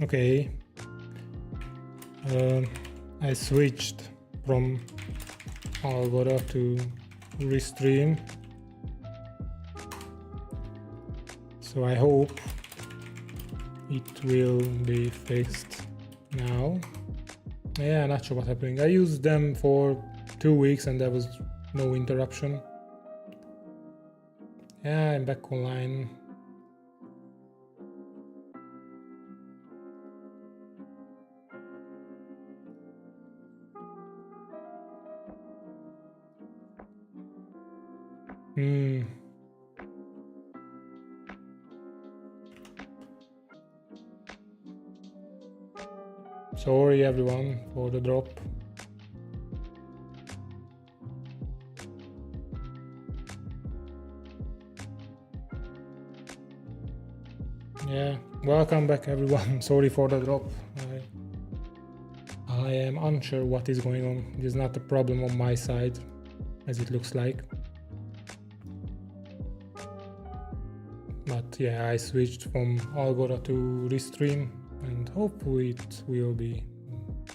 Okay. I switched from Algora to Restream. So I hope it will be fixed now. Yeah, not sure what's happening. I used them for 2 weeks and there was no interruption. Yeah, I'm back online. Sorry everyone for the drop. Yeah, welcome back everyone. Sorry for the drop. I am unsure what is going on. It is not a problem on my side, as it looks like. But yeah, I switched from Algora to Restream and hopefully it will be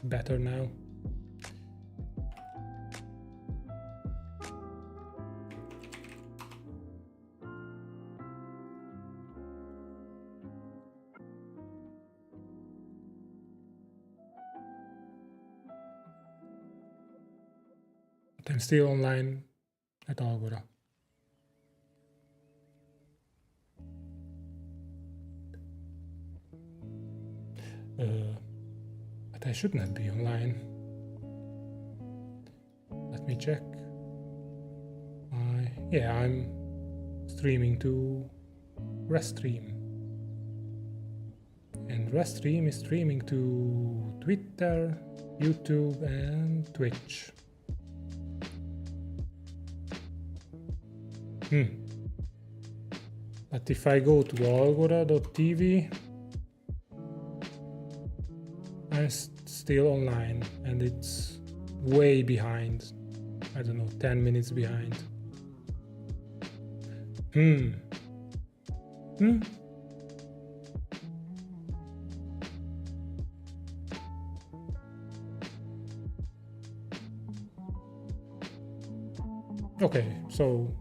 better now. But I'm still online at Algora. But I should not be online. Let me check. Yeah, I'm streaming to Restream. And Restream is streaming to Twitter, YouTube and Twitch. But if I go to algora.tv, I'm still online and it's way behind. I don't know, 10 minutes behind. Okay, so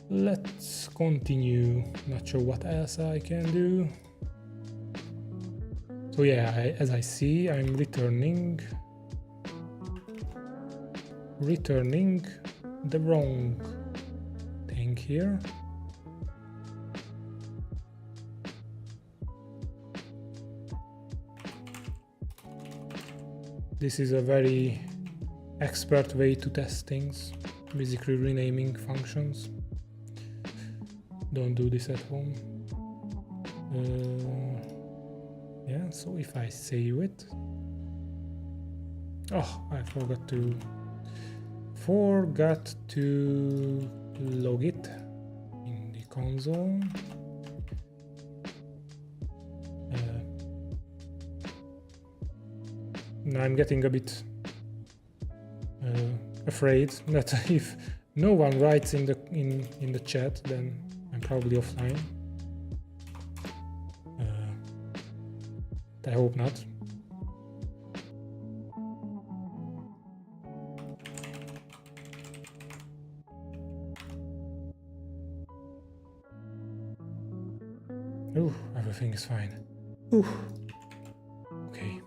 let's continue. Not sure what else I can do. So yeah, as I see, I'm returning the wrong thing here. This is a very expert way to test things, basically renaming functions. Don't do this at home. Yeah, so if I save it, I forgot to log it in the console. Now I'm getting a bit afraid that if no one writes in the chat, then I'm probably offline. I hope not. Ooh, everything is fine. Ooh. Okay.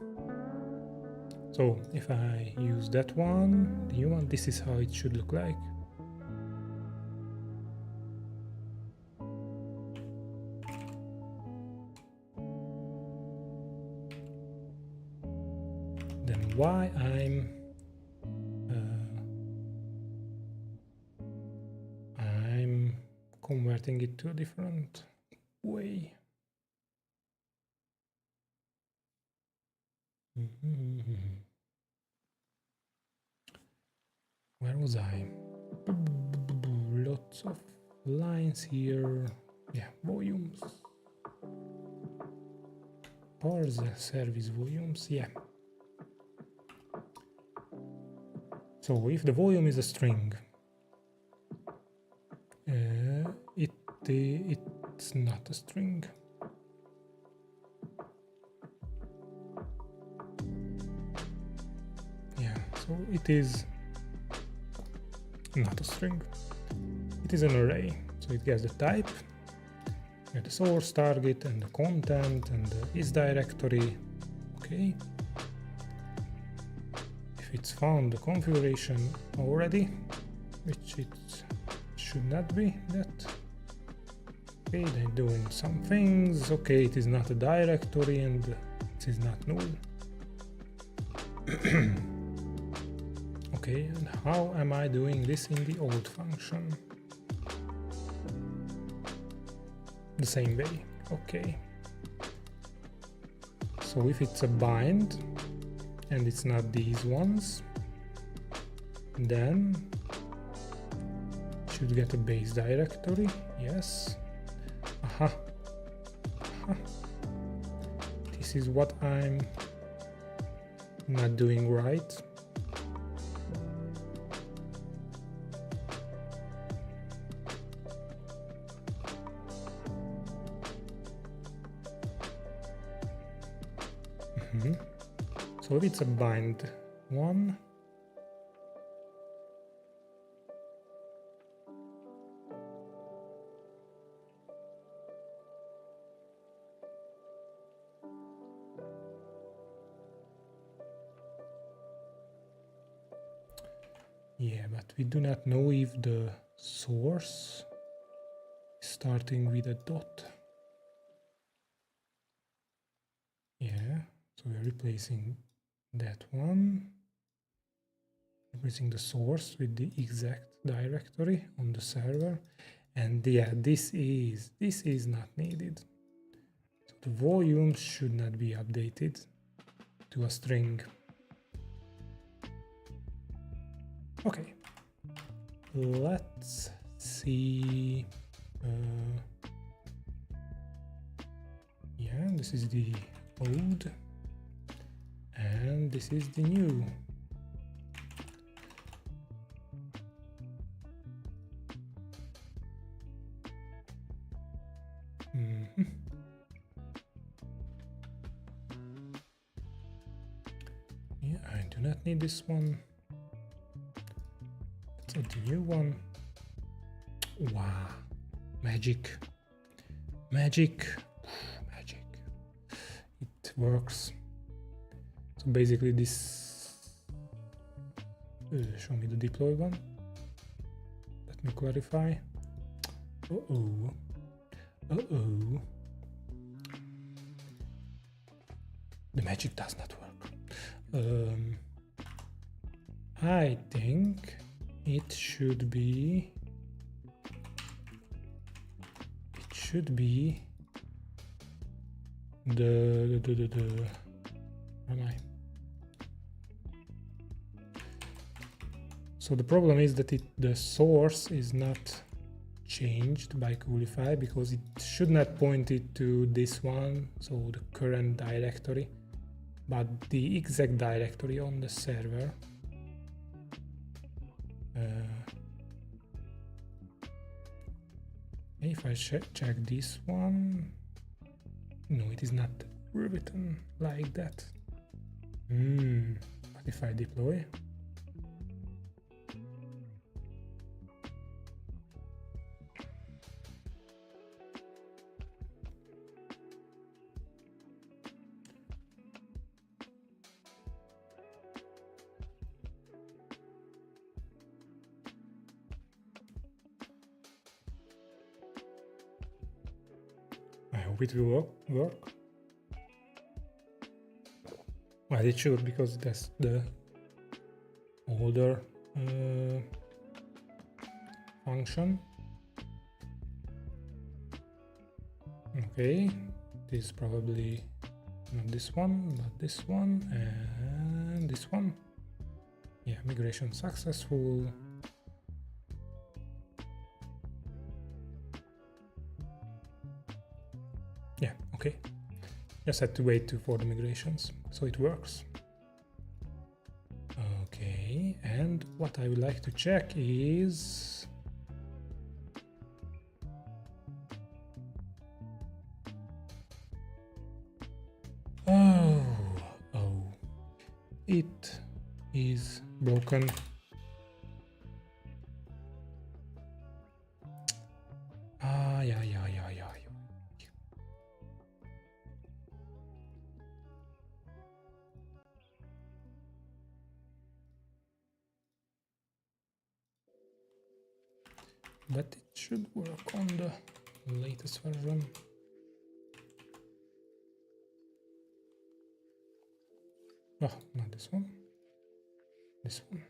So if I use that one, the new one, this is how it should look like. Then why I'm converting it to a different way. Where was I? Lots of lines here. Yeah, volumes. Parse service volumes. Yeah. So if the volume is a string, it's not a string. So it is not a string, it is an array. So it gets the type, the source, target, and the content, and the is directory. Okay. If it's found the configuration already, which it should not be that. Okay, they're doing some things. Okay, it is not a directory and it is not null. Okay, and how am I doing this in the old function? The same way. Okay. So if it's a bind and it's not these ones, then it should get a base directory. Yes. Aha. Aha. This is what I'm not doing right. So if it's a bind one, yeah, but we do not know if the source is starting with a dot. Yeah, so we're replacing that one, replacing the source with the exact directory on the server, and yeah, this is not needed. So the volume should not be updated to a string. Okay, let's see. Yeah, this is the old and this is the new. Yeah, I do not need this one. Let's add the new one. Wow, magic, magic, magic. It works. So basically this, show me the deploy one. Let me clarify. Uh-oh. Uh-oh. The magic does not work. I think it should be the where am I? So the problem is that the source is not changed by Coolify because it should not point it to this one, so the current directory, but the exact directory on the server. If I check this one, no, it is not written like that. But if I deploy, I hope it will work. Well, it should, because that's the older function. Okay, this is probably not this one, but this one and this one. Yeah, migration successful. Yeah, okay. Just had to wait for the migrations, so it works. Okay, and what I would like to check is it is broken. Yeah. But it should work on the latest version. Oh, not this one. This one.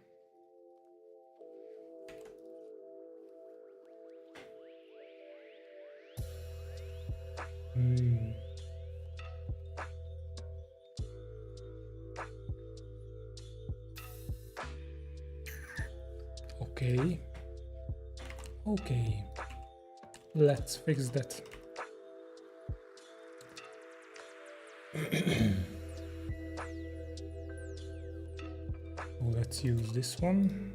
Okay, let's fix that. Let's use this one,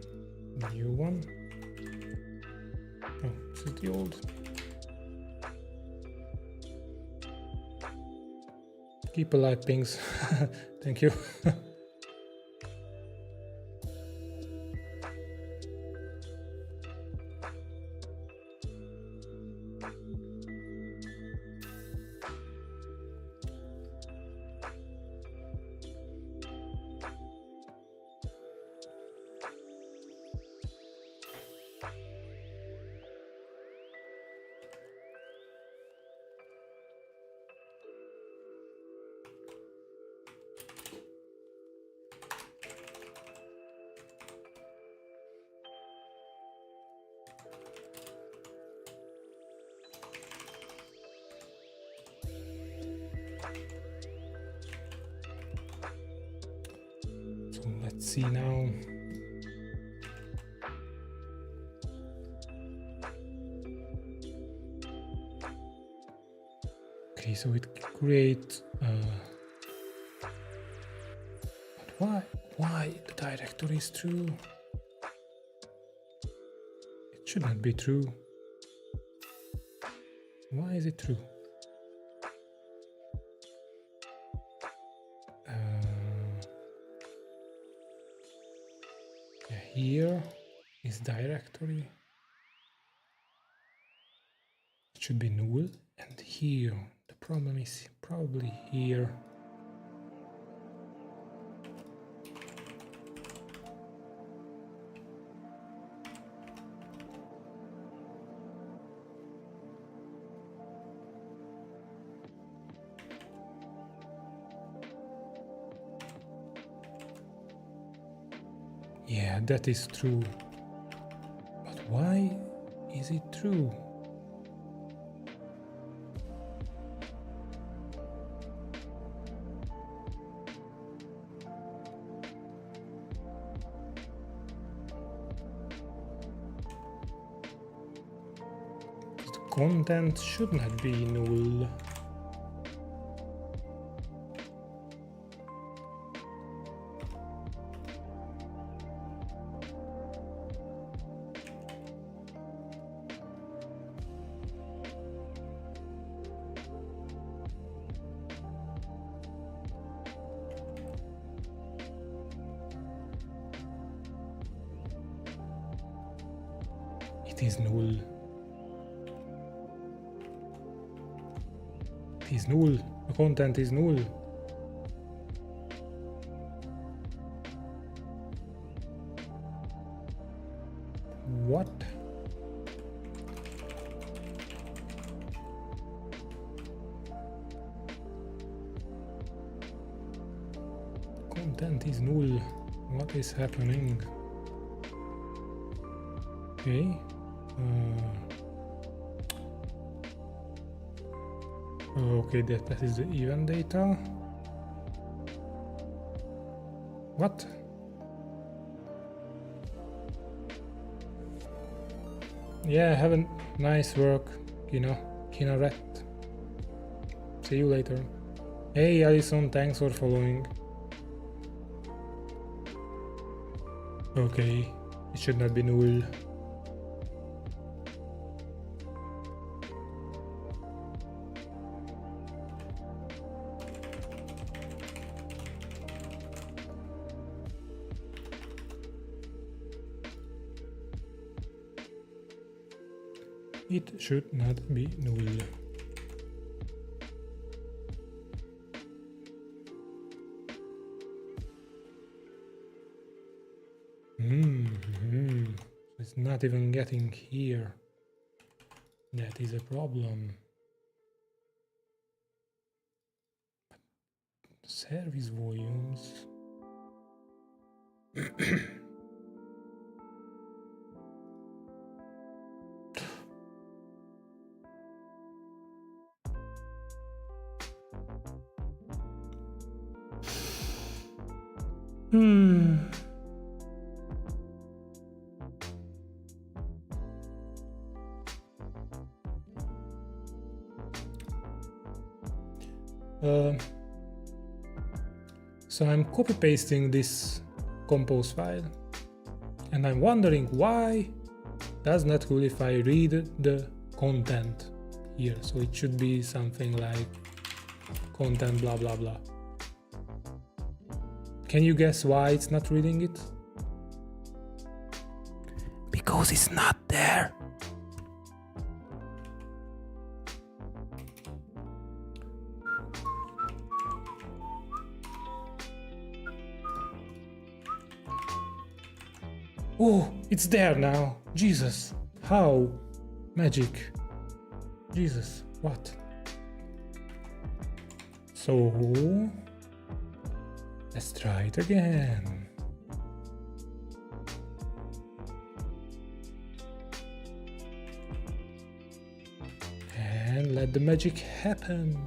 the new one. Oh, this is the old. Keep alive, pings. Thank you. Let's see now. Okay, so it creates. But why the directory is true? It should not be true. Why is it true? Here is directory. It should be null, and here the problem is probably here. Yeah, that is true. But why is it true? The content should not be null. It is null. It is null. The content is null. What? Content is null. What is happening? Okay. Okay, that is the event data. What? Yeah, have a nice work, Kinaret. See you later. Hey Alison, thanks for following. Okay, it should not be null. It should not be null. It's not even getting here. That is a problem. Service volumes. So I'm copy pasting this compose file, and I'm wondering why does not cool if I read the content here. So it should be something like content blah blah blah. Can you guess why it's not reading it? Because it's not there. Oh, it's there now. Jesus, how? Magic. Jesus, what? So, let's try it again. And let the magic happen.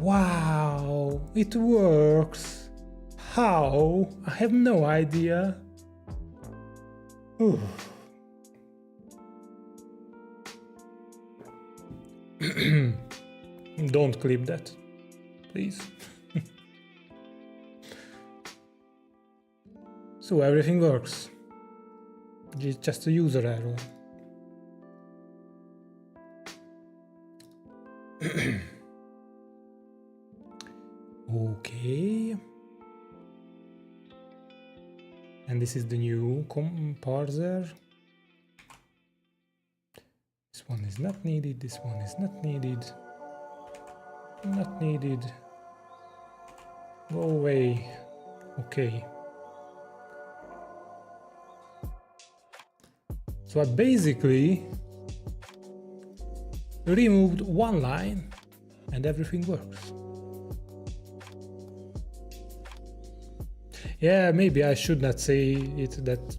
Wow, it works. How? I have no idea. Don't clip that, please. So everything works. It's just a user error. Okay. And this is the new parser. This one is not needed, this one is not needed. Not needed. Go away. Okay. So I basically removed one line and everything works. Yeah, maybe I should not say it that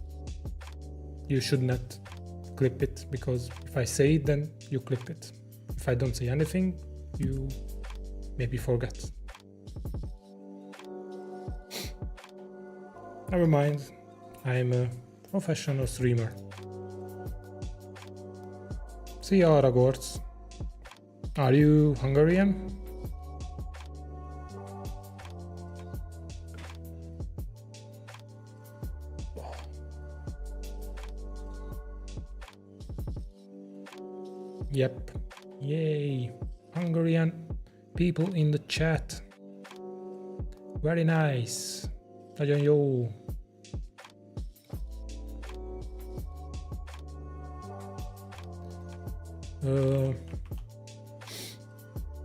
you should not clip it, because if I say it, then you clip it. If I don't say anything, you maybe forget. Never mind, I'm a professional streamer. See ya, Aragorts. Are you Hungarian? Yep. Yay. Hungarian people in the chat. Very nice. Nagyon jó.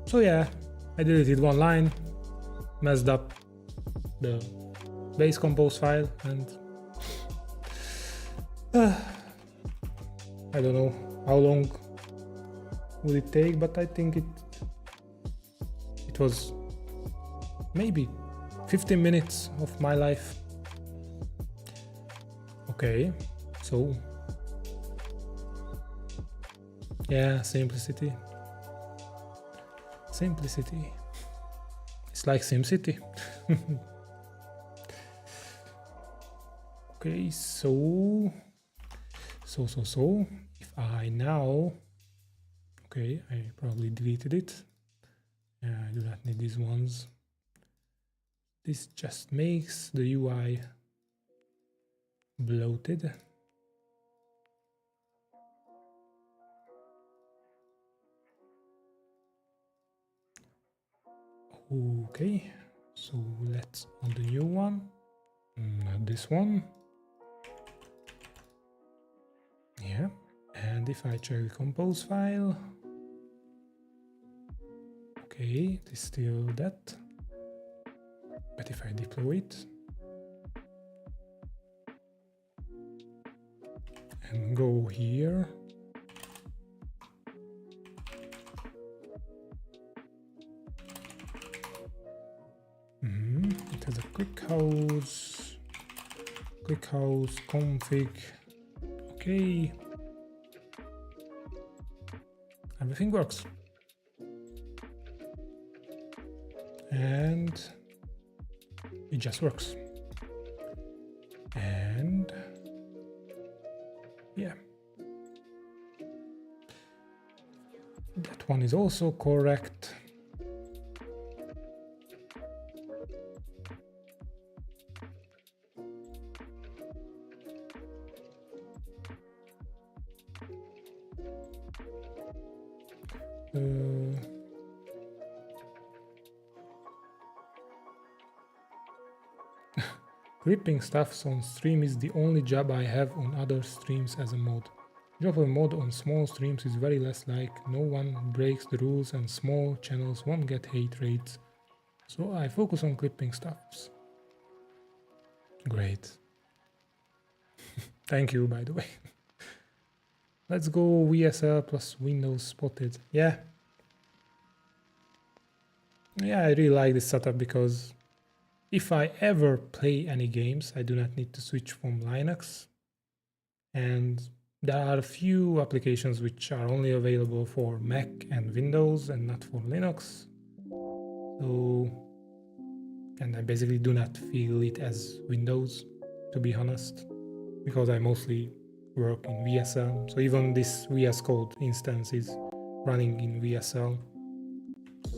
So yeah, I deleted one line, messed up the base compose file, and I don't know how long would it take, but I think it was maybe 15 minutes of my life. Okay, so yeah, simplicity. Simplicity. It's like SimCity. Okay, so if I now, okay, I probably deleted it. I do not need these ones. This just makes the UI bloated. Okay, so let's on the new one, not this one. And if I check the compose file, okay, it is still that. But if I deploy it and go here, it has a ClickHouse config. Okay, everything works. And it just works. And yeah, that one is also correct. Clipping stuffs on stream is the only job I have on other streams as a mod. Job of a mod on small streams is very less like no one breaks the rules and small channels won't get hate rates. So I focus on clipping stuffs. Great. Thank you, by the way. Let's go VSL plus Windows Spotted. Yeah. Yeah, I really like this setup because if I ever play any games, I do not need to switch from Linux. And there are a few applications which are only available for Mac and Windows and not for Linux. So, and I basically do not feel it as Windows, to be honest, because I mostly work in VSL. So even this VS Code instance is running in VSL.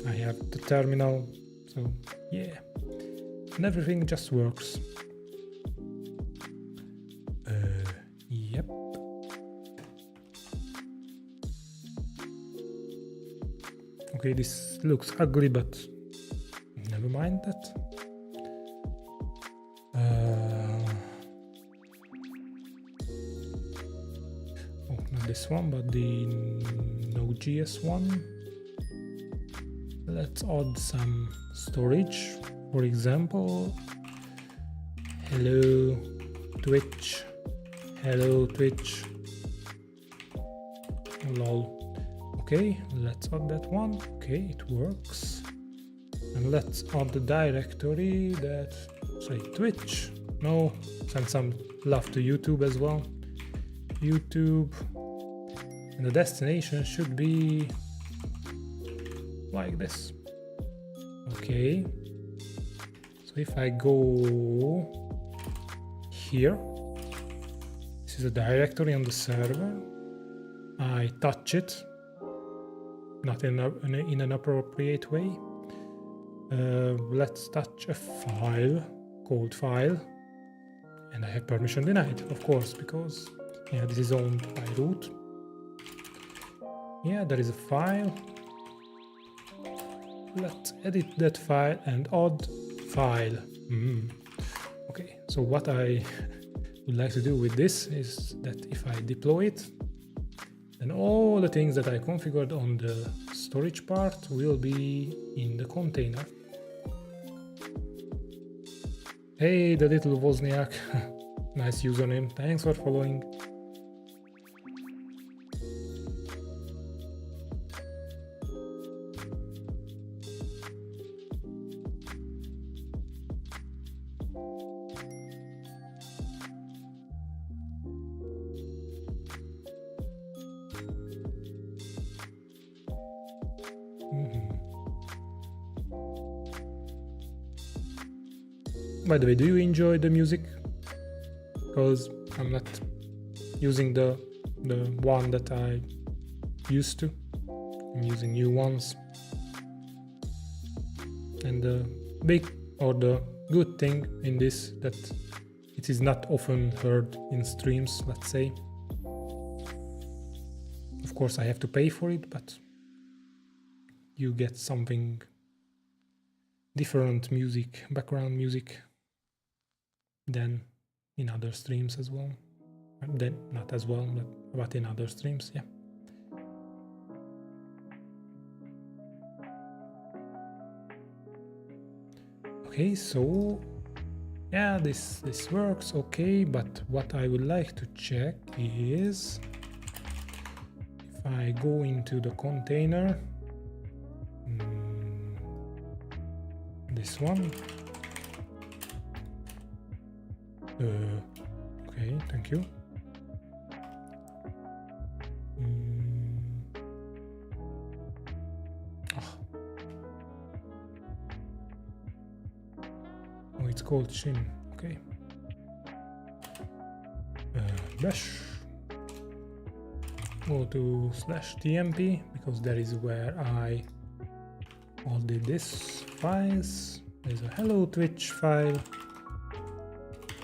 I have the terminal, so yeah. And everything just works. Yep. Okay, this looks ugly, but never mind that. Oh, not this one, but the Node.js one. Let's add some storage. For example, hello Twitch, lol. Okay, let's add that one. Okay, it works. And let's add the directory that say Twitch. No, send some love to YouTube as well. YouTube, and the destination should be like this. Okay. If I go here, this is a directory on the server. I touch it, not in an appropriate way. Let's touch a file called file, and I have permission denied, of course, because yeah, this is owned by root. Yeah, there is a file. Let's edit that file and add file. Okay, so what I would like to do with this is that if I deploy it, then all the things that I configured on the storage part will be in the container. Hey, the little Wozniak. Nice username. Thanks for following. By the way, do you enjoy the music? Because I'm not using the one that I used to. I'm using new ones. And the big or the good thing in this that it is not often heard in streams, let's say. Of course I have to pay for it, but you get something different music, background music, than in other streams as well. Then not as well, but in other streams, yeah. Okay, so yeah, this works okay, but what I would like to check is if I go into the container, this one. Okay, thank you. Oh, it's called Shin. Okay. Bash. Go to /tmp because that is where I modded this files. There's a hello Twitch file.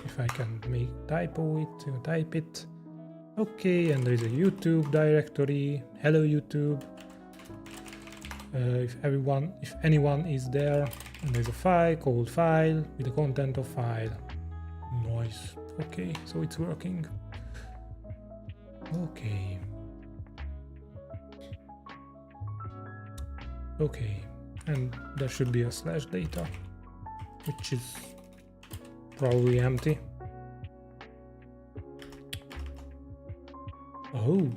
If I can type it. Okay, and there is a YouTube directory. Hello YouTube. If anyone is there, and there's a file called file with the content of file. Nice. Okay, so it's working. Okay. Okay, and there should be a /data, which is probably empty. Oh.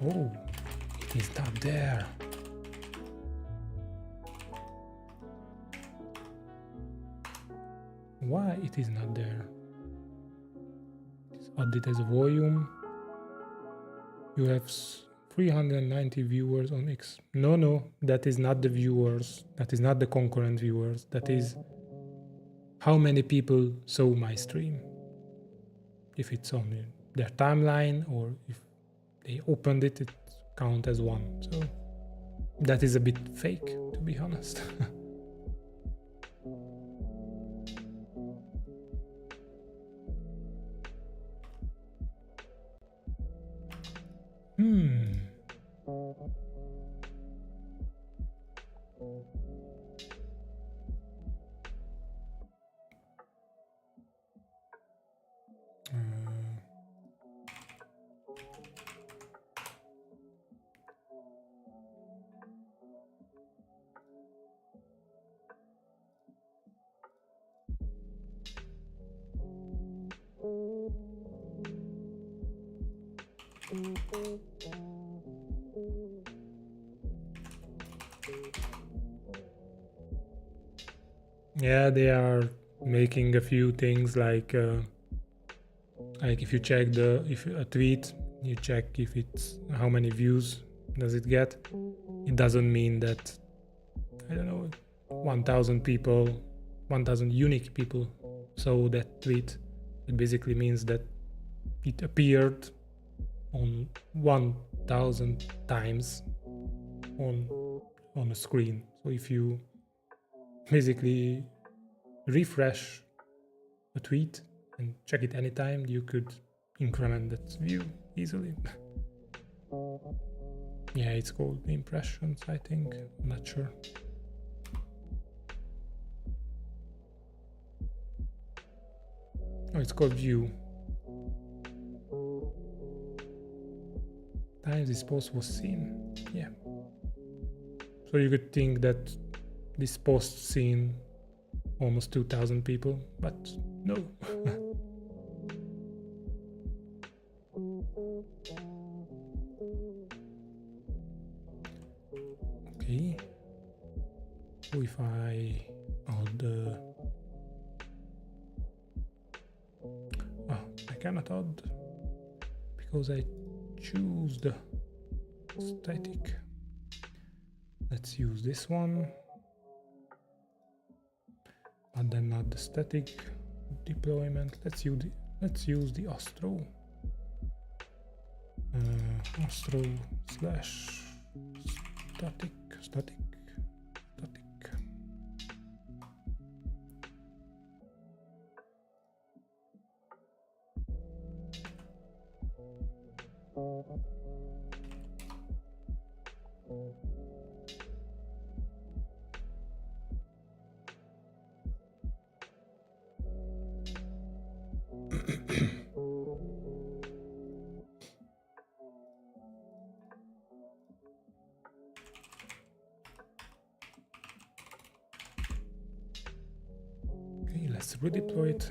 Oh, it is not there. Why it is not there? Add it as a volume. You have 390 viewers on X. No, that is not the viewers. That is not the concurrent viewers. That is how many people saw my stream. If it's on their timeline or if they opened it, it counts as one. So that is a bit fake, to be honest. Yeah, they are making a few things like if you check if a tweet, you check if it's how many views does it get. It doesn't mean that, I don't know, 1,000 people, 1,000 unique people saw that tweet. It basically means that it appeared on 1,000 times on a screen. So if you basically refresh a tweet and check it anytime, you could increment that view easily. Yeah, it's called impressions, I think. I'm not sure. Oh, it's called view. Times this post was seen. Yeah. So you could think that this post seen almost 2,000 people, but no. Okay. So if I add I cannot add because I choose the static. Let's use this one. And then add the static deployment. Let's use the Astro. Astro /static. Okay, let's redeploy it.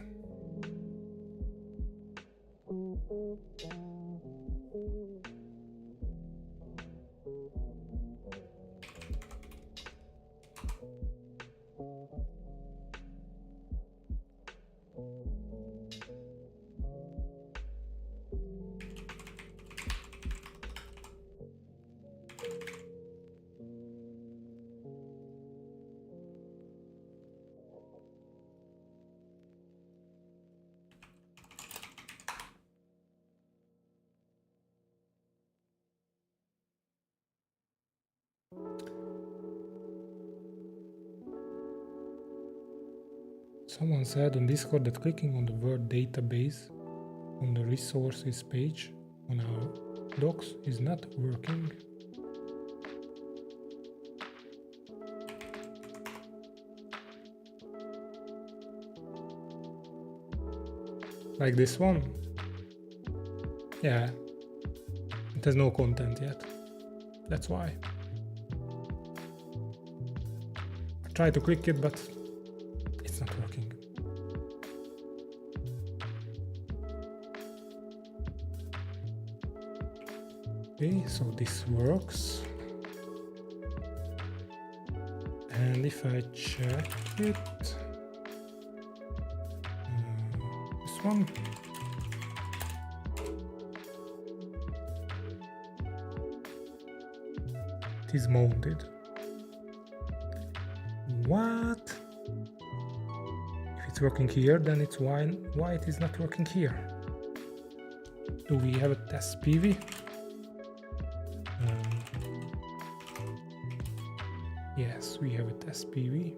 Someone said on Discord that clicking on the word database on the resources page on our docs is not working. Like this one? Yeah, it has no content yet. That's why. I tried to click it, but it's not working. Okay, so this works. And if I check it, this one. It is mounted. What? If it's working here, then it's why it is not working here. Do we have a test PV? Yes, we have a test PV.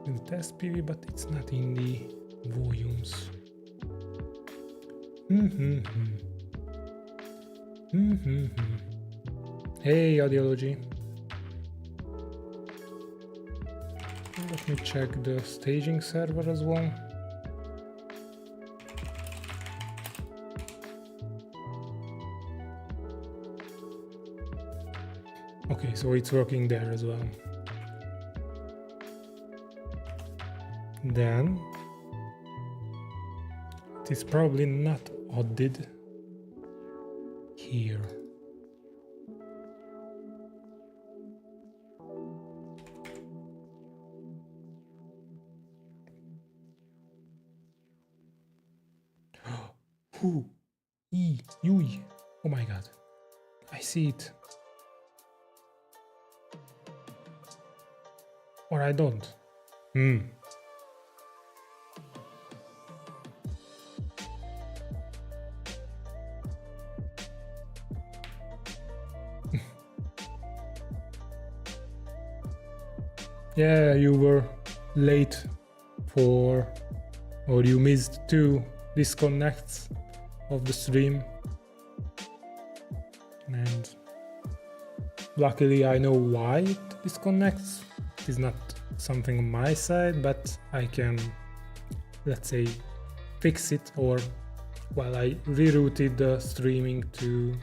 In the test PV, but it's not in the volumes. Hey, Audiology. Let me check the staging server as well. Okay, so it's working there as well. Then it is probably not added here. Oh my god, I see it. Or I don't. Yeah, you were late or you missed 2 disconnects of the stream. And luckily I know why it disconnects. It is not something on my side, but I can, let's say, fix it, or while I rerouted the streaming to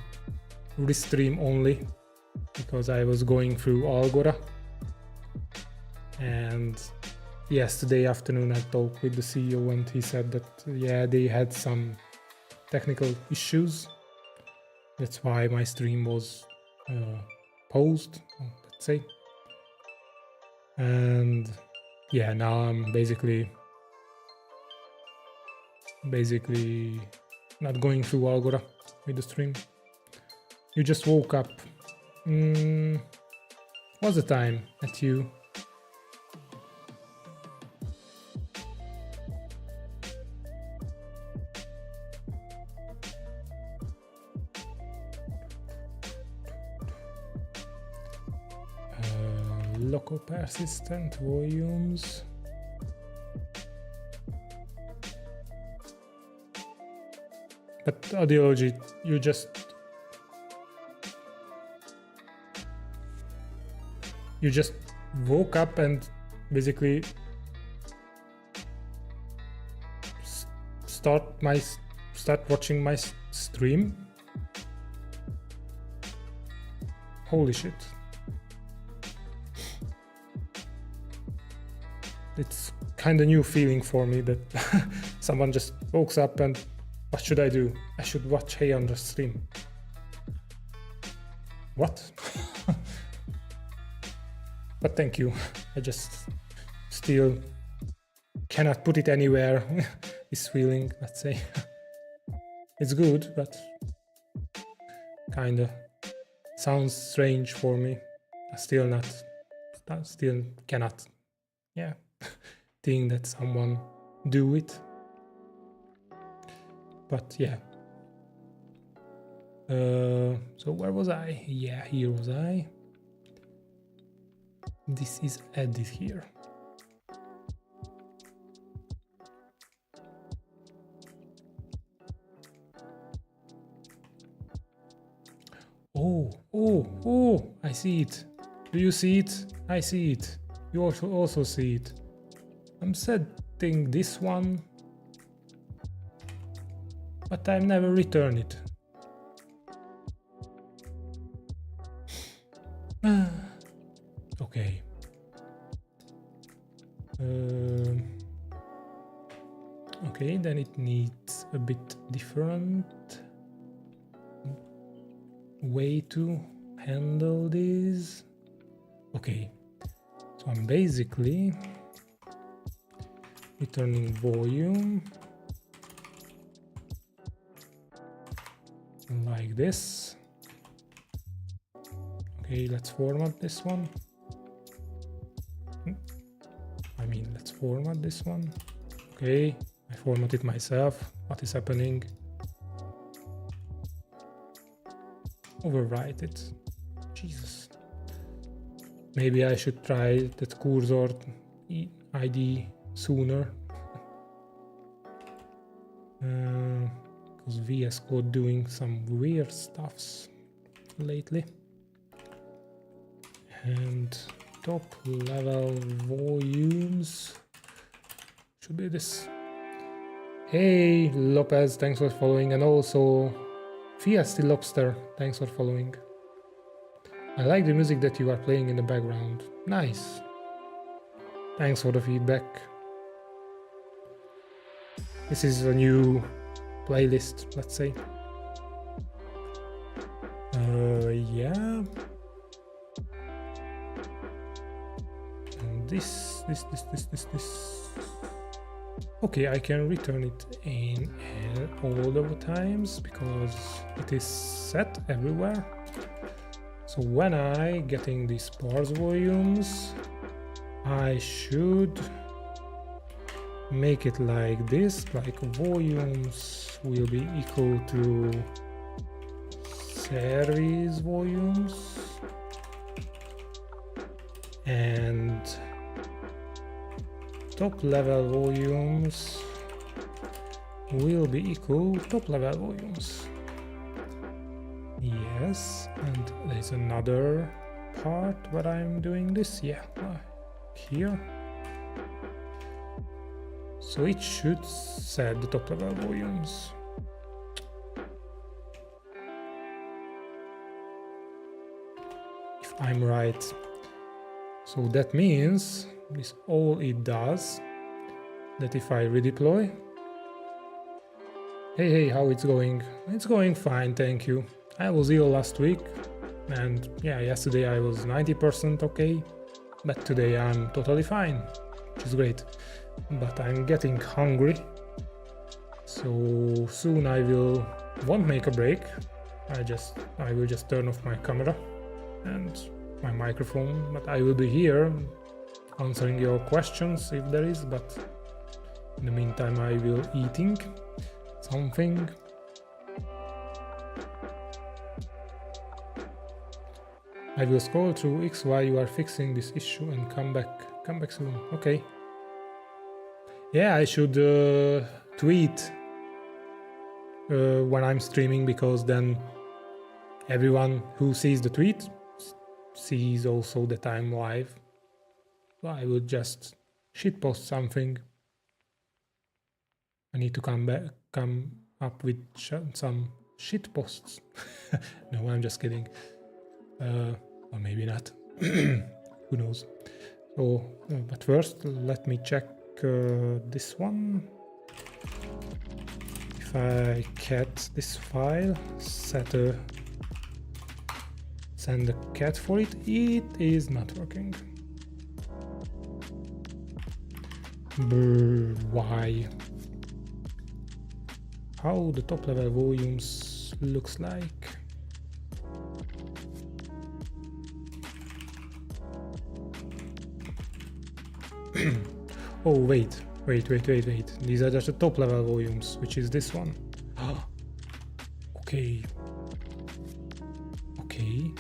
restream only because I was going through Algora. And yesterday afternoon I talked with the CEO and he said that yeah, they had some technical issues. That's why my stream was paused, let's say. And yeah, now I'm basically not going through Algora with the stream. You just woke up. What's the time at you? local persistent volumes. But Audiology, you just woke up and basically start watching my stream. Holy shit. It's kind of new feeling for me that someone just wakes up and what should I do? I should watch Hey on the stream. What? But thank you. I just still cannot put it anywhere. This feeling, let's say. It's good, but kinda sounds strange for me. I still cannot, yeah, think that someone do it. But yeah. So where was I? Yeah, here was I. This is edit here. Oh, I see it. Do you see it? I see it. You also see it. I'm setting this one, but I never return it. Okay. Okay, then it needs a bit different way to handle this. Okay, so I'm basically returning volume like this. Okay, let's format this one. Let's format this one. Okay, I formatted myself. What is happening? Overwrite it. Jesus. Maybe I should try that cursor ID sooner. Because VS Code doing some weird stuffs lately. And top level volumes should be this. Hey Lopez, thanks for following, and also Fiesty Lobster, thanks for following. I like the music that you are playing in the background. Nice. Thanks for the feedback. This is a new playlist, let's say. Yeah. And this. Okay, I can return it in all the times because it is set everywhere. So when I getting these sparse volumes, I should make it like this, like volumes will be equal to service volumes and top level volumes will be equal top level volumes. Yes, and there's another part where I'm doing this, yeah, here. So it should set the top level volumes. If I'm right. So that means this all it does, that if I redeploy, hey, how it's going? It's going fine, thank you. I was ill last week, and yeah, yesterday I was 90% okay, but today I'm totally fine, which is great. But I'm getting hungry, so soon I won't make a break. I will just turn off my camera and my microphone, but I will be here answering your questions if there is, but in the meantime I will eating something. I will scroll through X while you are fixing this issue and come back soon. Okay. Yeah, I should tweet when I'm streaming, because then everyone who sees the tweet sees also that I'm live. So I will just shitpost something. I need to come up with some shitposts. No, I'm just kidding. Or maybe not. Who knows? So, but first, let me check this one. If I cat this file, send a cat for it, it is not working. Brr, why? How the top level volumes looks like. Oh, wait. These are just the top level volumes, which is this one. Okay. Okay.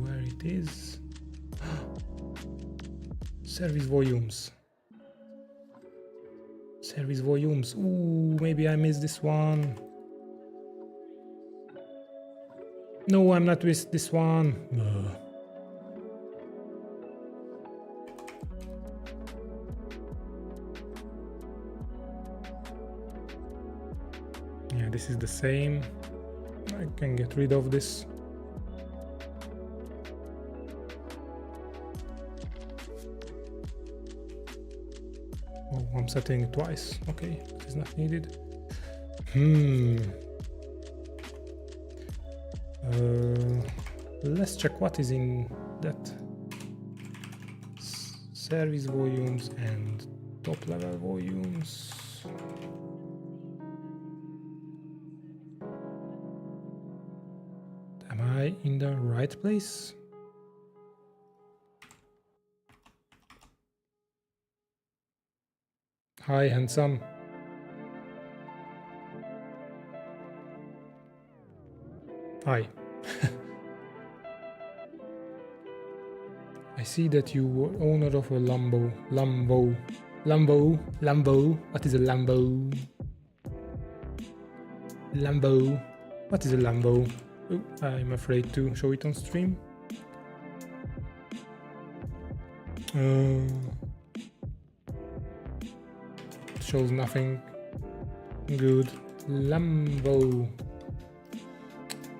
Where it is. Service volumes. Service volumes. Ooh, maybe I missed this one. No, I'm not with this one. Yeah, this is the same. I can get rid of this. Oh, I'm setting it twice. Okay, this is not needed. Let's check what is in that. Service volumes and top level volumes. Am I in the right place? Hi, handsome. Hi. I see that you were owner of a Lambo. What is a Lambo? What is a Lambo? Oh, I'm afraid to show it on stream. Shows nothing good. Lambo.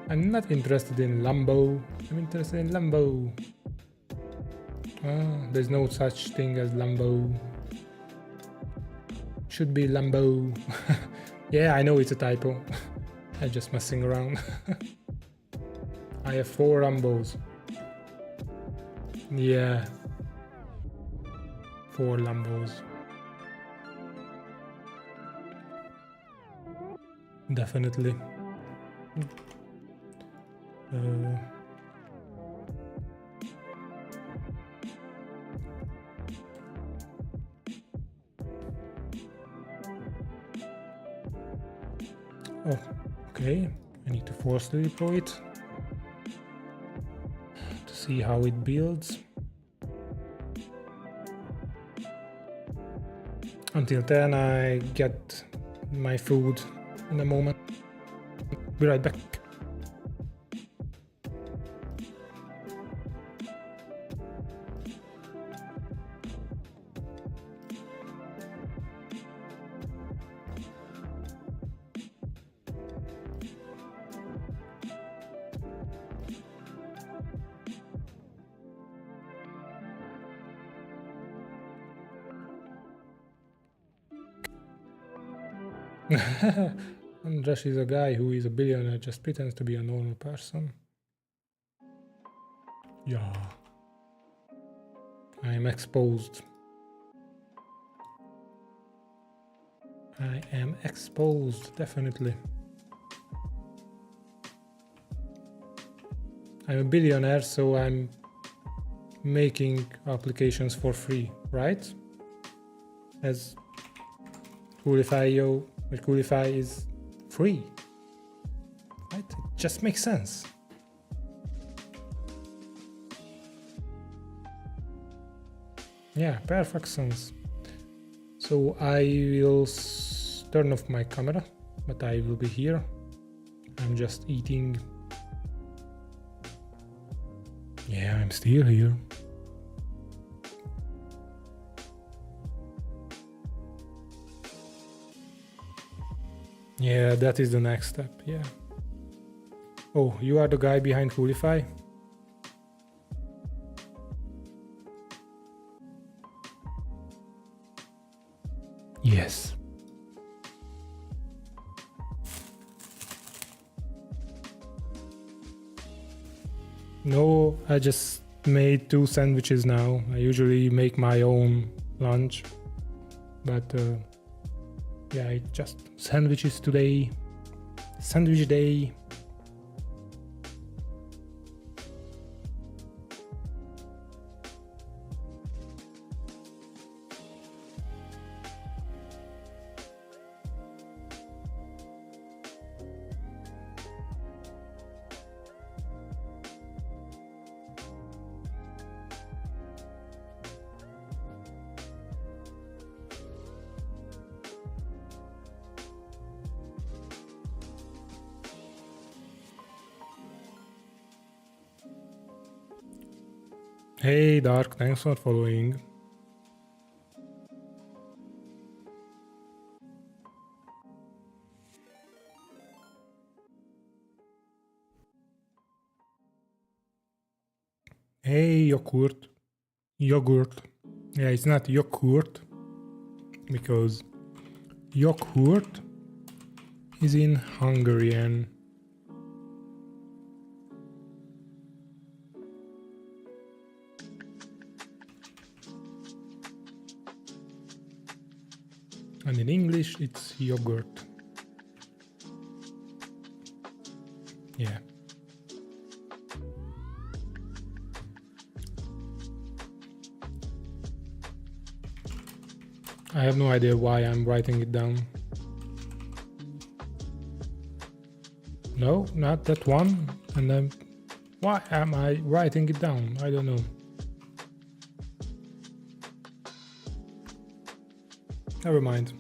I'm not interested in Lambo. I'm interested in Lambo. There's no such thing as Lambo. Should be Lambo. Yeah, I know it's a typo. I'm just messing around. I have 4 Lambos. Yeah. 4 Lambos. Definitely. Oh, okay. I need to forcefully deploy it to see how it builds. Until then, I get my food in a moment. Be right back. Andras is a guy who is a billionaire, just pretends to be a normal person. Yeah. I am exposed. I am exposed, definitely. I'm a billionaire, so I'm making applications for free, right? As Coolify is free, right? It just makes sense. Yeah, perfect sense. So I will turn off my camera, but I will be here. I'm just eating. Yeah, I'm still here. Yeah, that is the next step, yeah. Oh, you are the guy behind Coolify? Yes. No, I just made 2 sandwiches now. I usually make my own lunch, but yeah, it's just sandwiches today. Sandwich day. Hey Dark, thanks for following. Hey yogurt. Yogurt. Yeah, it's not yogurt because yogurt is in Hungarian. And in English, it's yogurt. Yeah. I have no idea why I'm writing it down. No, not that one. And then why am I writing it down? I don't know. Never mind.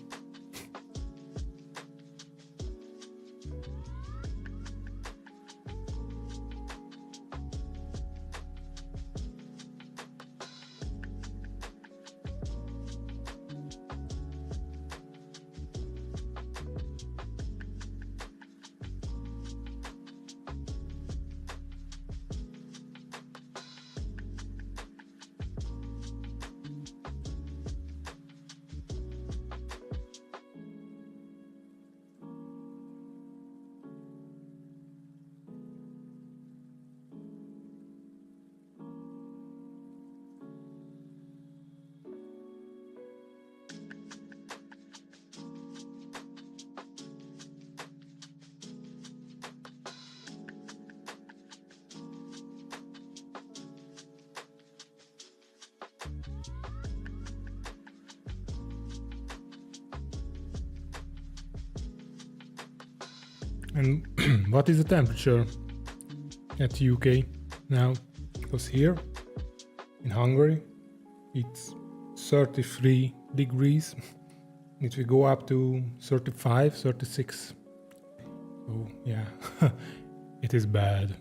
And what is the temperature at UK now? Because here in Hungary it's 33 degrees. It will go up to 35, 36. So yeah, it is bad.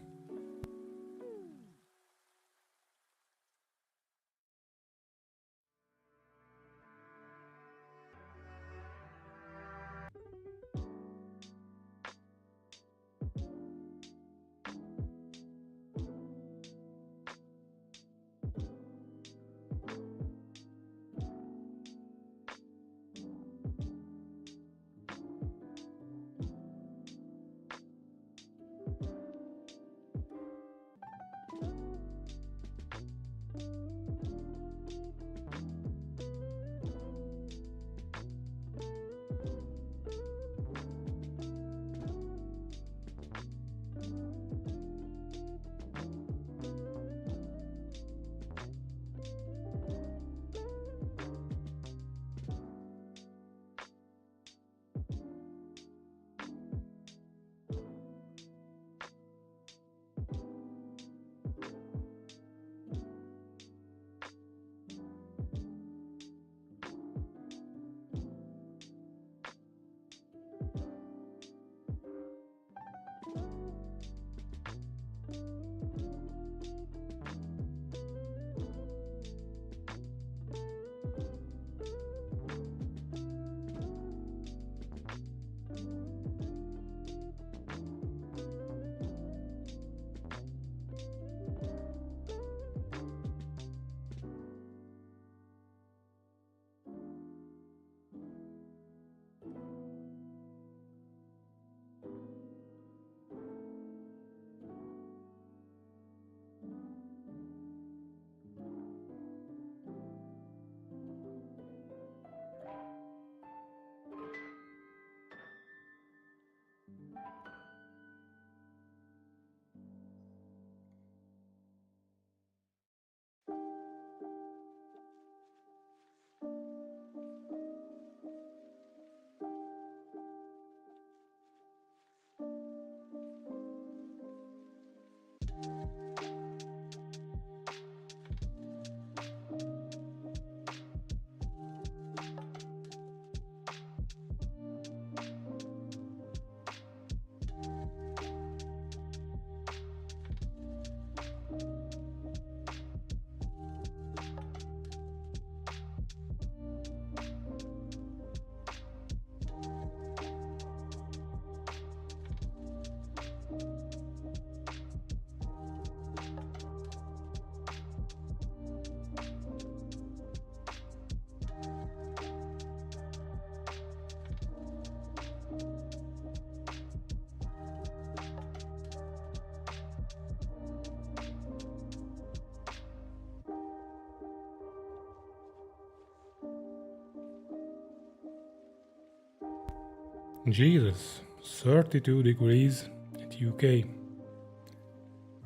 Jesus, 32 degrees at UK.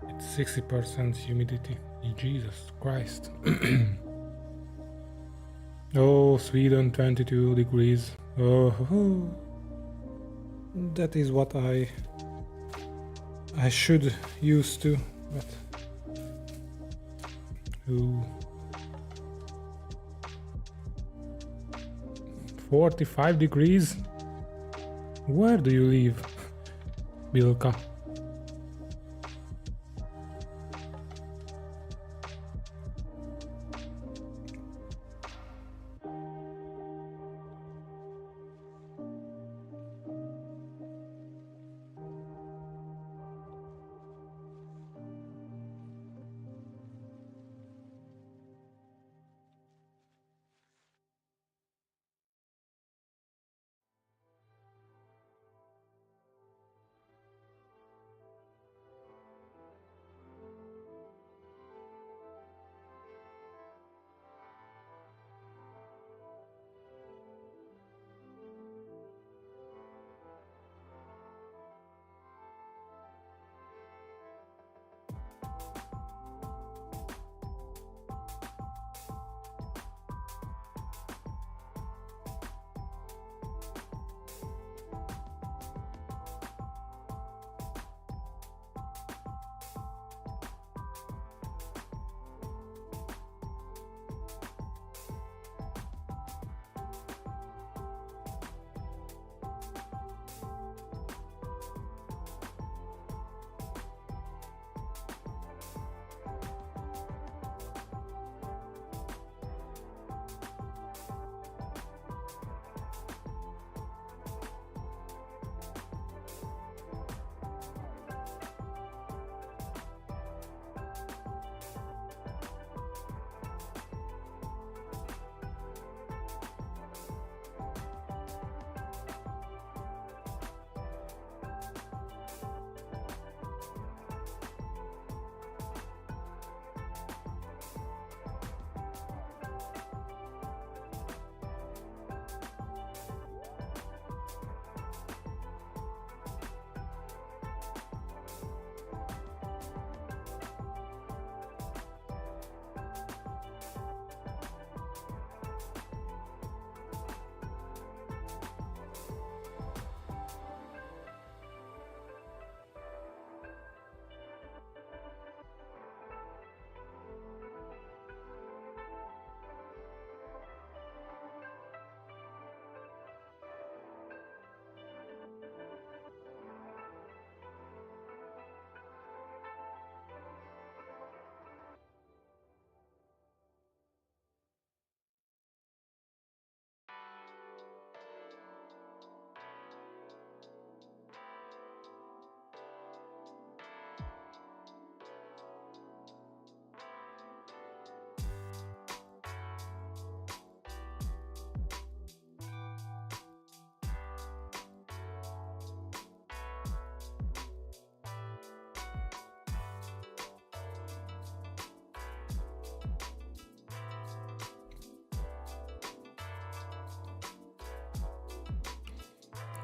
It's 60% humidity. Jesus Christ. Oh, Sweden, 22 degrees. Oh, that is what I should used to, but 45 degrees? Where do you live, Bilka?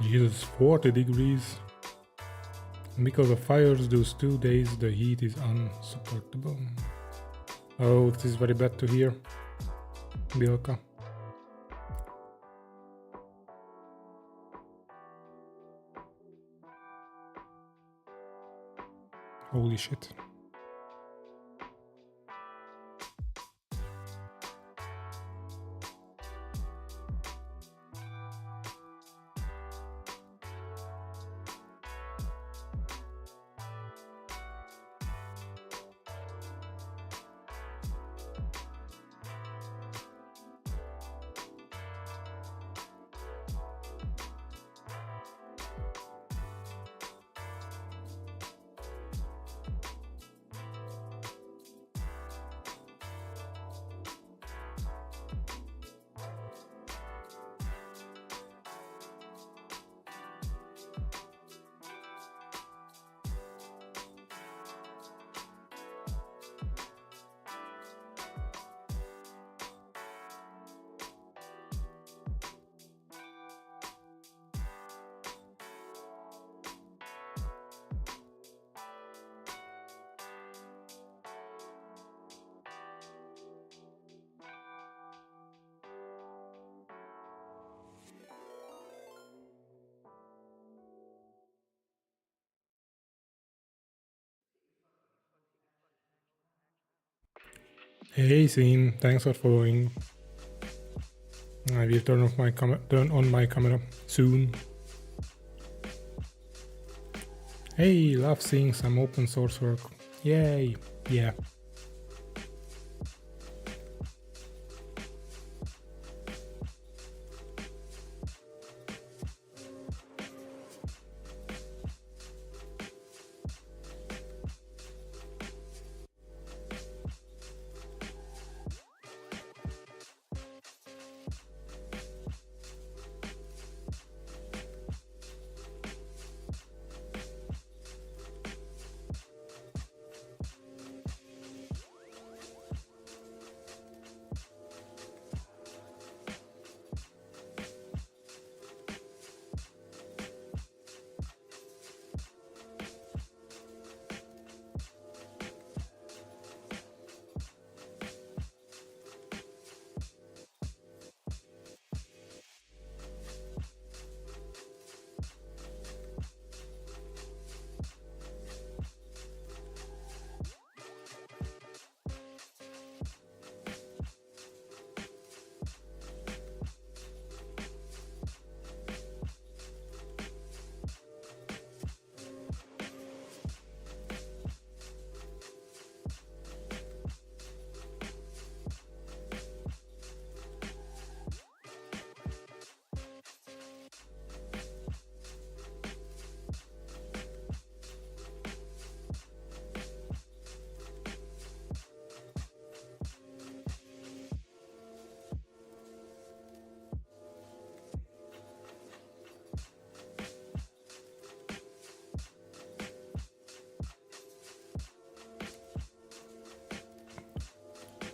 Jesus, 40 degrees. And because of fires those 2 days, the heat is unsupportable. Oh, this is very bad to hear, Bilka. Holy shit. Hey Scene, thanks for following. I will turn on my camera soon. Hey, love seeing some open source work. Yay, yeah.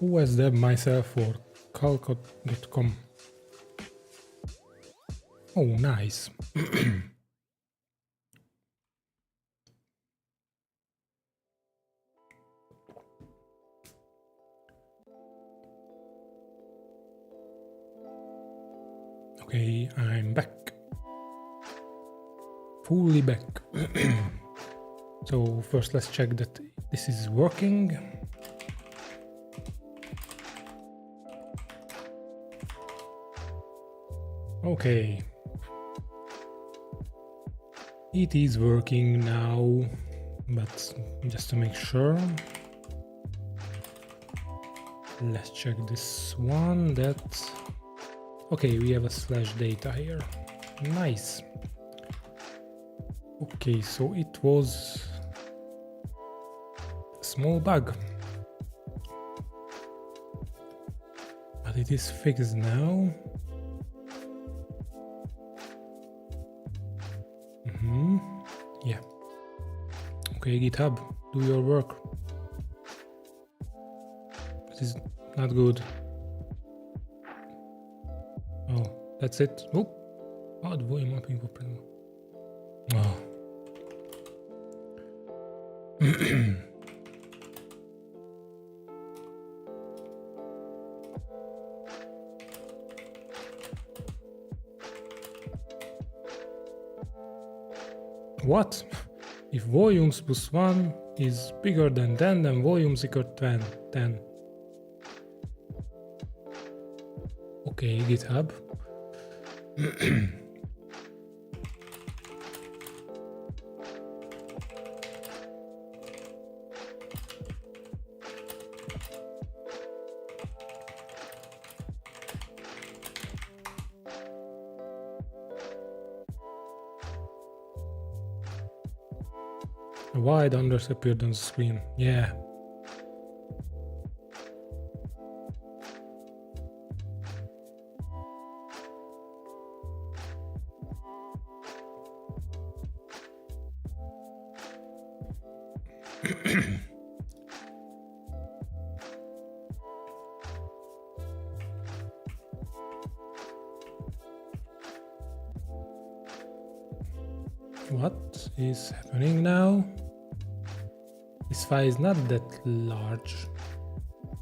Who has dubbed myself for calcot.com? Oh, nice. Okay, I'm back. Fully back. So first let's check that this is working. Okay. It is working now, but just to make sure, let's check this one. Okay, we have a slash data here. Nice. Okay, so it was a small bug, but it is fixed now. Yeah. Okay, GitHub, do your work. This is not good. Oh, that's it. Oh, двое mapping open. Oh. What? If volumes plus 1 is bigger than 10, then volumes equal 10. Okay, GitHub. Wide unders appeared on the screen. Yeah. What is happening now? This file is not that large.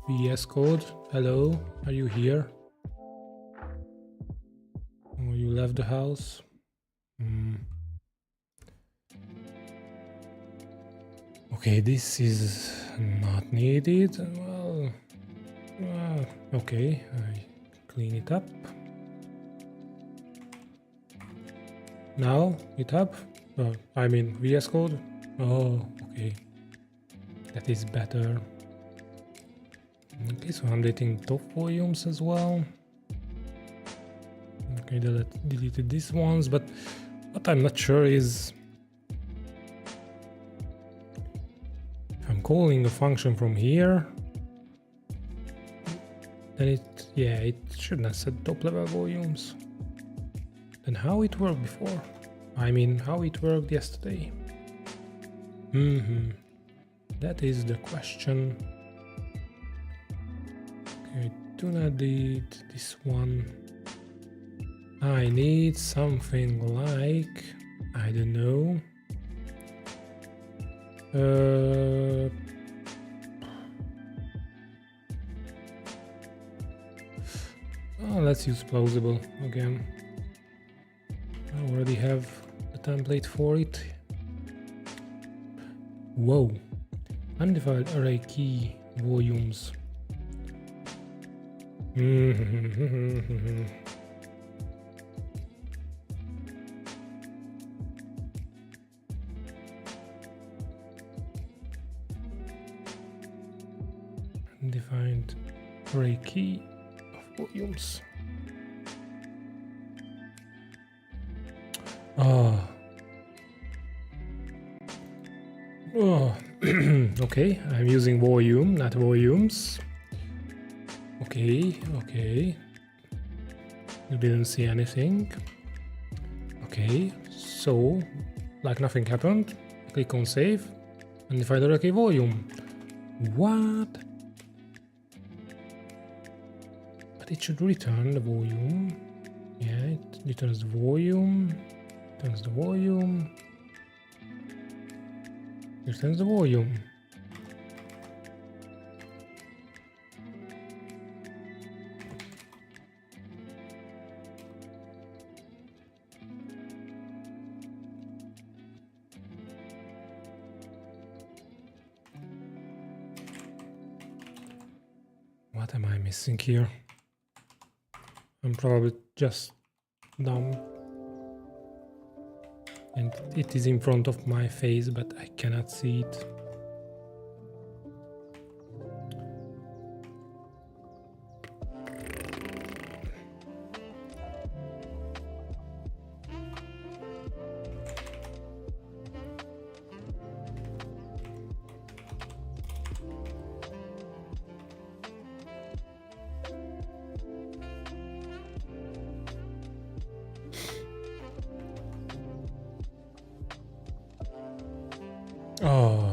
VS Code, hello, are you here? Oh, you left the house? Okay, this is not needed. Well, Okay, I clean it up. Now it up. I mean VS Code. Oh, okay. That is better. Okay, so I'm deleting top volumes as well. Okay, deleted these ones, but what I'm not sure is if I'm calling a function from here, then it should not set top level volumes. Then how it worked before? I mean, how it worked yesterday? That is the question. Okay, do not delete this one. I need something like, I don't know. Let's use plausible again. I already have the template for it. Whoa, undefined array key volumes. Undefined array key of volumes. Okay, I'm using volume, not volumes. Okay. You didn't see anything. Okay, so like nothing happened. Click on save and define the array volume. What? But it should return the volume. Yeah, it returns the volume. Returns the volume. Returns the volume. What am I missing here? I'm probably just dumb. And it is in front of my face, but I cannot see it. Oh,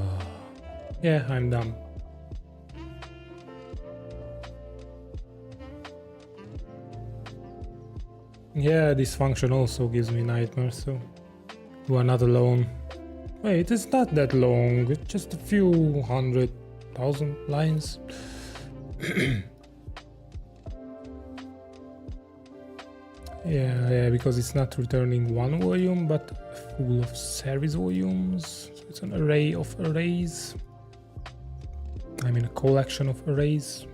yeah, I'm dumb. Yeah, this function also gives me nightmares, so you are not alone. Wait, it's not that long, it's just a few 100,000 lines. Yeah, because it's not returning one volume, but full of service volumes. So it's an array of arrays. I mean a collection of arrays.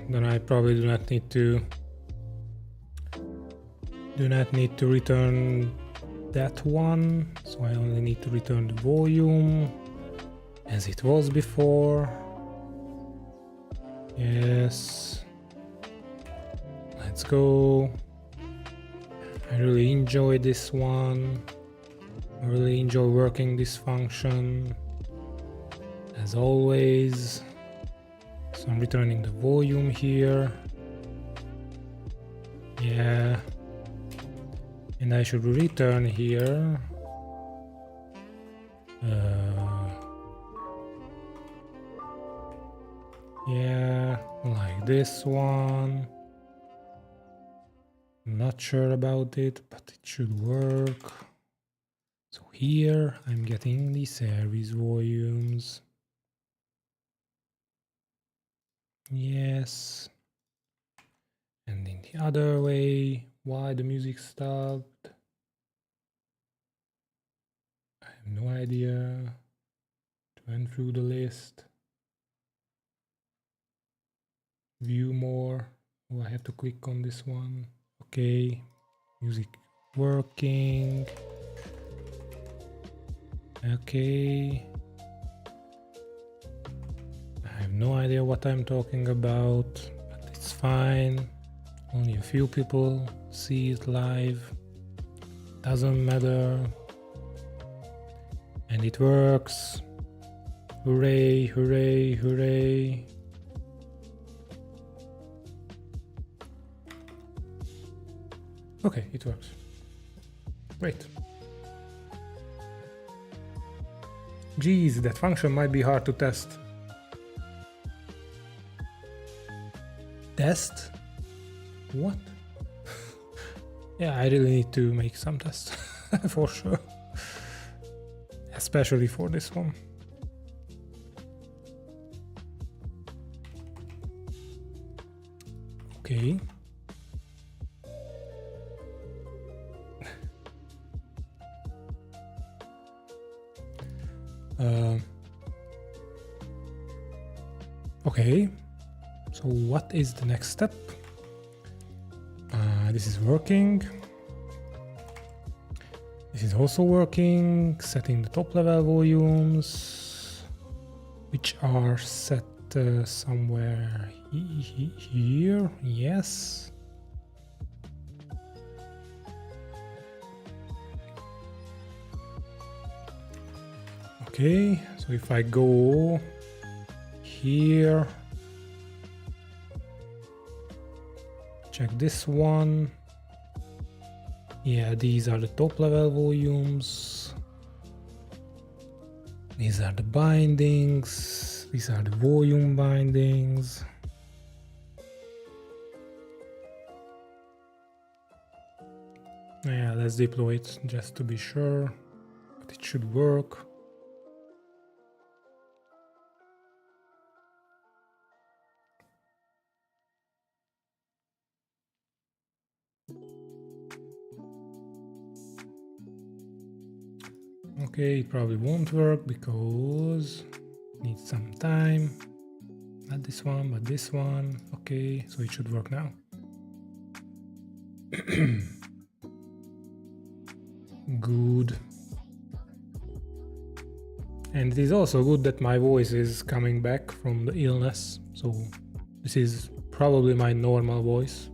Then I probably do not need to return that one, so I only need to return the volume as it was before. Yes, let's go. I really enjoy this one. I really enjoy working this function as always. So I'm returning the volume here. Yeah. And I should return here. Yeah, like this one. Not sure about it, but it should work. So here I'm getting the service volumes. Yes. And in the other way, why the music stopped? I have no idea. Went through the list. View more. Oh, I have to click on this one. Okay, music working. Okay. I have no idea what I'm talking about, but it's fine. Only a few people see it live. Doesn't matter. And it works. Hooray, hooray, hooray. Okay, it works. Great. Geez, that function might be hard to test. Test? What? Yeah, I really need to make some tests for sure. Especially for this one. Okay. Okay, so what is the next step? This is working. This is also working. Setting the top level volumes, which are set somewhere here. Yes. Okay, so if I go here, check this one. Yeah, these are the top level volumes. These are the bindings. These are the volume bindings. Yeah, let's deploy it just to be sure, but it should work. Okay, it probably won't work because it needs some time. Not this one, but this one. Okay, so it should work now. Good. And it is also good that my voice is coming back from the illness. So this is probably my normal voice,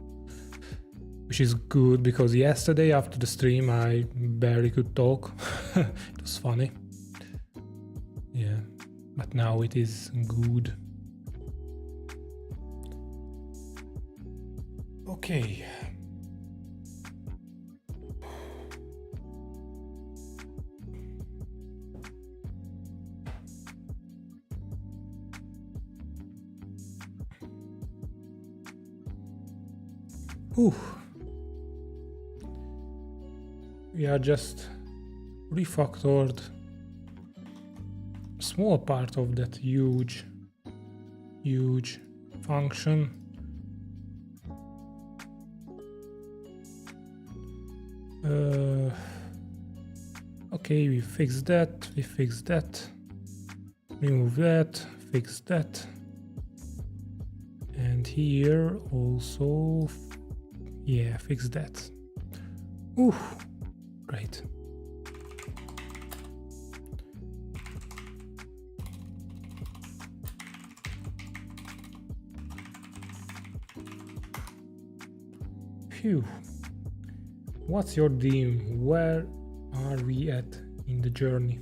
which is good because yesterday after the stream I barely could talk. It was funny. Yeah, but now it is good. Okay. Whew. We are just refactored a small part of that huge function. Okay, we fixed that, remove that, fix that, and here also, yeah, fix that. Ooh, great. Phew. What's your theme? Where are we at in the journey?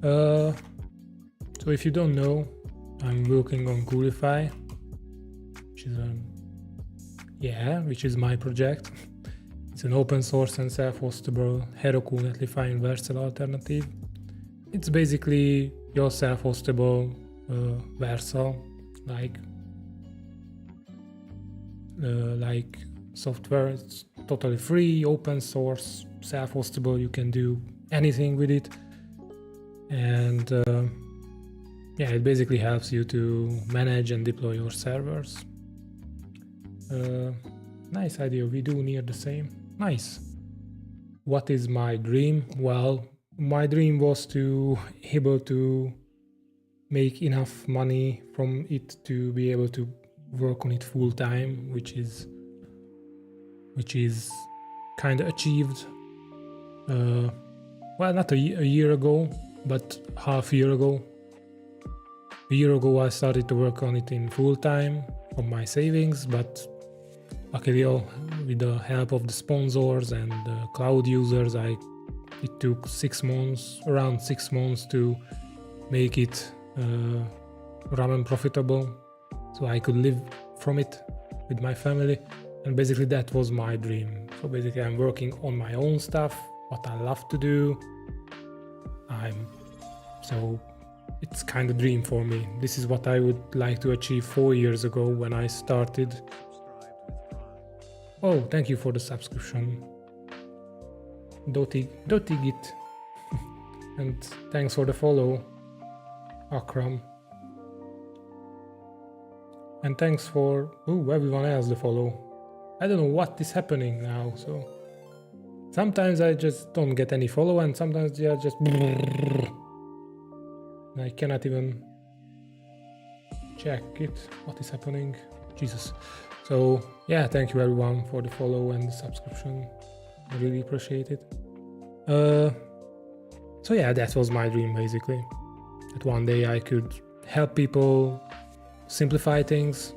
So if you don't know, I'm working on Coolify, which is which is my project. It's an open source and self-hostable Heroku Netlify Universal alternative. It's basically your self-hostable Vercel like software. It's totally free, open source, self-hostable. You can do anything with it, and yeah, it basically helps you to manage and deploy your servers. Nice idea. We do near the same. Nice. What is my dream? Well, my dream was to able to make enough money from it to be able to work on it full time, which is kind of achieved. Well, not a year ago, but half a year ago. A year ago I started to work on it in full time from my savings, but luckily with the help of the sponsors and the cloud users, it took around 6 months to make it run and profitable, so I could live from it with my family. And basically that was my dream. So basically I'm working on my own stuff, what I love to do. So it's kind of dream for me. This is what I would like to achieve 4 years ago when I started. Oh, thank you for the subscription, Dotigit. And thanks for the follow, Akram. And thanks for everyone else the follow. I don't know what is happening now, so sometimes I just don't get any follow, and sometimes they are just I cannot even check it, what is happening. Jesus. So yeah, thank you everyone for the follow and the subscription. I really appreciate it. So yeah, that was my dream basically. That one day I could help people simplify things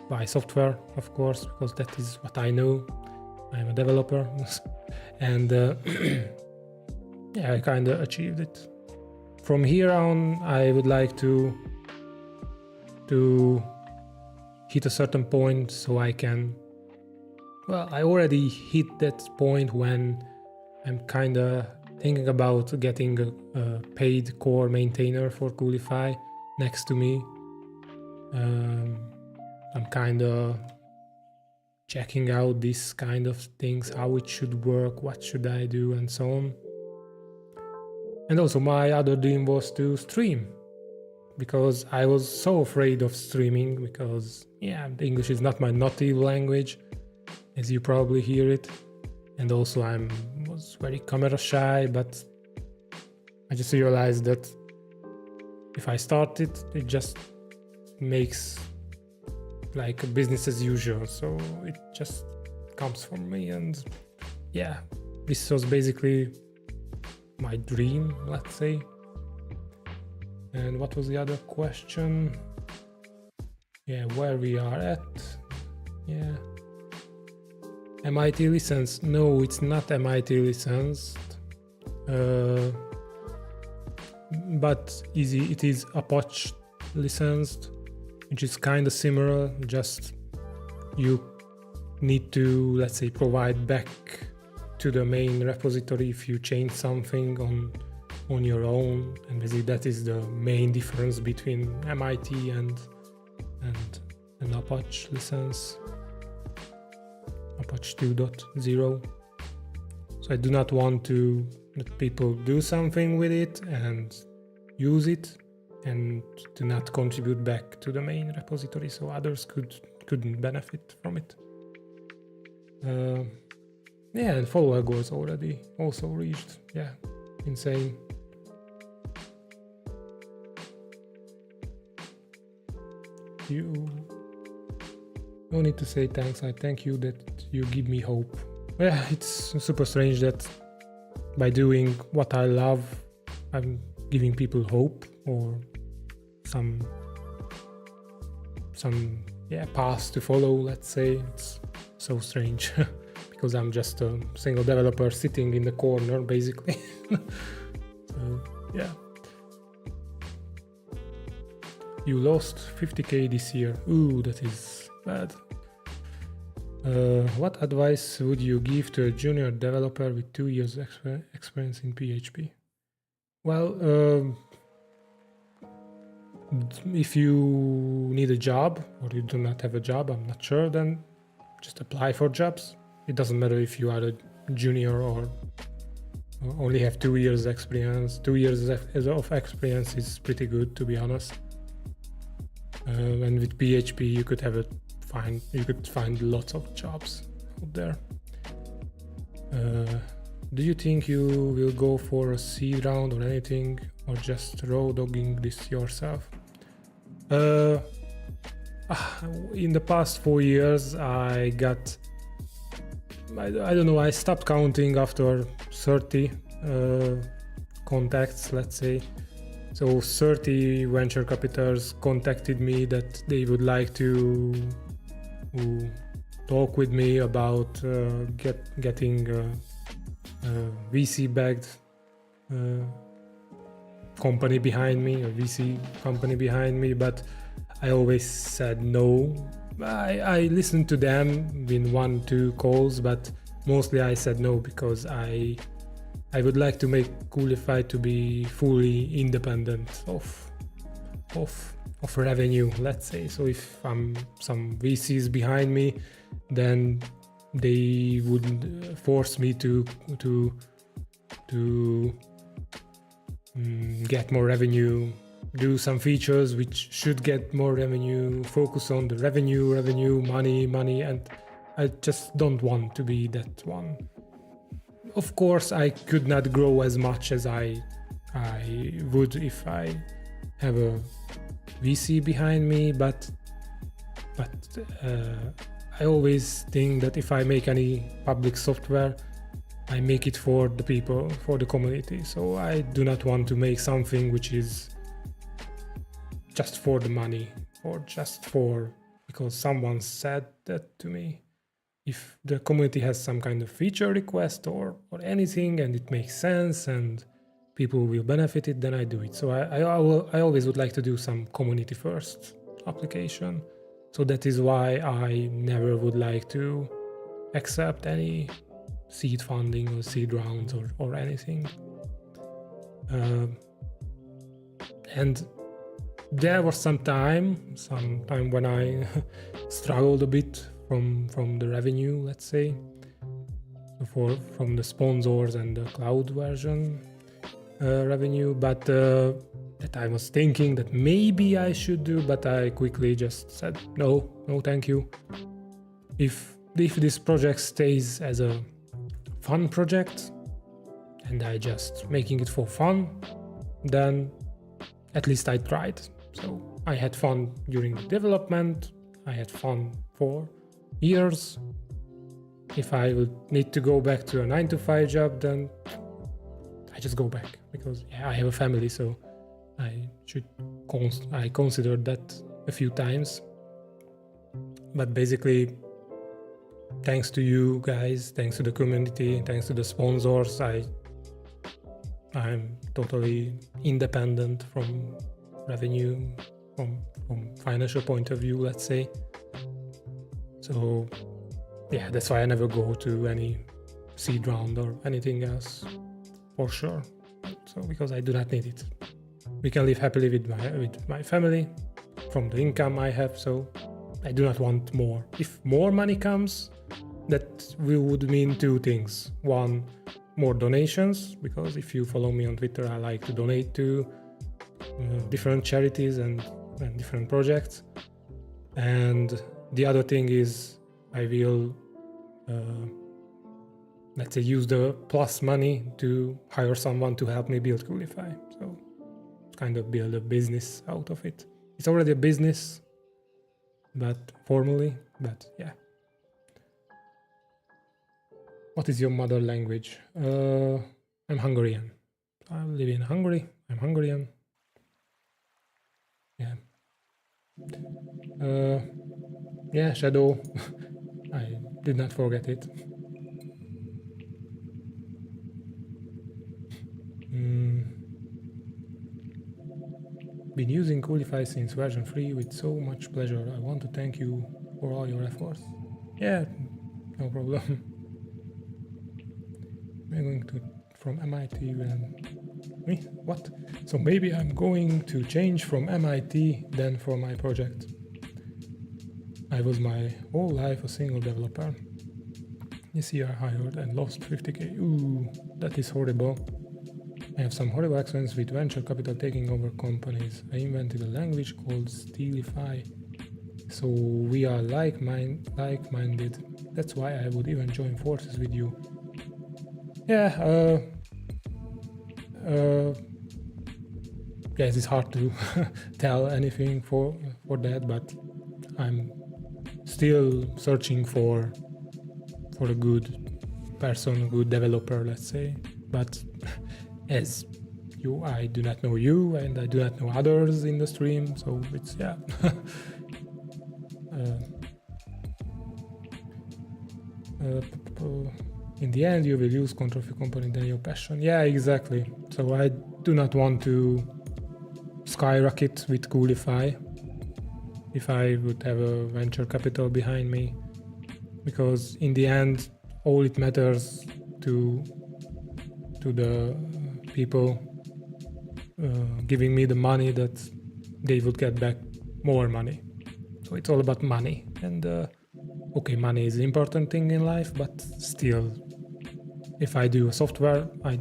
by software, of course, because that is what I know. I'm a developer. And yeah, I kind of achieved it. From here on, I would like to hit a certain point so I can, well, I already hit that point when I'm kind of thinking about getting a paid core maintainer for Coolify next to me. I'm kind of checking out this kind of things, how it should work, what should I do, and so on. And also my other dream was to stream, because I was so afraid of streaming, because yeah, the English is not my native language, as you probably hear it. And also I was very camera shy, but I just realized that if I start it, it just makes like a business as usual, so it just comes from me. And yeah, this was basically my dream, let's say. And what was the other question? Yeah, where we are at. Yeah, MIT licensed. No, it's not MIT licensed, but it is Apache licensed, which is kind of similar, just you need to, let's say, provide back to the main repository if you change something on your own. And basically that is the main difference between MIT and an Apache license, Apache 2.0. So I do not want to let people do something with it and use it and to not contribute back to the main repository, so others couldn't benefit from it. Yeah, and follower goals already also reached. Yeah, insane. You no need to say thanks. I thank you that you give me hope. Yeah, it's super strange that by doing what I love, I'm giving people hope or some path to follow, let's say. It's so strange because I'm just a single developer sitting in the corner basically. So yeah, you lost 50k this year. Ooh, that is bad. What advice would you give to a junior developer with 2 years experience in PHP? Well, if you need a job or you do not have a job, I'm not sure, then just apply for jobs. It doesn't matter if you are a junior or only have 2 years experience. 2 years of experience is pretty good, to be honest. And with PHP, you could find lots of jobs out there. Do you think you will go for a seed round or anything, or just raw dogging this yourself? In the past 4 years, I don't know, I stopped counting after 30 contacts, let's say. So 30 venture capitals contacted me that they would like to talk with me about getting VC-backed company behind me, a VC company behind me, but I always said no. I listened to them in 1-2 calls, but mostly I said no because I would like to make Coolify to be fully independent of revenue, let's say. So if some VCs behind me, then they would force me to get more revenue, do some features which should get more revenue, focus on the revenue, money, and I just don't want to be that one. Of course, I could not grow as much as I would if I have a VC behind me, but I always think that if I make any public software, I make it for the people, for the community. So I do not want to make something which is just for the money or just because someone said that to me. If the community has some kind of feature request or anything and it makes sense and people will benefit it, then I do it. So I always would like to do some community first application. So that is why I never would like to accept any seed funding or seed rounds or anything. And there was some time when I struggled a bit from the revenue, let's say, from the sponsors and the cloud version revenue, but that I was thinking that maybe I should do, but I quickly just said no thank you. If this project stays as a fun project and I just making it for fun, then at least I tried. So I had fun during the development, I had fun for years. If I would need to go back to a 9-to-5 job, then I just go back, because I have a family, so I considered that a few times. But basically, thanks to you guys, thanks to the community, thanks to the sponsors, I'm totally independent from revenue, from financial point of view, let's say. So yeah, that's why I never go to any seed round or anything else, for sure. So because I do not need it. We can live happily with my family from the income I have, so I do not want more. If more money comes, that would mean two things. One, more donations, because if you follow me on Twitter, I like to donate to different charities and different projects. And the other thing is I will let's say use the plus money to hire someone to help me build Coolify. So kind of build a business out of it. It's already a business, but formally, but yeah. What is your mother language? I'm Hungarian. I live in Hungary. I'm Hungarian. Yeah. Yeah, Shadow. I did not forget it. Been using Coolify since version 3 with so much pleasure. I want to thank you for all your efforts. Yeah, no problem. I'm going to from MIT when me what? So maybe I'm going to change from MIT then for my project. I was my whole life a single developer. This year I hired and lost 50k. Ooh, that is horrible. I have some horrible experience with venture capital taking over companies. I invented a language called Stealify. So we are like-minded. That's why I would even join forces with you. Yeah, yes, it's hard to tell anything for that, but I'm still searching for a good person, a good developer, let's say. But as you, I do not know you, and I do not know others in the stream, so it's yeah. In the end, you will use control of your company than your passion. Yeah, exactly. So I do not want to skyrocket with Coolify if I would have a venture capital behind me, because in the end, all it matters to the people giving me the money, that they would get back more money. So it's all about money, and okay, money is an important thing in life, but still, if I do a software, I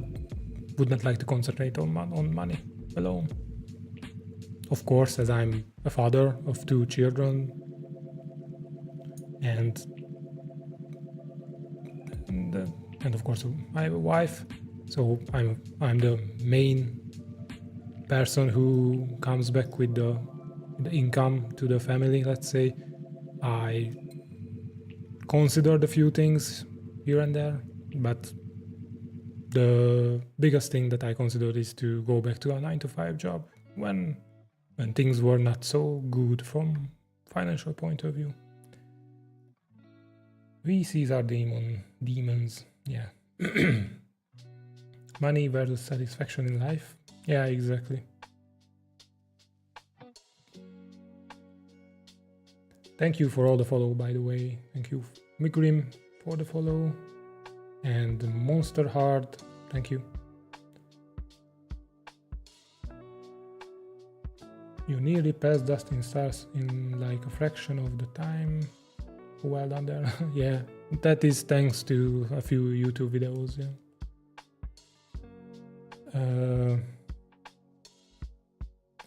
would not like to concentrate on money alone. Of course, as I'm a father of 2 children, and of course I have a wife, so I'm the main person who comes back with the income to the family, let's say. I considered a few things here and there, but the biggest thing that I considered is to go back to a 9-to-5 job when things were not so good from financial point of view. VCs are demons, yeah. Money versus satisfaction in life. Yeah, exactly. Thank you for all the follow, by the way. Thank you, Mikrim, for the follow. And Monster Heart, thank you. You nearly passed Dustin Stars in like a fraction of the time. Well done there. Yeah, that is thanks to a few YouTube videos. Yeah.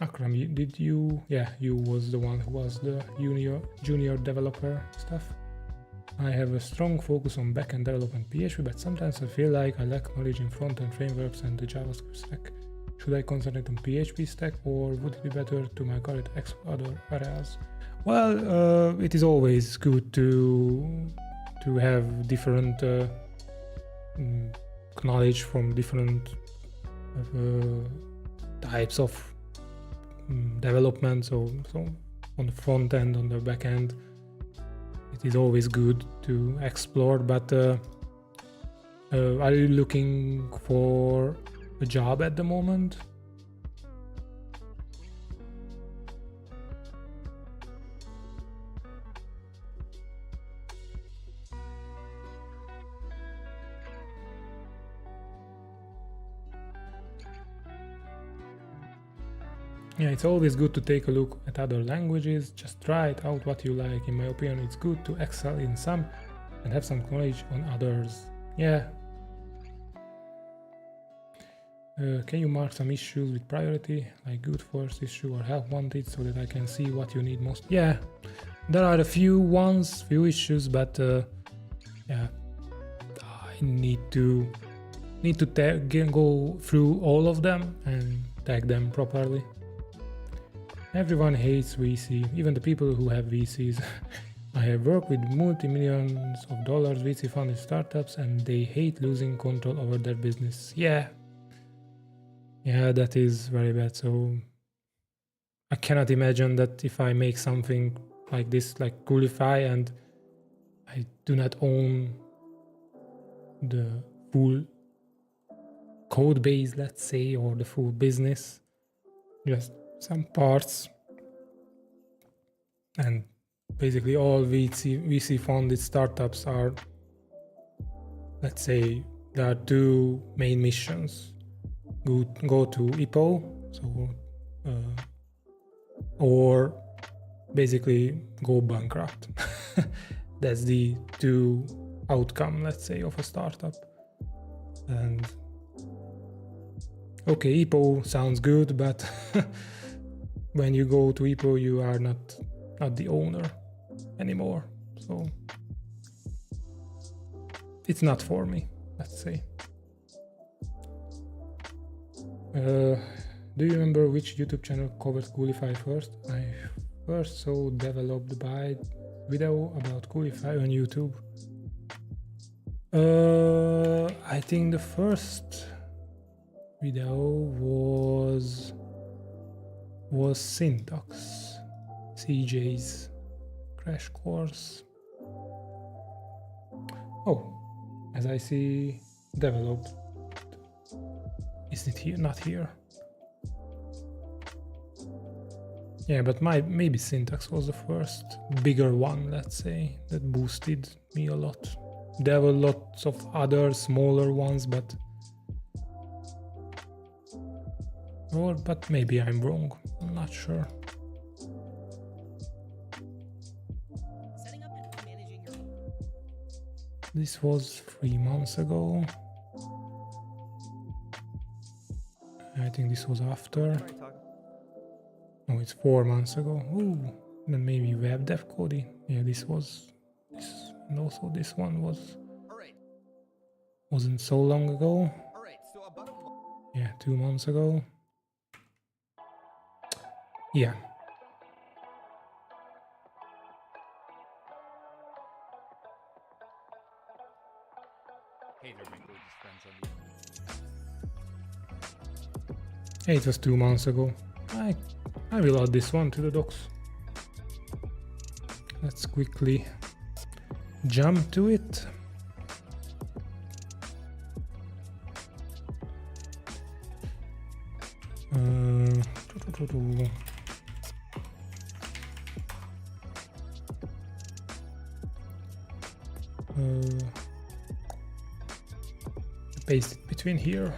Akram, did you? Yeah, you was the one who was the junior developer stuff. I have a strong focus on backend development PHP, but sometimes I feel like I lack knowledge in front-end frameworks and the JavaScript stack. Should I concentrate on PHP stack, or would it be better to migrate other areas? Well, it is always good to have different knowledge from different types of development. So on the front end, on the back end, it is always good to explore. But are you looking for a job at the moment? Yeah, it's always good to take a look at other languages. Just try it out what you like. In my opinion, it's good to excel in some and have some knowledge on others. Yeah. Can you mark some issues with priority, like good first issue or help wanted, so that I can see what you need most? Yeah, there are a few issues, but yeah, I need to go through all of them and tag them properly. Everyone hates VC, even the people who have VCs. I have worked with multi-millions of dollars VC funded startups, and they hate losing control over their business. Yeah, that is very bad. So I cannot imagine that if I make something like this, like Coolify, and I do not own the full code base, let's say, or the full business, just some parts, and basically all VC funded startups are let's say there are two main missions. Go to Hippo, so or basically go bankrupt. That's the two outcome, let's say, of a startup. And okay, Hippo sounds good, but when you go to Hippo, you are not the owner anymore. So it's not for me, let's say. Do you remember which YouTube channel covered Coolify first? I first saw developed by video about Coolify on YouTube. I think the first video was Syntax, CJ's crash course. Oh, as I see, developed. Is it here? Not here. Yeah, but maybe Syntax was the first bigger one, let's say, that boosted me a lot. There were lots of other smaller ones, but maybe I'm wrong. I'm not sure. This was 3 months ago. I think this was after. No, it's 4 months ago. Ooh, then maybe web dev coding. Yeah, this was this, and also this one wasn't so long ago. Yeah, 2 months ago. Yeah. Hey, it was 2 months ago. I will add this one to the docs. Let's quickly jump to it. Paste it between here.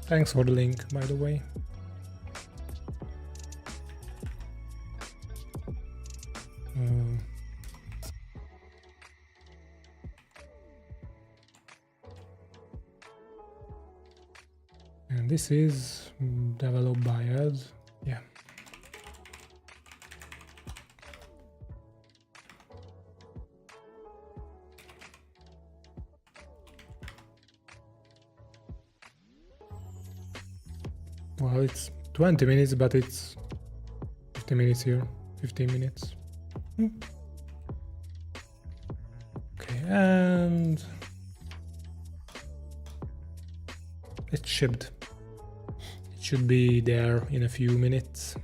Thanks for the link, by the way. And this is developed by us. Yeah. Well, it's 20 minutes, but it's 50 minutes here, 15 minutes. Okay, and it's shipped. It should be there in a few minutes.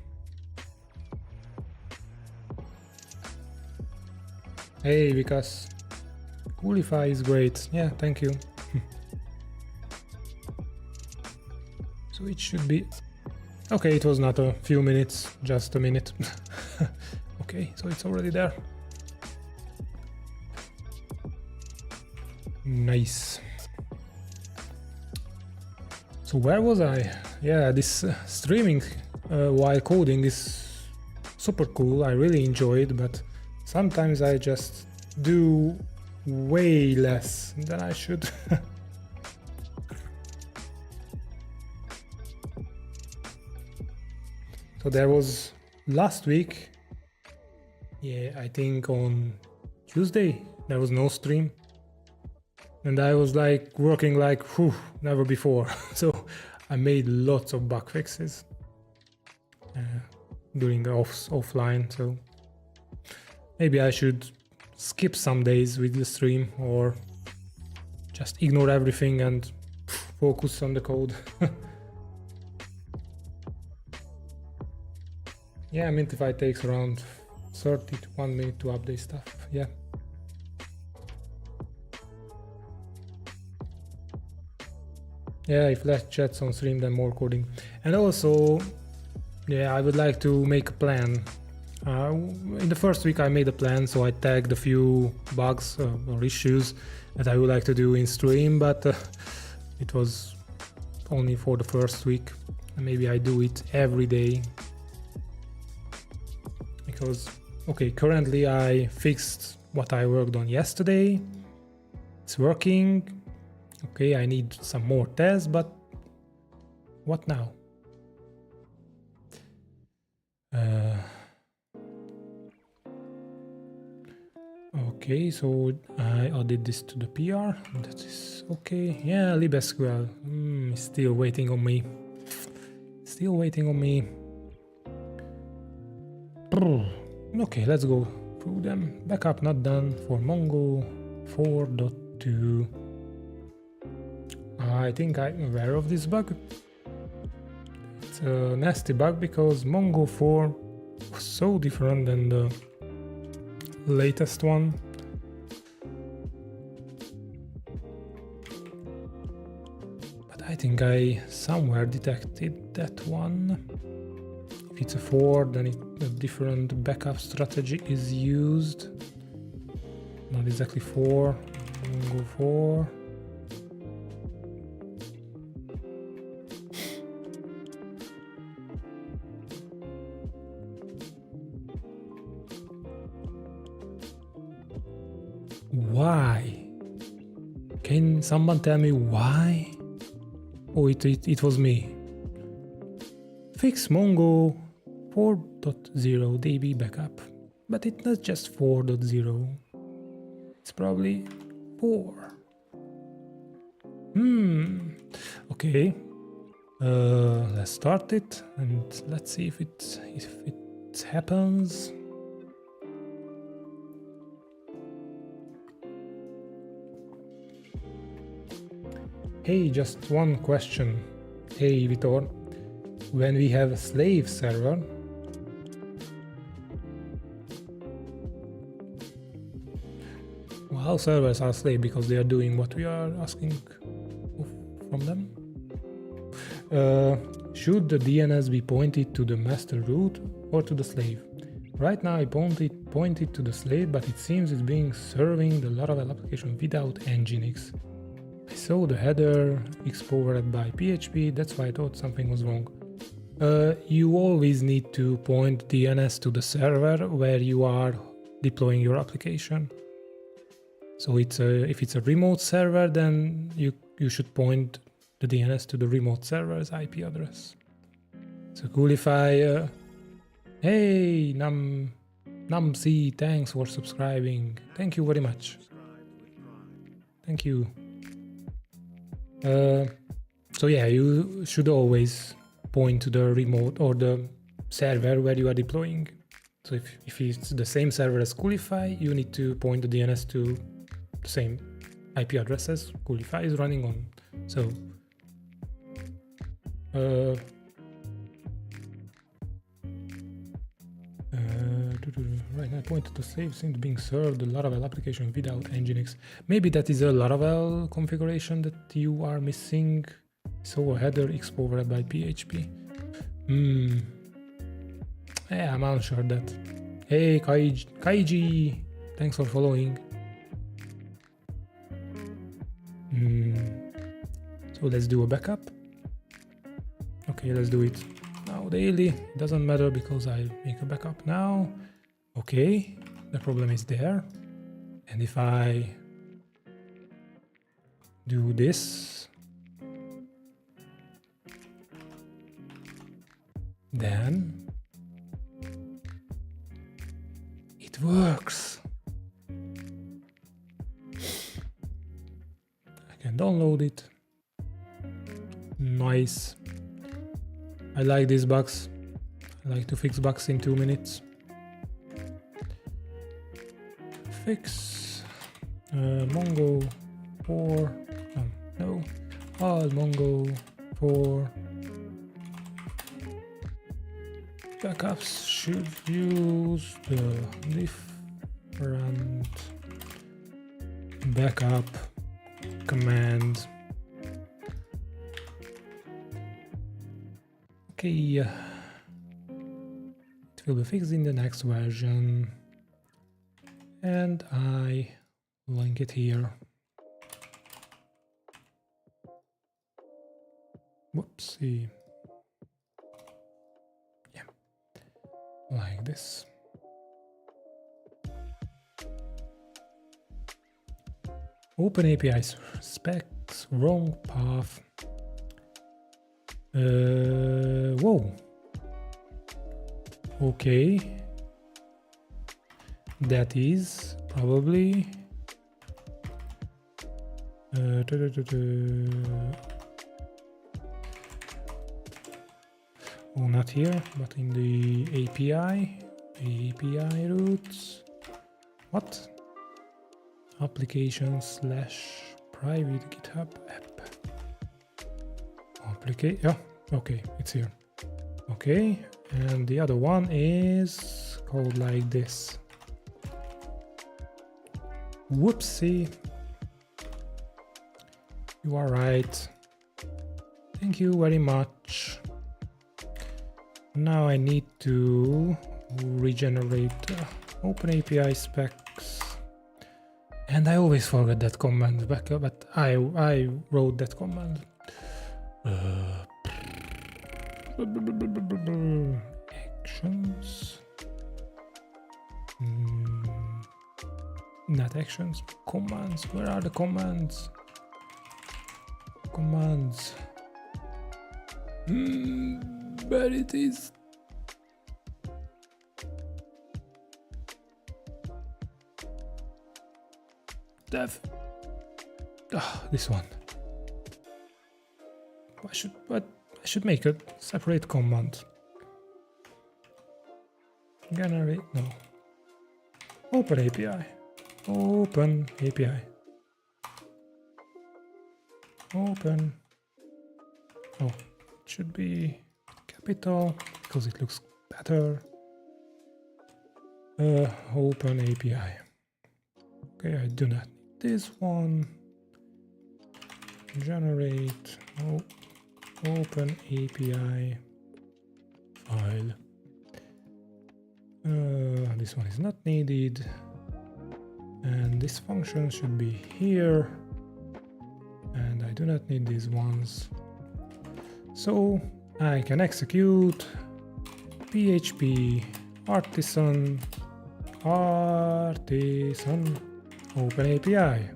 Hey, because Coolify is great. Yeah, thank you. So it should be... Okay, it was not a few minutes, just a minute. Okay, so it's already there. Nice. So where was I? Yeah, this streaming while coding is super cool. I really enjoy it, but sometimes I just do way less than I should. So there was last week, yeah, I think on Tuesday, there was no stream. And I was like working like, whew, never before. So I made lots of bug fixes during the offline. So maybe I should skip some days with the stream or just ignore everything and focus on the code. Yeah, Mintify takes around 30 to 1 minute to update stuff. Yeah. Yeah, if less chats on stream, then more coding. And also, yeah, I would like to make a plan In the first week I made a plan, so I tagged a few bugs or issues that I would like to do in stream, but it was only for the first week. Maybe I do it every day. Because, okay, currently I fixed what I worked on yesterday. It's working. Okay, I need some more tests, but what now? Okay, so I added this to the PR. That is okay. Yeah, libSQL. Still waiting on me. Still waiting on me. Okay, let's go through them. Backup not done for Mongo 4.2. I think I'm aware of this bug. It's a nasty bug because Mongo 4 was so different than the latest one. But I think I somewhere detected that one. If it's a 4, then a different backup strategy is used. Not exactly 4. Mongo 4. Why? Can someone tell me why? Oh, it was me. Fix Mongo 4.0 DB backup. But it's not just 4.0. It's probably 4. Okay. Let's start it and let's see if it happens. Hey, just one question. Hey, Vitor. When we have a slave server, well, servers are slave because they are doing what we are asking from them. Should the DNS be pointed to the master root or to the slave? Right now I pointed to the slave, but it seems it's being serving the Laravel application without Nginx. I saw the header expowered by PHP, that's why I thought something was wrong. You always need to point DNS to the server where you are deploying your application. So if it's a remote server, then you should point the DNS to the remote server's IP address. So Coolify, hey NumC, thanks for subscribing. Thank you very much. Thank you. So yeah, you should always point to the remote or the server where you are deploying. So if it's the same server as Coolify, you need to point the DNS to the same IP address as Coolify is running on. So right now I pointed to slave seems being served the Laravel application without Nginx. Maybe that is a Laravel configuration that you are missing. So a header expowered by PHP. Yeah, I'm unsure that. Hey Kaiji, thanks for following. So let's do a backup. Okay, let's do it now daily. Doesn't matter because I make a backup now. Okay, the problem is there. And if I do this, then it works. I can download it. Nice. I like these bugs. I like to fix bugs in 2 minutes. Fix Mongo 4. No. All Mongo 4 backups should use the different backup command. Okay, it will be fixed in the next version. And I link it here. Whoopsie. Yeah, like this. Open API specs, wrong path. Whoa. Okay. That is probably oh, not here, but in the API roots. What? Application / private GitHub app. Yeah, okay, it's here. Okay, and the other one is called like this. Whoopsie. You are right. Thank you very much. Now I need to regenerate OpenAPI specs. And I always forget that command back, but I wrote that command. Actions. Not actions, commands. Where are the commands? Commands. But it is. Dev. This one. I should make a separate command. Generate, no. Open API. Open API. Open. Oh, it should be capital because it looks better. Open API. Okay, I do not need this one. Generate. Open API file. This one is not needed. And this function should be here. And I do not need these ones. So I can execute PHP artisan open API.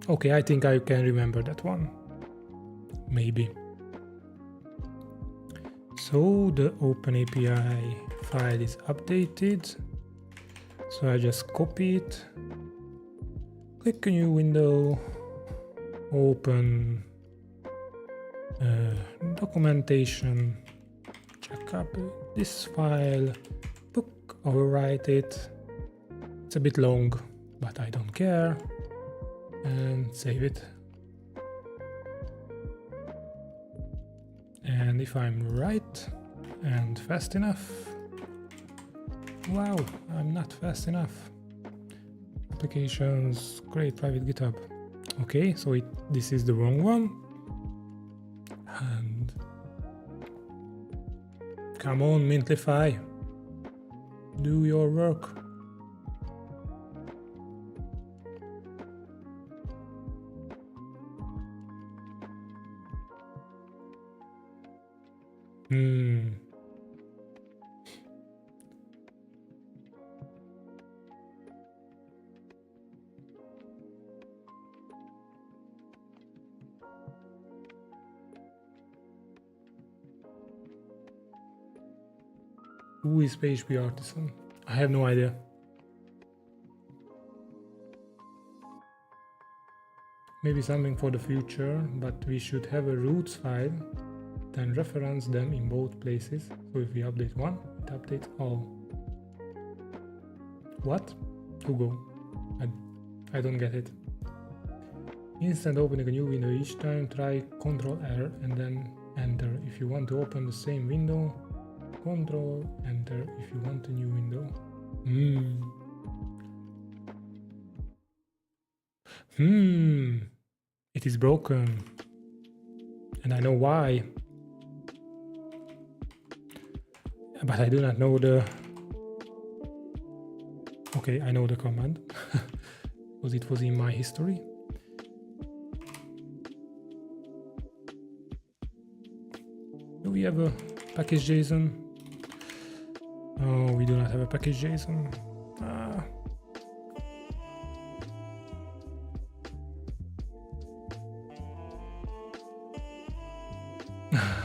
Okay, I think I can remember that one. Maybe. So the OpenAPI file is updated. So I just copy it, click a new window, open documentation, check up this file, overwrite it. It's a bit long, but I don't care, and save it. And if I'm right and fast enough, wow, I'm not fast enough. Applications, create private GitHub. Okay, so this is the wrong one. And come on, Mintlify, do your work. Who is PHP Artisan? I have no idea. Maybe something for the future, but we should have a roots file, then reference them in both places. So if we update one, it updates all. What? Google. I don't get it. Instead of opening a new window each time, try Ctrl+R and then Enter. If you want to open the same window, Ctrl+Enter if you want a new window. It is broken. And I know why. but I do not know the... Okay, I know the command because it was in my history. Do we have a package JSON? Oh, we do not have a package JSON.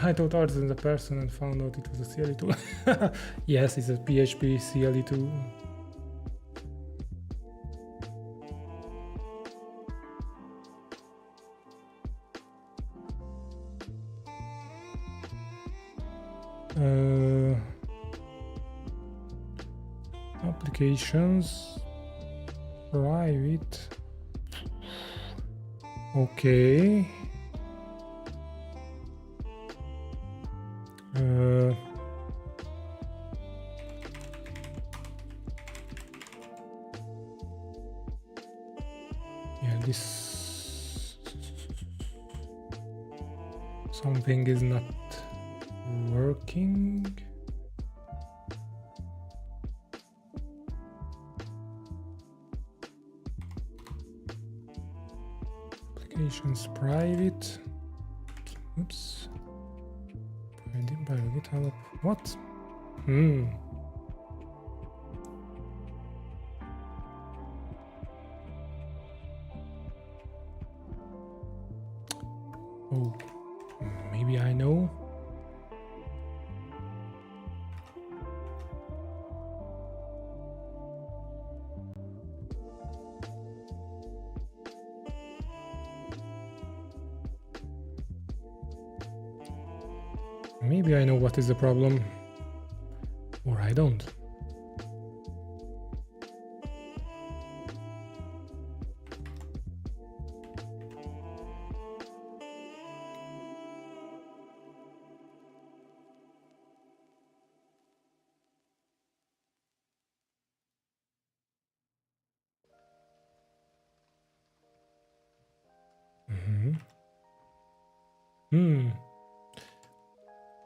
I thought Artisan is a person and found out it was a CLE tool. Yes, it's a PHP CLE tool. Applications, private. Okay. Yeah, this something is not working. Applications private. Oops. By GitHub. What? Oh, maybe I know. Maybe I know what is the problem, or I don't.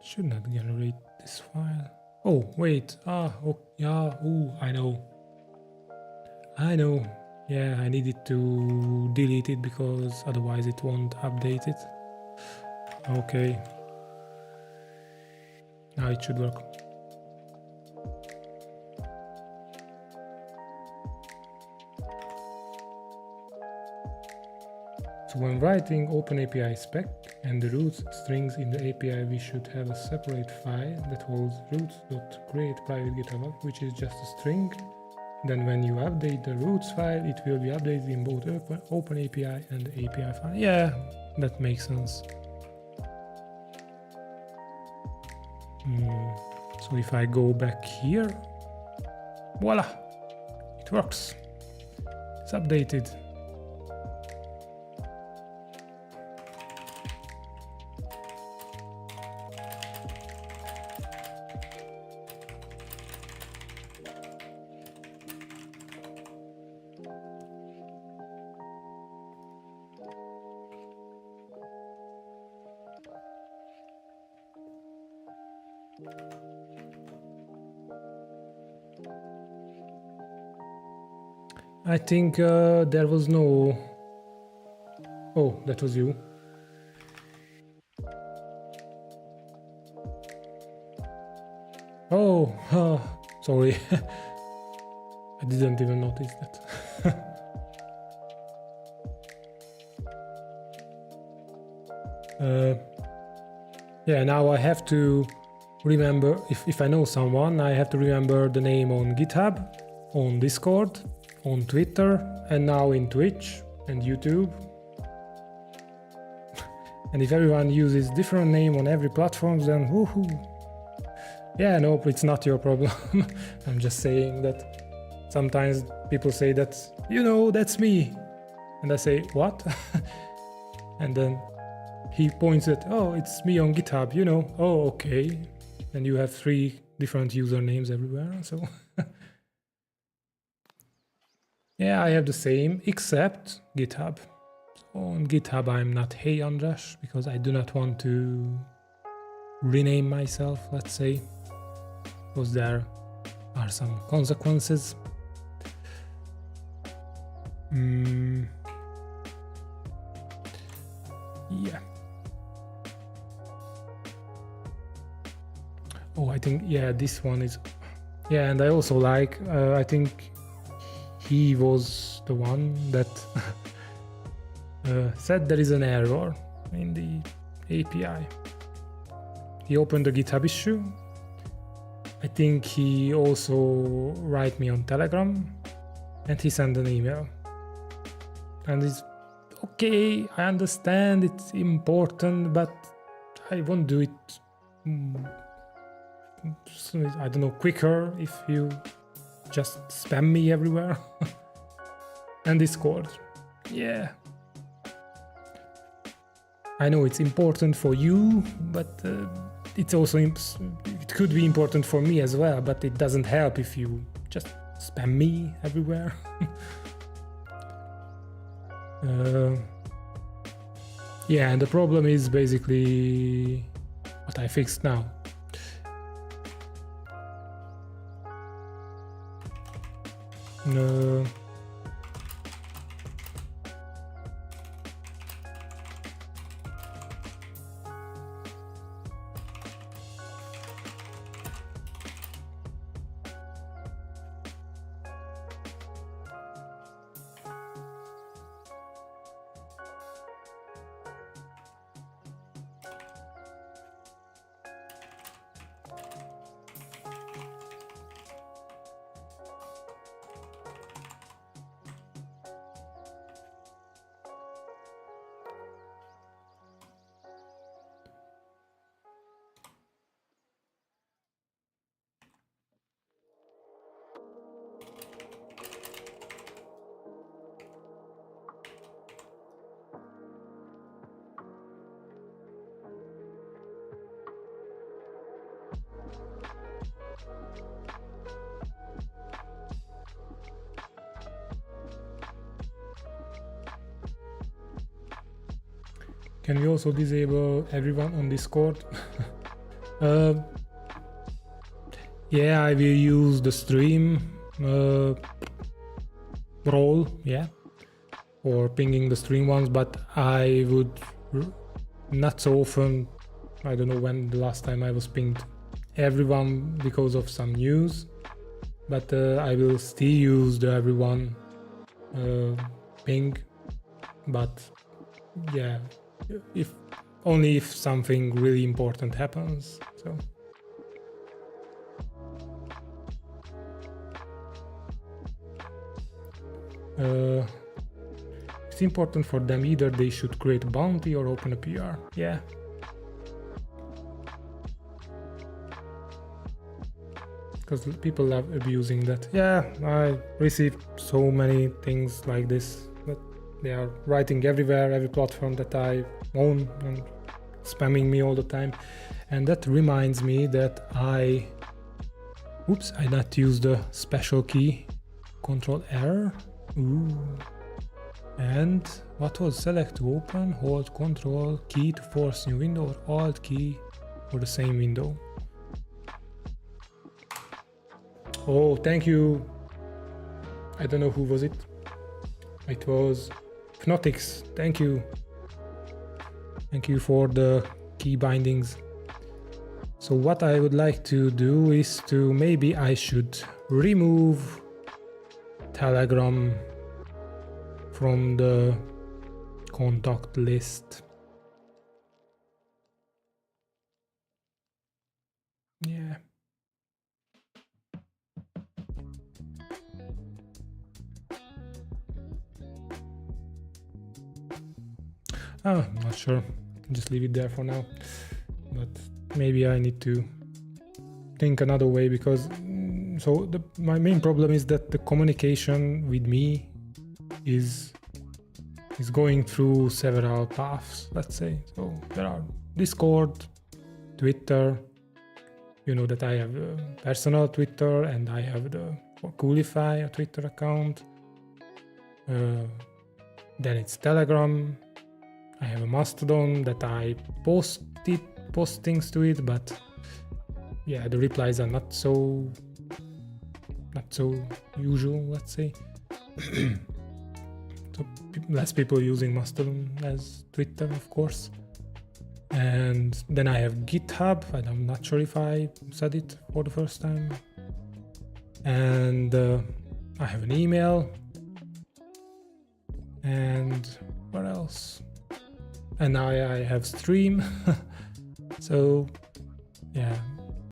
Should not generate this file. Oh, wait. Oh, yeah. Ooh, I know. Yeah, I needed to delete it because otherwise it won't update it. Okay. Now it should work. So when writing OpenAPI spec and the root strings in the API, we should have a separate file that holds root.createPrivate GitHub, which is just a string. Then when you update the roots file, it will be updated in both OpenAPI and the API file. Yeah, that makes sense. So if I go back here, voila, it works. It's updated. I think there was no... Oh, that was you. Oh, sorry. I didn't even notice that. Yeah, now I have to remember, if I know someone, I have to remember the name on GitHub, on Discord, on Twitter, and now in Twitch and YouTube. And if everyone uses different name on every platform, then woohoo. Yeah, no, it's not your problem. I'm just saying that sometimes people say that, you know, that's me. And I say, what? And then he points at, oh, it's me on GitHub, you know. Oh, okay. And you have 3 different usernames everywhere, so... Yeah, I have the same, except GitHub. So on GitHub, I'm not Hey Andras, because I do not want to rename myself, let's say. because there are some consequences. Yeah. Oh, I think, yeah, this one is, yeah, and I also like, I think he was the one that said there is an error in the API. He opened the GitHub issue. I think he also write me on Telegram, and he sent an email. And it's okay, I understand it's important, but I won't do it, I don't know, quicker if you just spam me everywhere. And Discord, yeah. I know it's important for you, but it's also, it could be important for me as well, but it doesn't help if you just spam me everywhere. Yeah, and the problem is basically what I fixed now. Can we also disable everyone on Discord? Yeah, I will use the stream role, yeah, or pinging the stream ones, but I would not so often. I don't know when the last time I was pinged everyone because of some news, but I will still use the everyone ping, but yeah, if only if something really important happens. So it's important for them, either they should create a bounty or open a PR. Yeah, because people love abusing that. Yeah, I received so many things like this that they are writing everywhere, every platform that I own, and spamming me all the time. And that reminds me that I not used the special key, Control R. Ooh. And what was select to open, hold Control key to force new window, or Alt key for the same window. Oh, thank you. I don't know who was it. It was Fnotix. Thank you. Thank you for the key bindings. So what I would like to do is to, maybe I should remove Telegram from the contact list. Yeah. Oh, not sure. Just leave it there for now. But maybe I need to think another way, because my main problem is that the communication with me is going through several paths, let's say. So there are Discord, Twitter. You know that I have a personal Twitter, and I have the Coolify, a Twitter account. Then it's Telegram. I have a Mastodon that I post things to it, but yeah, the replies are not so usual, let's say. So less people using Mastodon as Twitter, of course. And then I have GitHub, and I'm not sure if I said it for the first time. And I have an email. And what else? And now I have Stream. So yeah,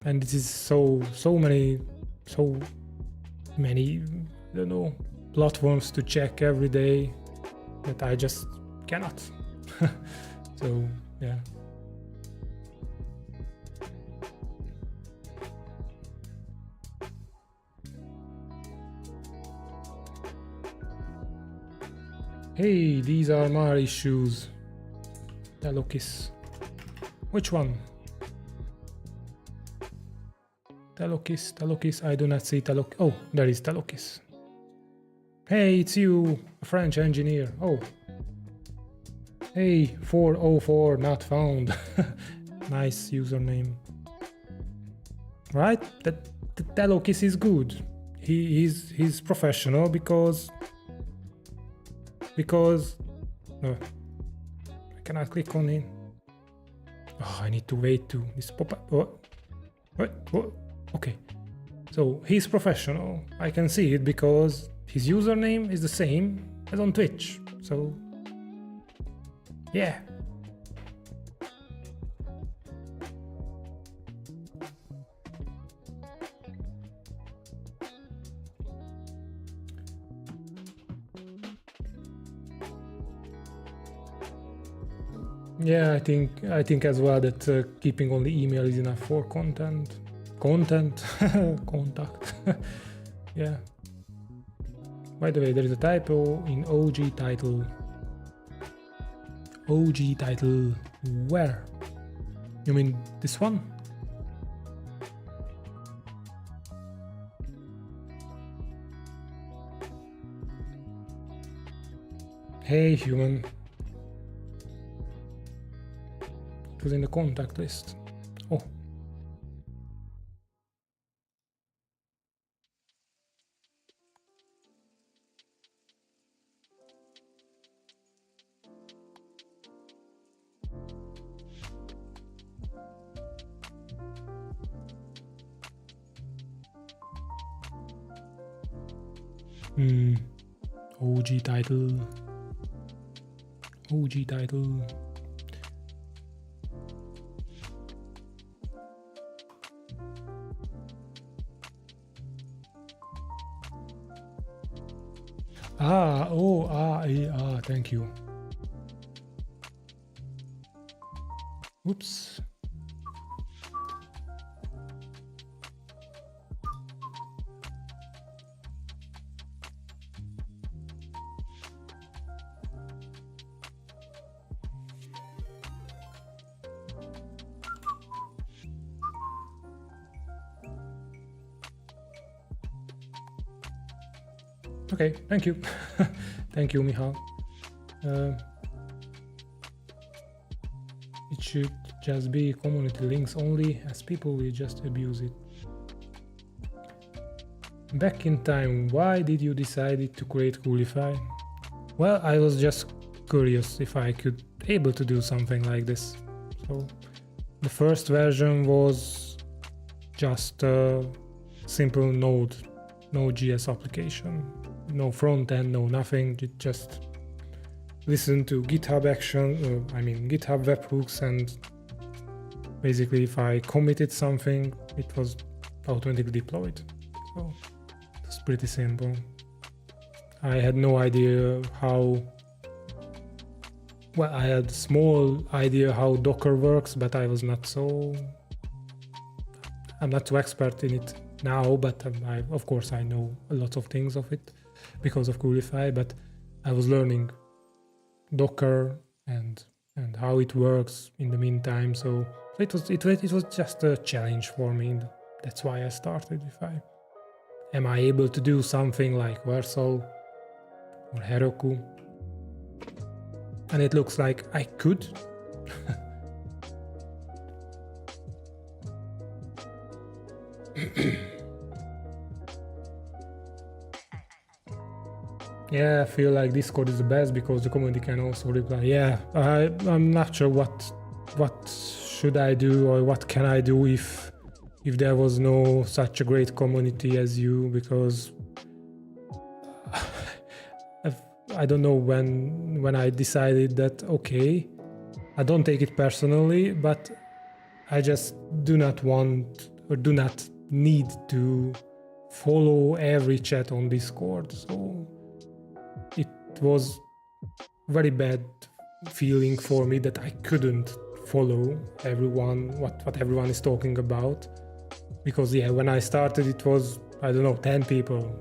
and this is so many, I don't know, platforms to check every day that I just cannot. So yeah. Hey, these are my issues. Talokis. Which one? Talokis, I do not see Talokis. Oh, there is Talokis. Hey, it's you, a French engineer. Oh. Hey, 404 not found. Nice username. Right? That Talokis is good. He's professional because no, I cannot click on him. Oh, I need to wait to this pop up. What? Okay. So he's professional. I can see it because his username is the same as on Twitch. So yeah. Yeah, I think as well that keeping only email is enough for contact. Yeah. By the way, there is a typo in OG title. OG title where? You mean this one? Hey human. It was in the contact list. Oh. OG title. Thank you. Oops. Okay, thank you. Thank you, Michal. It should just be community links only, as people will just abuse it. Back in time, why did you decide to create Coolify? Well, I was just curious if I could able to do something like this. So the first version was just a simple Node.js application. No front end, no nothing, just listen to GitHub action, GitHub webhooks, and basically if I committed something, it was automatically deployed. So it's pretty simple. I had no idea how, well, I had small idea how Docker works, but I'm not too expert in it now, but of course I know a lot of things of it because of Coolify, but I was learning Docker and how it works in the meantime. So it was just a challenge for me. That's why I started. Am I able to do something like Vercel or Heroku? And it looks like I could. Yeah, I feel like Discord is the best because the community can also reply. Yeah, I'm not sure what should I do or what can I do if there was no such a great community as you, because I don't know when I decided that okay, I don't take it personally, but I just do not want or do not need to follow every chat on Discord. So it was very bad feeling for me that I couldn't follow everyone, what everyone is talking about. Because yeah, when I started it was, I don't know, 10 people,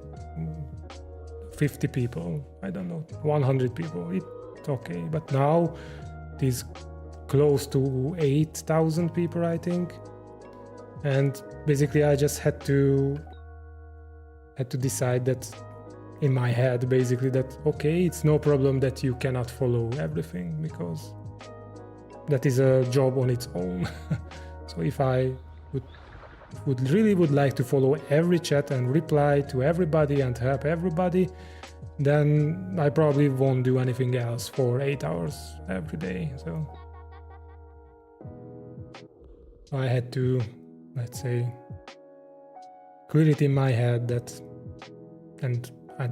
50 people, I don't know, 100 people, it's okay. But now it is close to 8,000 people, I think. And basically I just had to decide that in my head, basically, that okay, it's no problem that you cannot follow everything, because that is a job on its own. So if I would like to follow every chat and reply to everybody and help everybody, then I probably won't do anything else for 8 hours every day. So I had to, let's say, clear it in my head that, and I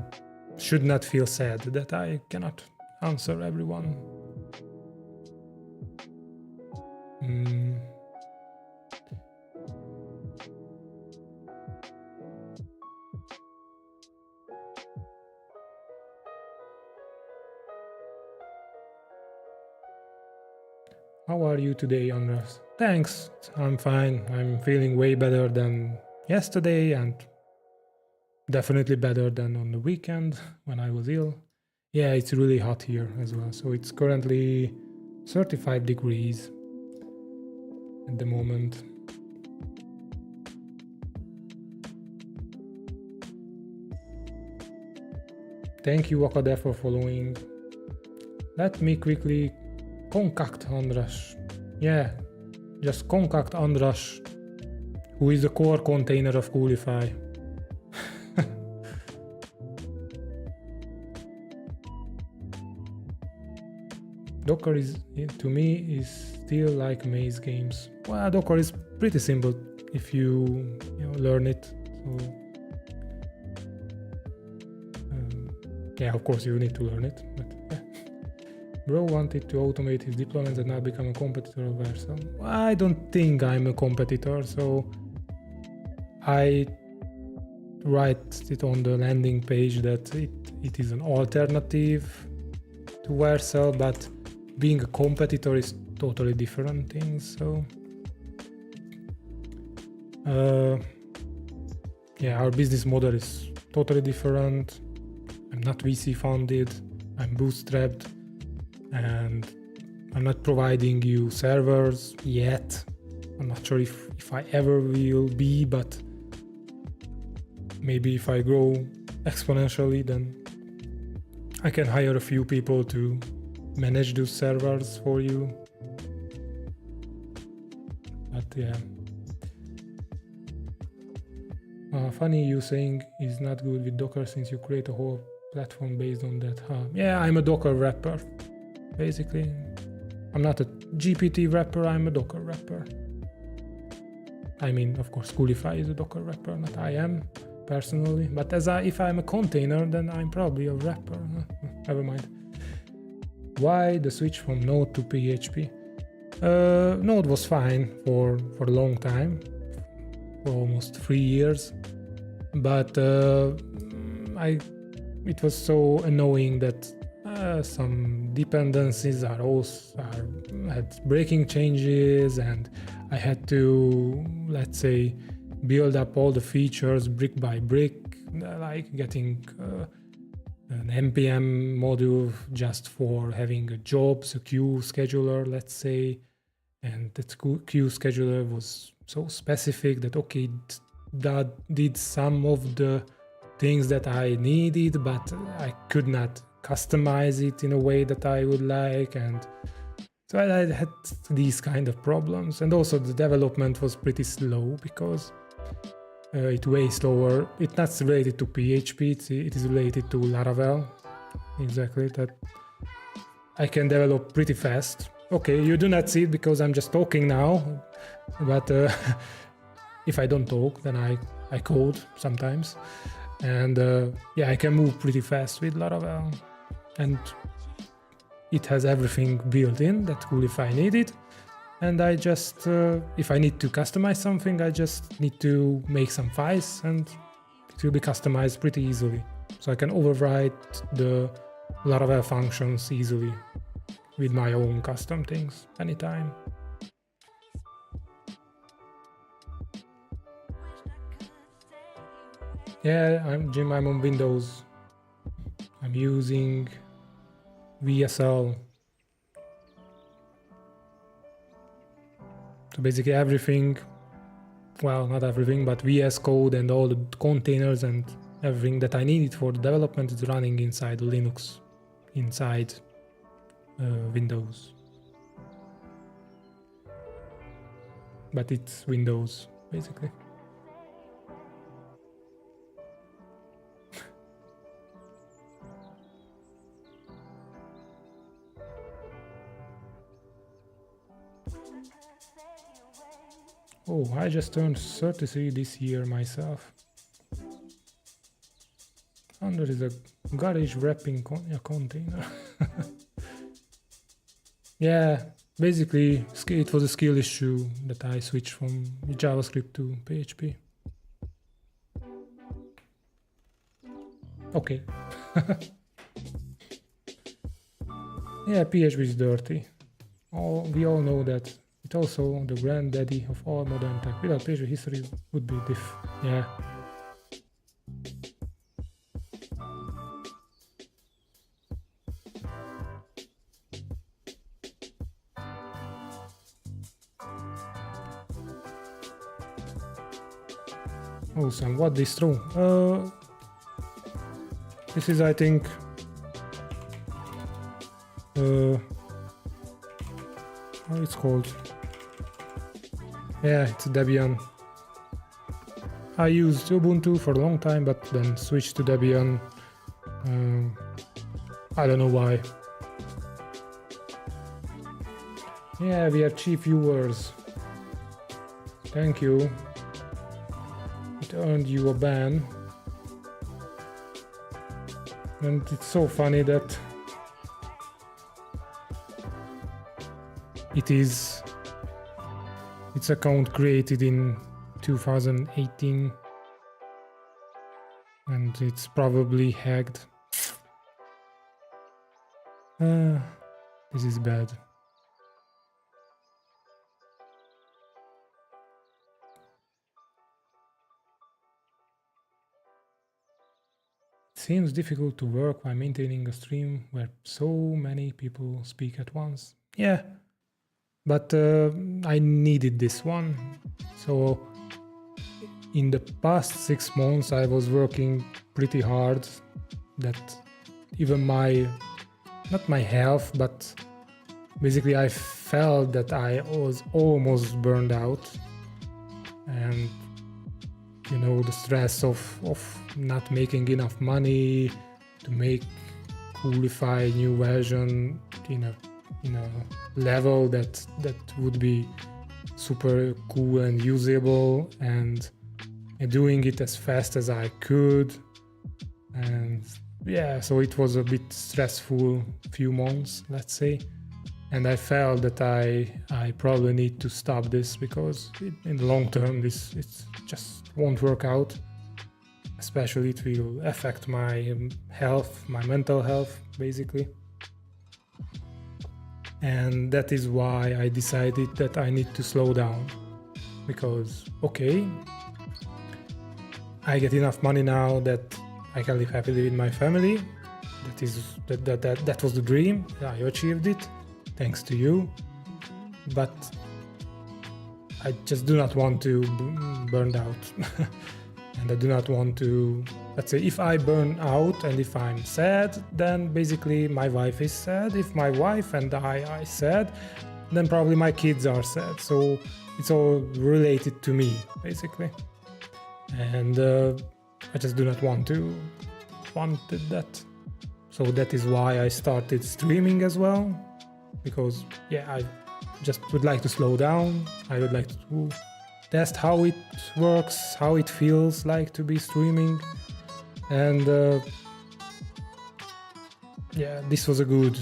should not feel sad that I cannot answer everyone. How are you today, Andras? Thanks, I'm fine. I'm feeling way better than yesterday and definitely better than on the weekend when I was ill. Yeah, it's really hot here as well. So it's currently 35 degrees at the moment. Thank you, Wakade, for following. Let me quickly contact Andras. Yeah, just contact Andras, who is the core container of Coolify. Docker is, to me, is still like Maze games. Well, Docker is pretty simple if you learn it. So yeah, of course you need to learn it. But yeah. Bro wanted to automate his deployments and now become a competitor of Vercel. I don't think I'm a competitor, so I write it on the landing page that it is an alternative to Vercel, but being a competitor is totally different things. So yeah, our business model is totally different. I'm not VC funded, I'm bootstrapped, and I'm not providing you servers yet. I'm not sure if I ever will be, but maybe if I grow exponentially, then I can hire a few people to manage those servers for you. But yeah. Funny you saying is not good with Docker since you create a whole platform based on that. Yeah, I'm a Docker wrapper. Basically, I'm not a GPT wrapper, I'm a Docker wrapper. I mean, of course, Coolify is a Docker wrapper, not I am personally. But if I'm a container, then I'm probably a wrapper. Never mind. Why the switch from Node to PHP? Node was fine for a long time, for almost 3 years. But it was so annoying that some dependencies had breaking changes, and I had to, let's say, build up all the features brick by brick, like getting an npm module just for having a jobs, a queue scheduler, let's say, and that queue scheduler was so specific that okay, that did some of the things that I needed, but I could not customize it in a way that I would like, and so I had these kind of problems. And also the development was pretty slow because it way slower. It's not related to PHP, it is related to Laravel. Exactly, that I can develop pretty fast. Okay, you do not see it because I'm just talking now, but if I don't talk, then I code sometimes. And yeah, I can move pretty fast with Laravel. And it has everything built in that Coolify needed. And I just, if I need to customize something, I just need to make some files and it will be customized pretty easily. So I can override the Laravel functions easily with my own custom things anytime. Yeah, I'm on Windows. I'm using VSL. So basically everything, well, not everything, but VS Code and all the containers and everything that I needed for the development is running inside Linux, inside Windows. But it's Windows, basically. Oh, I just turned 33 this year myself. And there is a garage wrapping container. Yeah, basically it was a skill issue that I switched from JavaScript to PHP. Okay. Yeah, PHP is dirty. We all know that. It's also the granddaddy of all modern tech. Without PHP, history would be diff. Yeah. Awesome. What distro? This is, I think, how it's called? Yeah, it's Debian. I used Ubuntu for a long time, but then switched to Debian. I don't know why. Yeah, we have cheap viewers. Thank you. It earned you a ban. And it's so funny that its account created in 2018 and it's probably hacked. This is bad. It seems difficult to work while maintaining a stream where so many people speak at once. Yeah, but I needed this one. So in the past 6 months I was working pretty hard that even not my health, but basically I felt that I was almost burned out. And you know, the stress of not making enough money to make Coolify new version in a level that would be super cool and usable, and doing it as fast as I could. And yeah, so it was a bit stressful few months, let's say. And I felt that I probably need to stop this because in the long term it just won't work out. Especially it will affect my health, my mental health, basically. And that is why I decided that I need to slow down. Because, okay, I get enough money now that I can live happily with my family. That was the dream. I achieved it, thanks to you. But I just do not want to burn out. And I do not want to, let's say, if I burn out and if I'm sad, then basically my wife is sad. If my wife and I sad, then probably my kids are sad. So it's all related to me, basically. and I just do not wanted that. So that is why I started streaming as well, because yeah, I just would like to slow down. I would like to test how it works, how it feels like to be streaming, and yeah, this was a good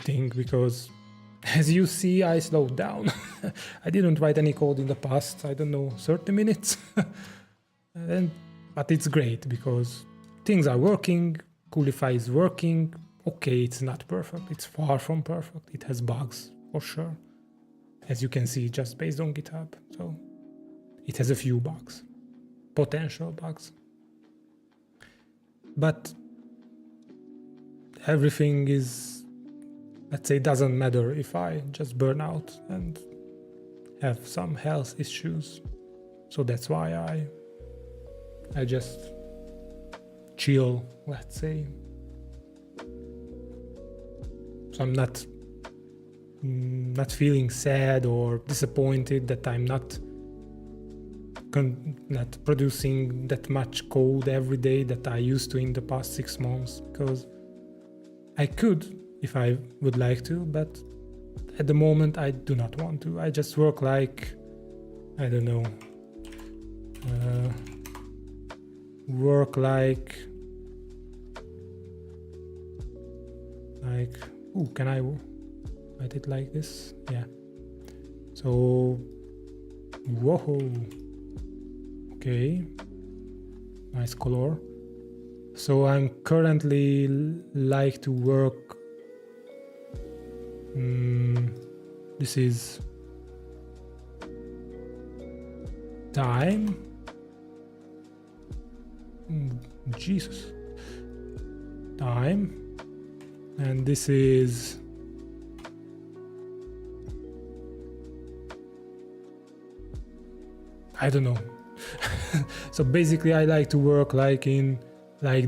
thing, because as you see, I slowed down. I didn't write any code in the past, I don't know, 30 minutes. But it's great because things are working, Coolify is working. Okay, it's not perfect, it's far from perfect. It has bugs, for sure. As you can see, just based on GitHub. So it has a few bugs, potential bugs. But everything is, let's say, doesn't matter if I just burn out and have some health issues. So that's why I just chill, let's say. So I'm not feeling sad or disappointed that I'm not producing that much code every day that I used to in the past 6 months, because I could if I would like to, but at the moment I do not want to. I just work like, I don't know, work like, ooh, can I write it like this? Yeah. So, whoa. Okay. Nice color. So I'm currently like to work. This is time. Jesus. Time. And this is I don't know. So basically I like to work like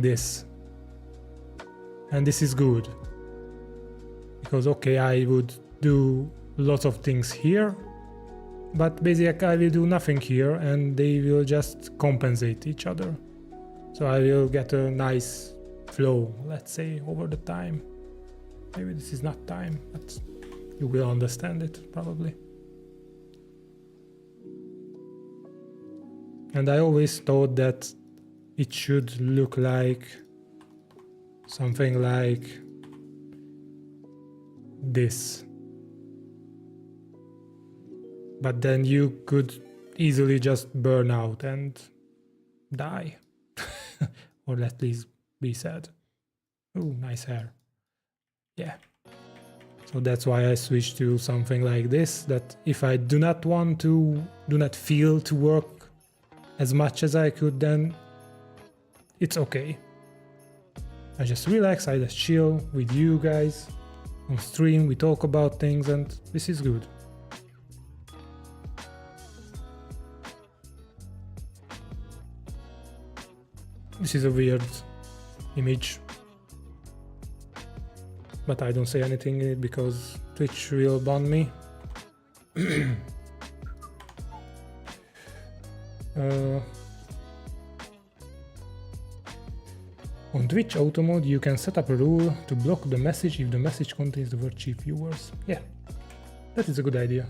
this. And this is good. Because okay, I would do lots of things here, but basically I will do nothing here and they will just compensate each other. So I will get a nice flow, let's say, over the time. Maybe this is not time, but you will understand it probably. And I always thought that it should look like something like this. But then you could easily just burn out and die. Or at least be sad. Ooh, nice hair. Yeah. So that's why I switched to something like this, that if I do not feel to work as much as I could, then it's okay. I just relax, I just chill with you guys on stream, we talk about things, and this is good. This is a weird image, but I don't say anything in it because Twitch will ban me. On Twitch auto mode, you can set up a rule to block the message if the message contains the word cheap viewers. Yeah, that is a good idea.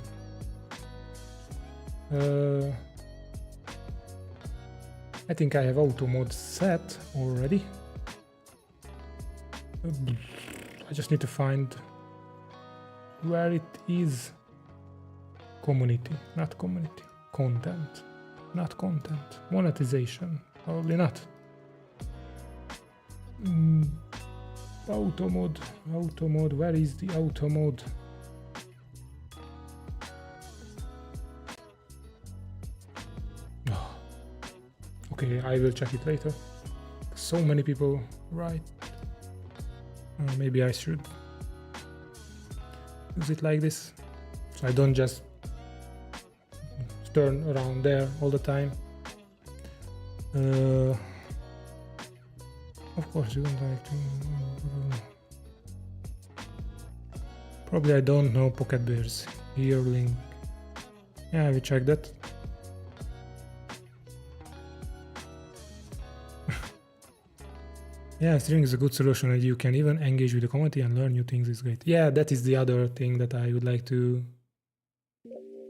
I think I have auto mode set already. I just need to find where it is. Community, not community. Content, not content. Monetization, probably not. Auto mode, where is the auto mode? Oh. Okay, I will check it later. So many people write. Maybe I should use it like this, so I don't just turn around there all the time. Of course you don't like to... Probably I don't know Pocket Bears. Here link. Yeah, we check that. Yeah, streaming is a good solution, and you can even engage with the community and learn new things. It's great. Yeah, that is the other thing that I would like to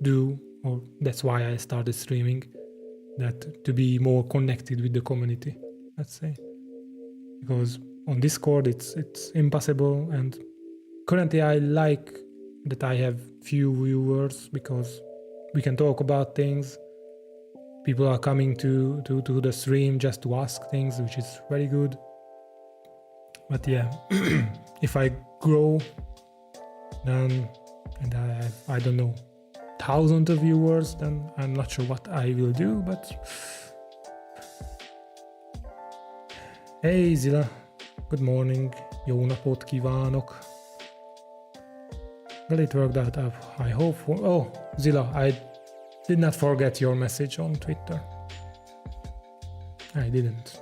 do, or that's why I started streaming, that to be more connected with the community, let's say. Because on Discord it's impossible, and currently I like that I have few viewers because we can talk about things. People are coming to the stream just to ask things, which is very good. But yeah, if I grow, then, and I don't know, thousands of viewers, then I'm not sure what I will do, but... Hey Zilla, good morning, jó napot kívánok. Well, it worked out, I hope for... Oh, Zilla, I did not forget your message on Twitter. I didn't.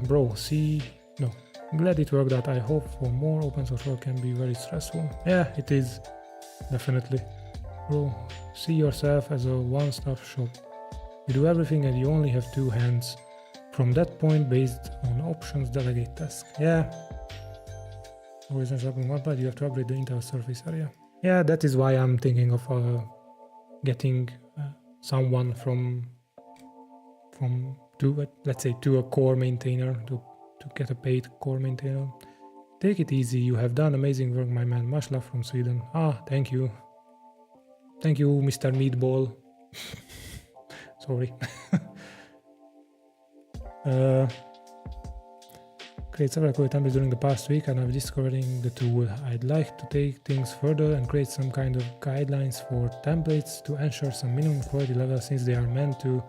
Bro, see... No. Glad it worked out. I hope for more open source work can be very stressful. Yeah, it is. Definitely. Bro, see yourself as a one-stop shop. You do everything and you only have two hands. From that point, based on options, delegate tasks. Yeah. Always not shopping one part, you have to upgrade the entire surface area. Yeah, that is why I'm thinking of getting someone from to, let's say, to a core maintainer, to get a paid core maintainer. Take it easy, you have done amazing work, my man. Much love from Sweden. Ah, thank you. Thank you, Mr. Meatball. Sorry. Create several code templates during the past week and I'm discovering the tool. I'd like to take things further and create some kind of guidelines for templates to ensure some minimum quality level since they are meant to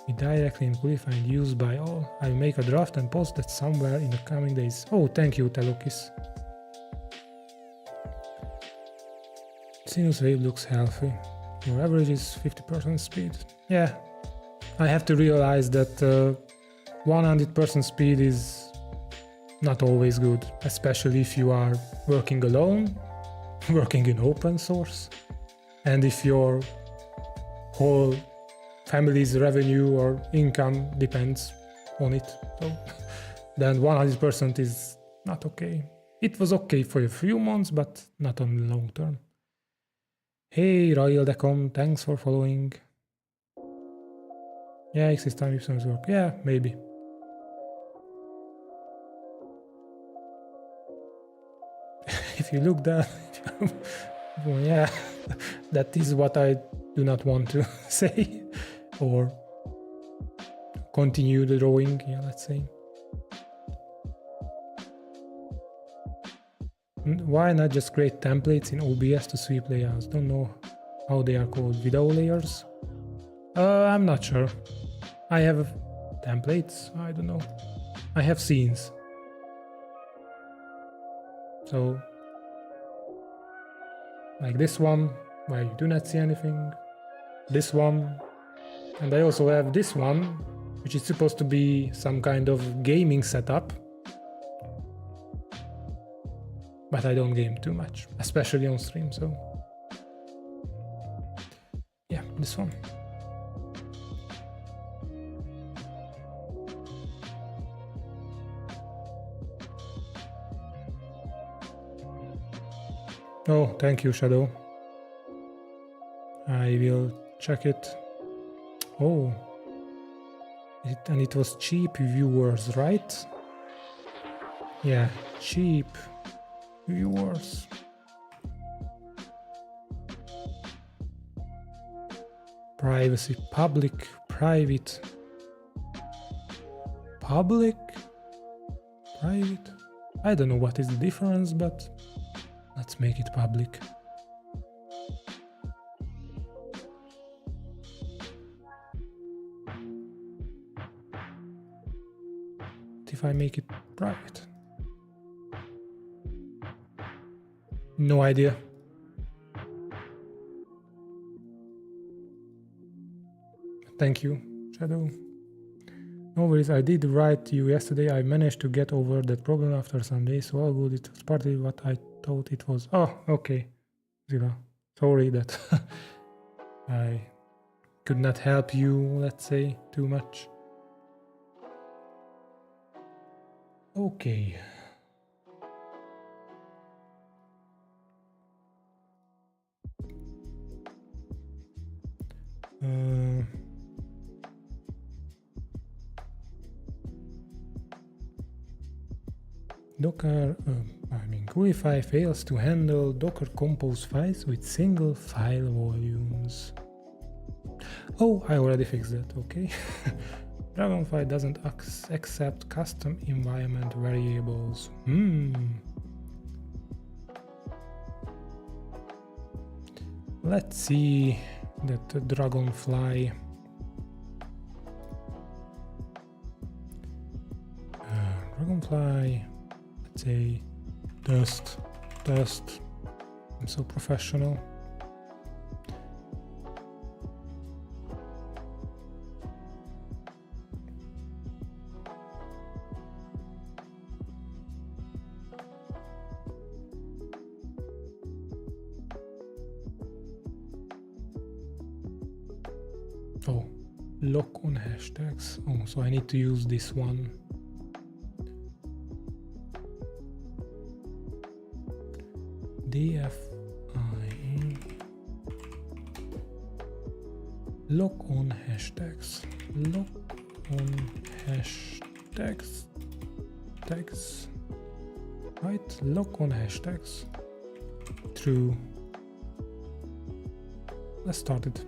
be directly and qualified and used by all. I'll make a draft and post that somewhere in the coming days. Oh, thank you, Telokis. Sinus wave looks healthy. Your average is 50% speed. Yeah, I have to realize that 100% speed is not always good, especially if you are working alone, working in open source, and if your whole family's revenue or income depends on it. So then 100% is not okay. It was okay for a few months, but not on the long term. Hey Raildecom, thanks for following. Yeah, X is time Ipsum's work. Yeah, maybe. If you look that, well, yeah, that is what I do not want to say, or continue the drawing, yeah, let's say. Why not just create templates in OBS to sweep layouts? Don't know how they are called. Video layers? I'm not sure. I have templates, I don't know. I have scenes. So, like this one, where you do not see anything. This one. And I also have this one, which is supposed to be some kind of gaming setup. But I don't game too much, especially on stream, so... Yeah, this one. Oh, thank you, Shadow. I will check it. Oh. And it was cheap viewers, right? Yeah, cheap viewers. Privacy, public, private. Public? Private? I don't know what is the difference, but let's make it public. If I make it private? No idea. Thank you, Shadow. No worries, I did write you yesterday. I managed to get over that problem after some days, so all good. It was partly what I thought it was. Oh, okay. Zilla. Sorry that I could not help you, let's say, too much. Okay. Docker, Groovify fails to handle Docker Compose files with single file volumes. Oh, I already fixed that, okay. Dragonfly doesn't accept custom environment variables. Let's see that Dragonfly let's say test. I'm so professional. Oh, lock on hashtags. Oh, so I need to use this one. DFI lock on hashtags. Lock on hashtags. Tags. Right? Lock on hashtags. True. Let's start it.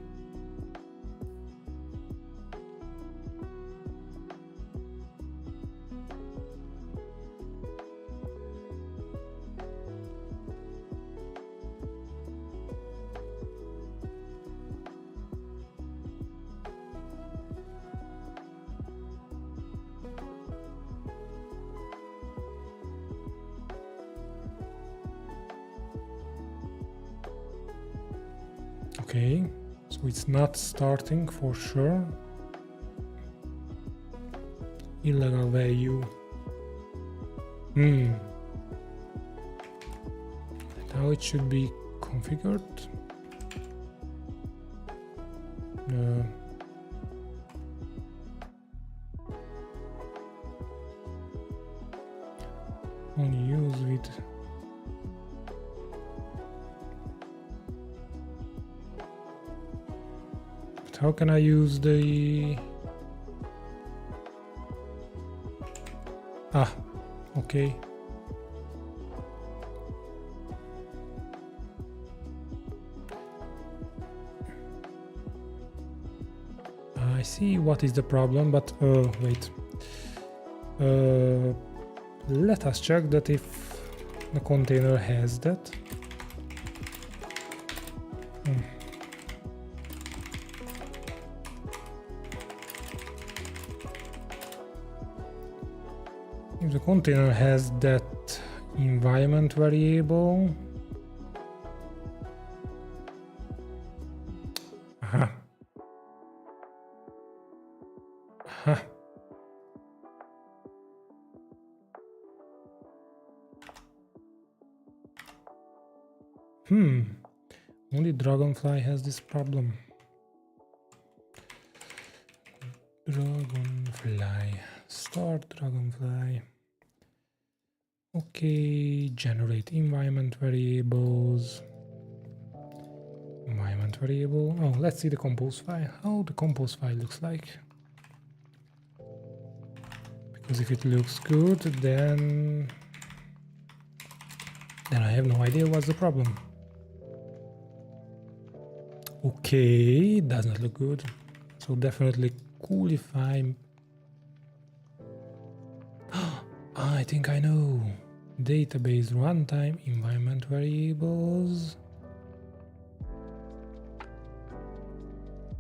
Okay, so it's not starting for sure. Illegal value. How it should be configured. Only use with how can I use the... Okay. I see what is the problem, but wait. Let us check that if the container has that. If the container has that environment variable, only Dragonfly has this problem. Dragonfly, start Dragonfly. Okay, generate environment variables. Environment variable. Oh, let's see the compose file. How the compose file looks like. Because if it looks good, then I have no idea what's the problem. Okay, doesn't look good. So definitely Groovify. I think I know. Database runtime environment variables.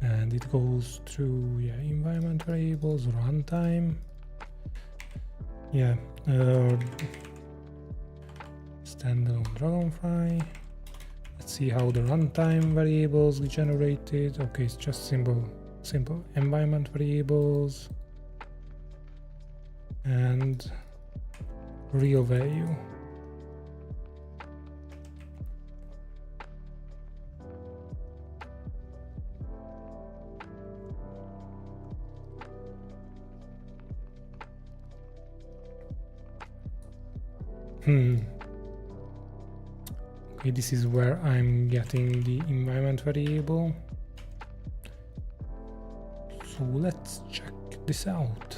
And it goes through environment variables, runtime. Standalone Dragonfly. Let's see how the runtime variables generated. Okay, it's just simple environment variables and real value. Okay, this is where I'm getting the environment variable. So let's check this out.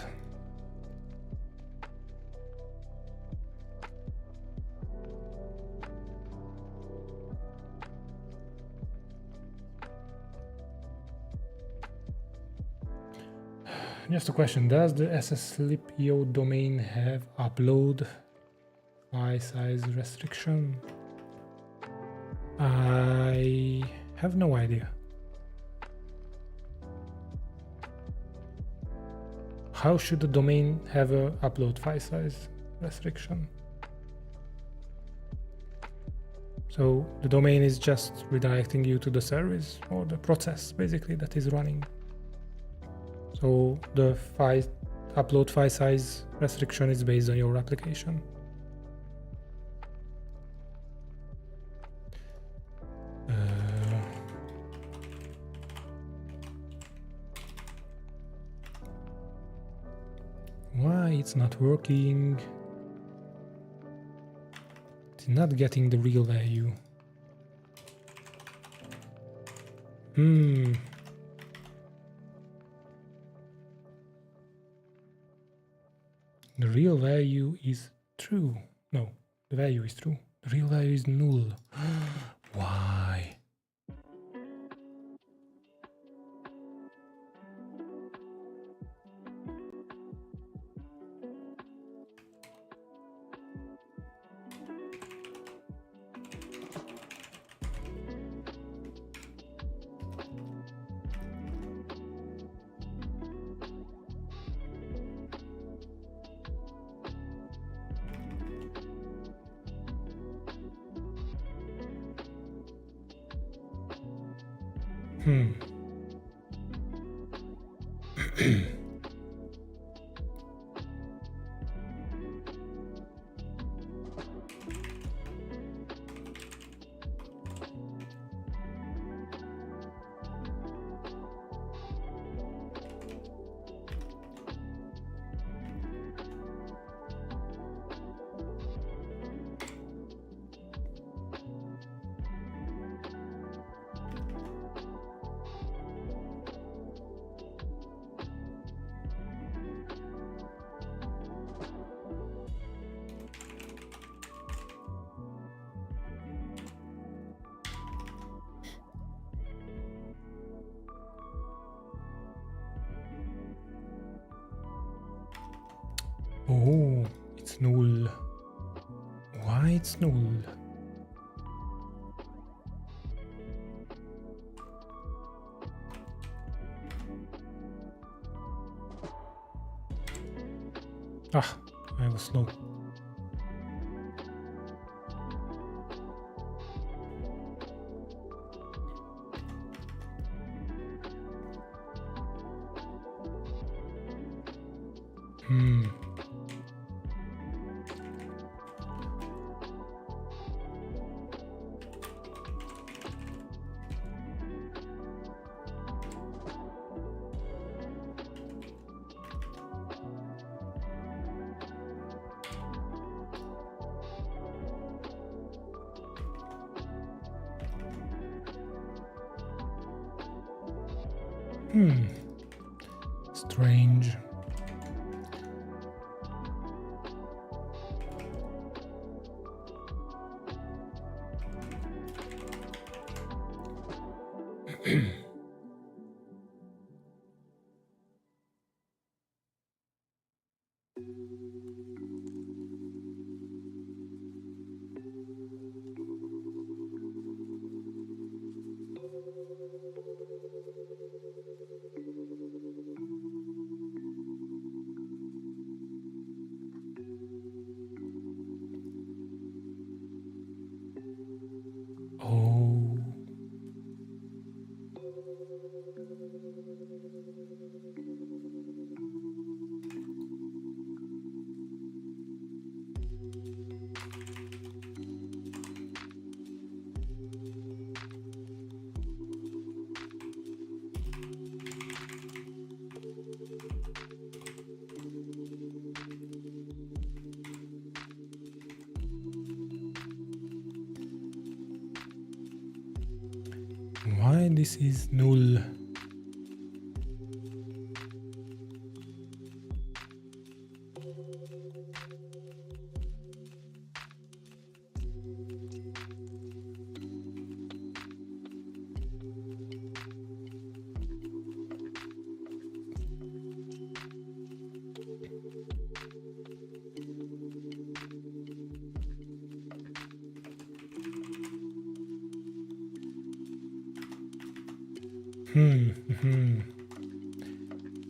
Just a question, does the SSLibio domain have upload file size restriction? I have no idea. How should the domain have a upload file size restriction? So the domain is just redirecting you to the service or the process basically that is running. So the upload file size restriction is based on your application. Why it's not working? It's not getting the real value. The real value is true. No, the value is true. The real value is null. Why? Oh, it's null. Why it's null? Ah, I was slow. Strange. Oh. Why this is null?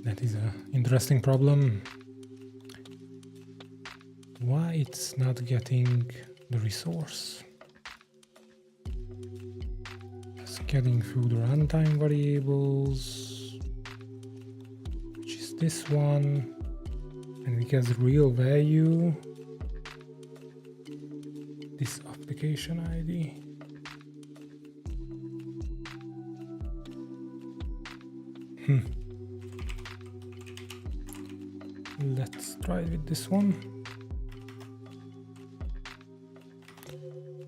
That is an interesting problem. Why it's not getting the resource? It's getting through the runtime variables, which is this one, and it gets real value, this application ID. Let's try it with this one.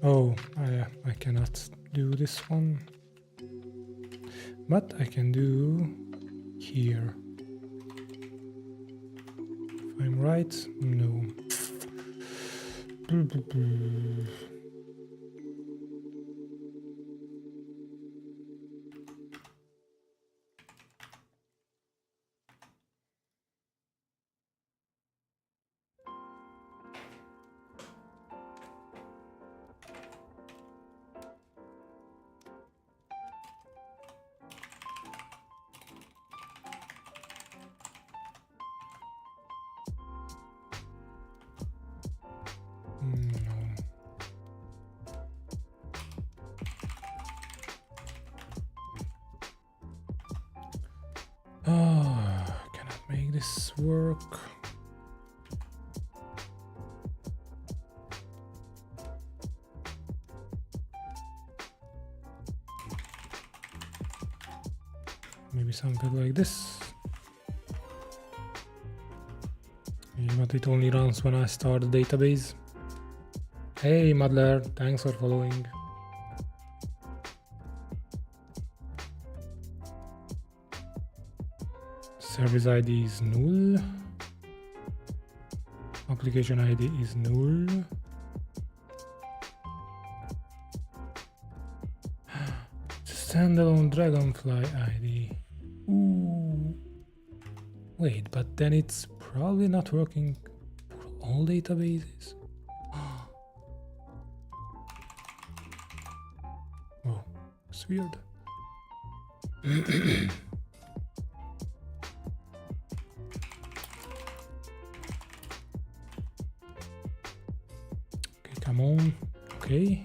Oh, I cannot do this one, but I can do here. If I'm right, no. Cannot make this work. Maybe something like this. Yeah, but it only runs when I start the database. Hey Muddler, thanks for following. Service ID is null. Application ID is null. Standalone Dragonfly ID. Ooh. Wait, but then it's probably not working for all databases. Oh, it's weird. Come on, okay.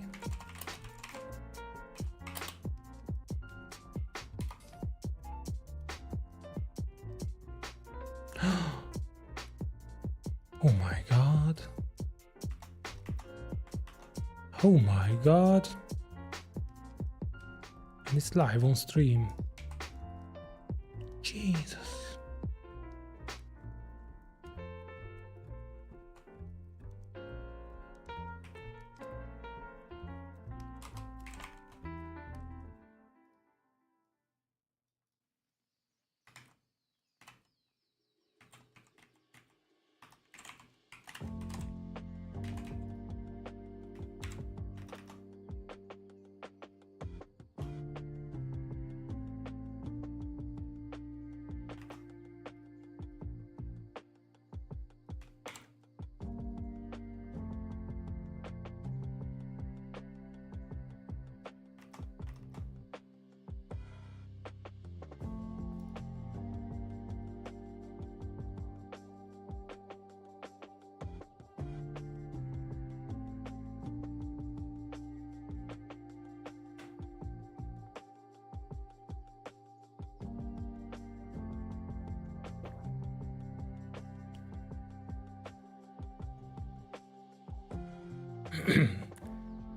Oh my god. Oh my god. And it's live on stream. Jesus.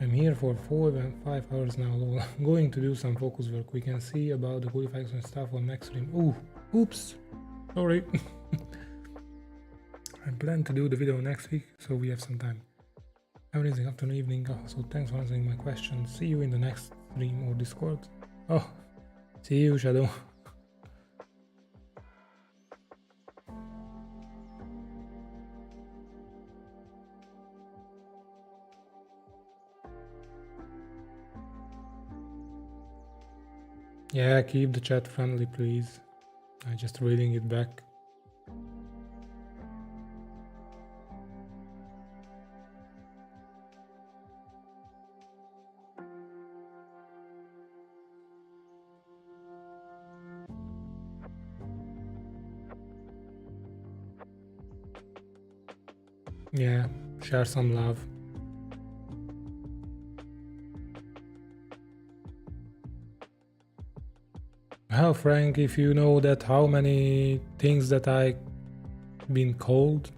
I'm here for 4 and 5 hours now. I'm going to do some focus work. We can see about the qualifiers and stuff on next stream. Ooh, oops, sorry. I plan to do the video next week, so we have some time. Have an amazing afternoon, evening. So thanks for answering my questions. See you in the next stream or Discord. Oh, see you, Shadow. Yeah, keep the chat friendly, please. I'm just reading it back. Yeah, share some love. How, Frank, if you know that how many things that I been called,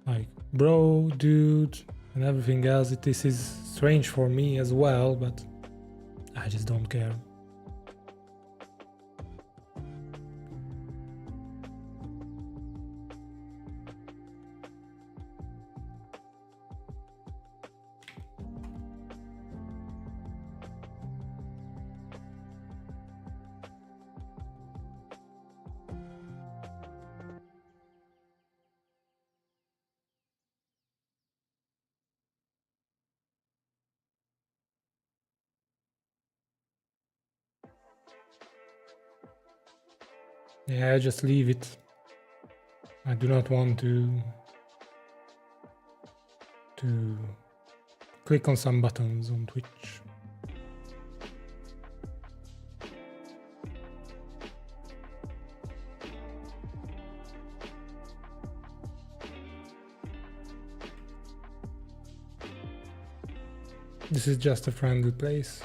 like bro, dude, and everything else, this is strange for me as well, but I just don't care. Yeah, just leave it. I do not want to click on some buttons on Twitch. This is just a friendly place,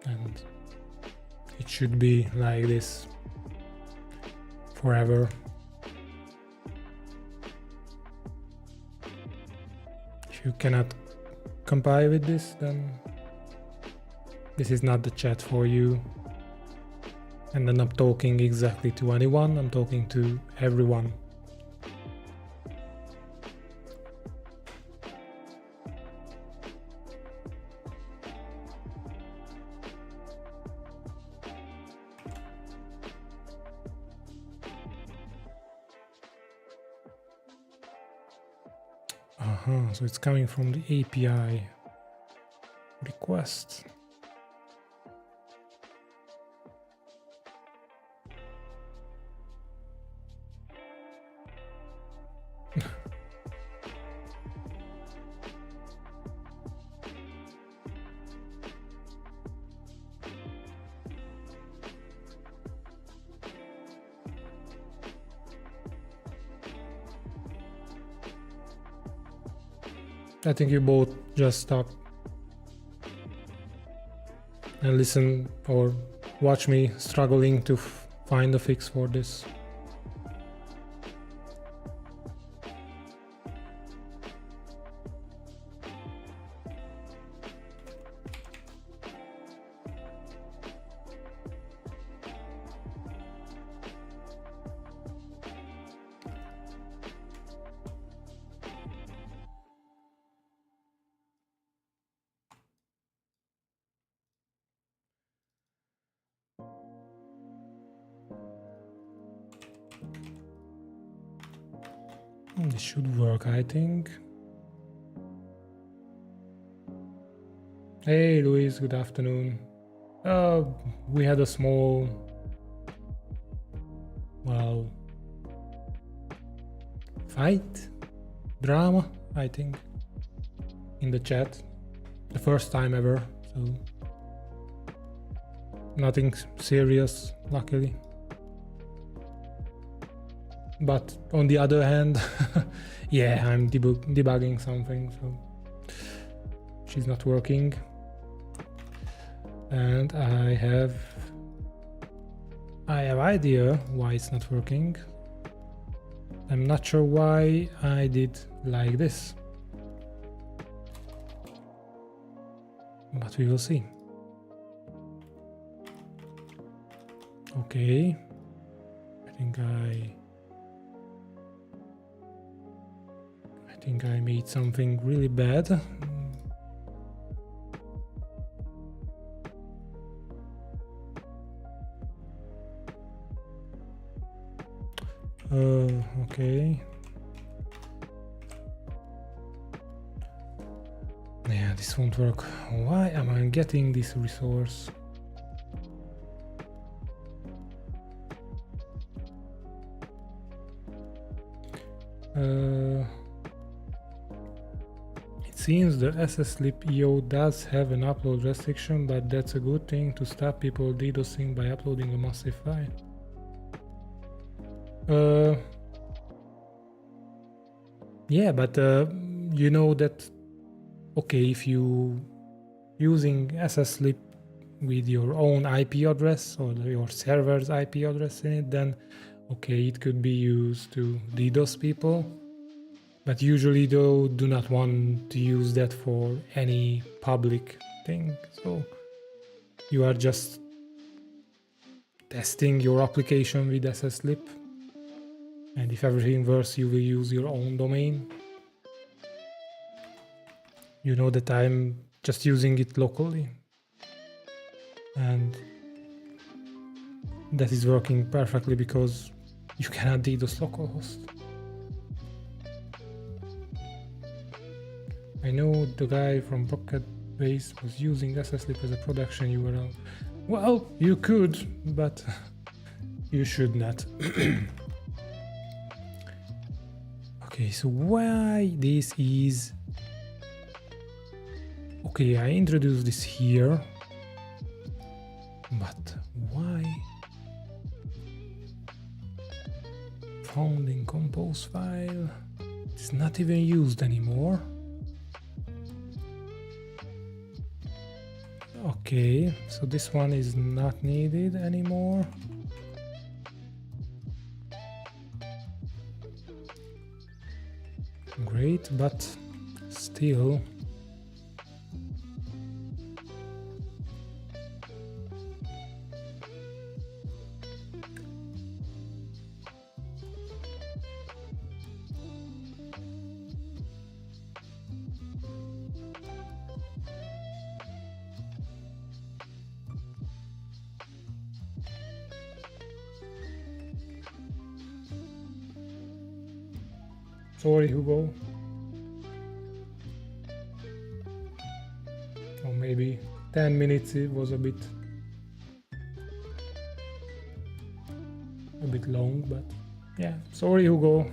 and it should be like this forever. If you cannot comply with this, then this is not the chat for you. And I'm not talking exactly to anyone, I'm talking to everyone. So it's coming from the API request. I think you both just stop and listen or watch me struggling to find a fix for this. This should work, I think. Hey, Luis, good afternoon. We had a small, well, fight, drama, I think, in the chat. The first time ever, so nothing serious, luckily. But on the other hand, yeah, I'm debugging something, so she's not working. And I have idea why it's not working. I'm not sure why I did like this, but we will see. Okay, I think I made something really bad. Okay. Yeah, this won't work. Why am I getting this resource? It seems the SSLib EO does have an upload restriction, but that's a good thing to stop people DDoSing by uploading a massive file. Yeah, but you know that, okay, if you using SSLib with your own IP address or your server's IP address in it, then okay, it could be used to DDoS people. But usually though, do not want to use that for any public thing. So you are just testing your application with SSLib. And if everything works, you will use your own domain. You know that I'm just using it locally. And that is working perfectly because you cannot DDoS localhost. I know the guy from Brocket Base was using SSLib as a production URL. Well, you could, but you should not. Okay, so why this is... Okay, I introduced this here, but why? Found in compose file. It's not even used anymore. Okay, so this one is not needed anymore. Great, but still. Sorry, Hugo. Or maybe 10 minutes it was a bit long, but yeah, sorry, Hugo.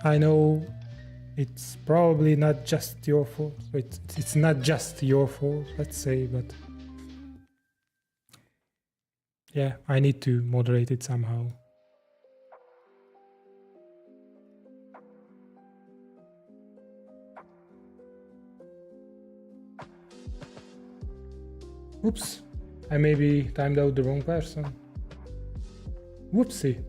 I know it's probably not just your fault. It's not just your fault, let's say, but yeah, I need to moderate it somehow. Oops, I maybe timed out the wrong person. Whoopsie.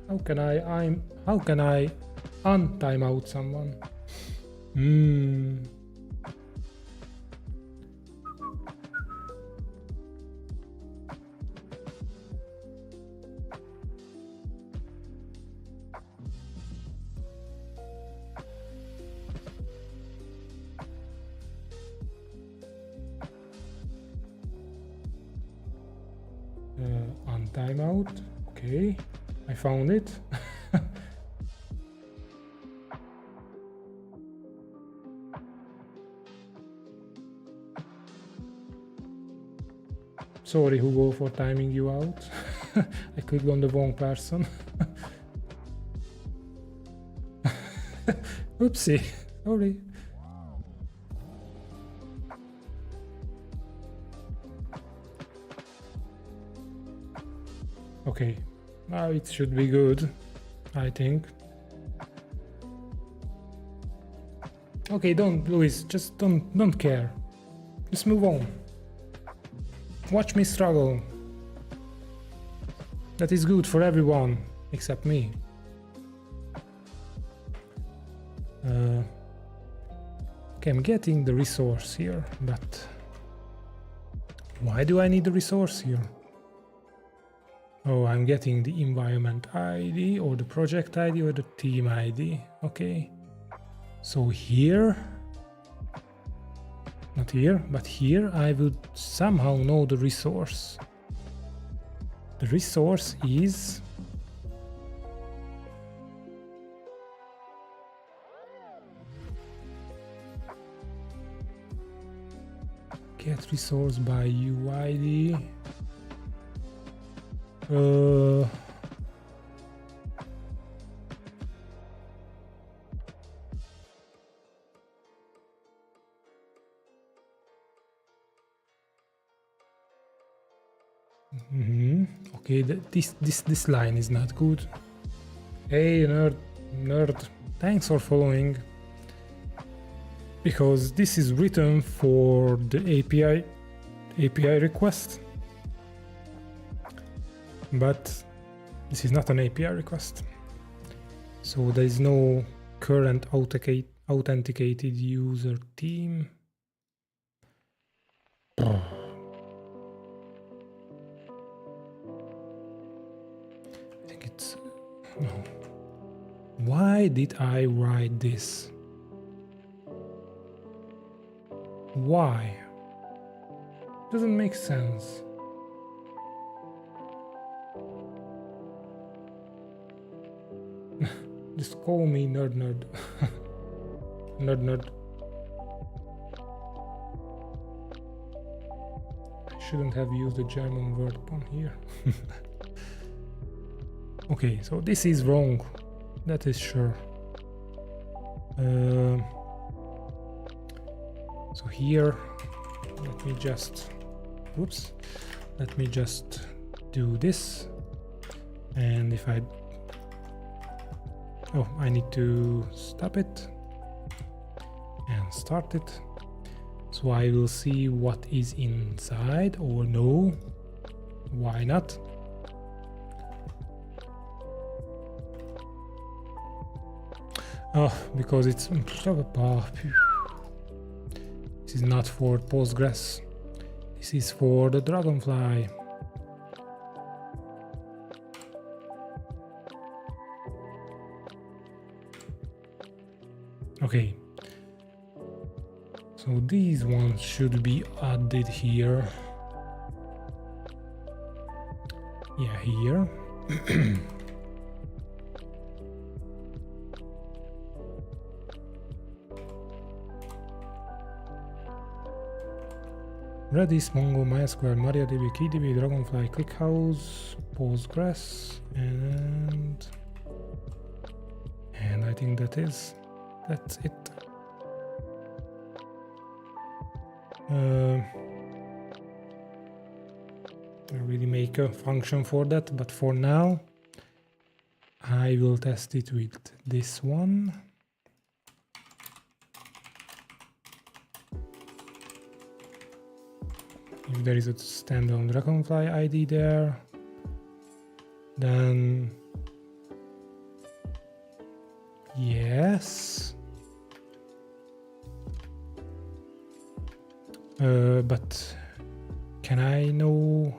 How can I untime out someone? Untime out. Okay, I found it. Sorry, Hugo, for timing you out. I clicked on the wrong person. Oopsie, sorry. Okay, now it should be good, I think. Okay, Luis, just don't care. Just move on. Watch me struggle. That is good for everyone, except me. Okay, I'm getting the resource here, but why do I need the resource here? Oh, I'm getting the environment ID or the project ID or the team ID. Okay. So here, not here, but here I would somehow know the resource. The resource is get resource by UID. Okay, this line is not good. Hey nerd, thanks for following. Because this is written for the API request, but this is not an API request. So there is no current authenticated user team. I think it's no. Why did I write this? Why? Doesn't make sense. Just call me nerd. nerd. I shouldn't have used a German word on here. Okay, so this is wrong. That is sure. So here, let me just do this. And if I need to stop it and start it. So I will see what is inside, or no, why not? Because it's this is not for Postgres. This is for the Dragonfly. Okay. So these ones should be added here. Yeah, here. Redis, Mongo, MySQL, MariaDB, KeyDB, Dragonfly, ClickHouse, Postgres, and I think that's it. I really make a function for that, but for now I will test it with this one. If there is a standalone Dragonfly ID there, then yes. But can I know?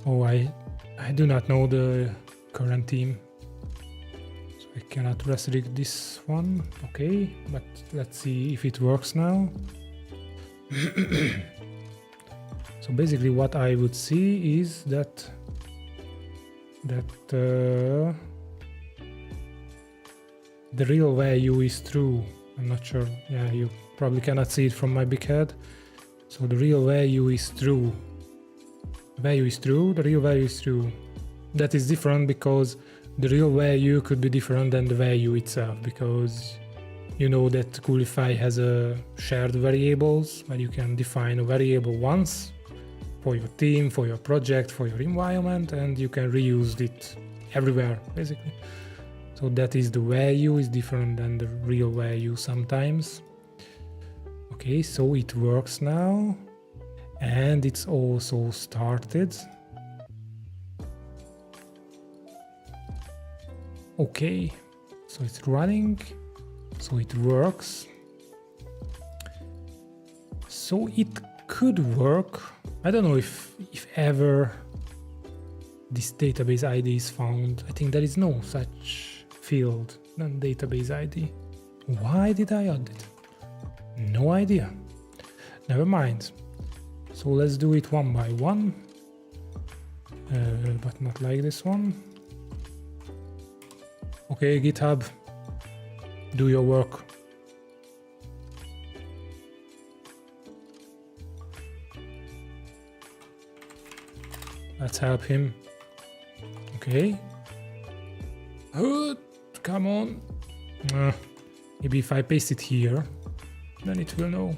Oh, I do not know the current team, so I cannot restrict this one. Okay, but let's see if it works now. So basically what I would see is that the real value is true. I'm not sure. Yeah, you probably cannot see it from my big head. So the real value is true. The value is true, the real value is true. That is different because the real value could be different than the value itself, because you know that Coolify has a shared variables where you can define a variable once for your team, for your project, for your environment, and you can reuse it everywhere basically. So that is the value is different than the real value sometimes. Okay, so it works now, and it's also started. Okay, so it's running. So it works. So it could work. I don't know if ever this database ID is found. I think there is no such field than database ID. Why did I add it? No idea. Never mind. So let's do it one by one. But not like this one. Okay, GitHub, do your work. Let's help him. Okay. Come on. Maybe if I paste it here, then it will know.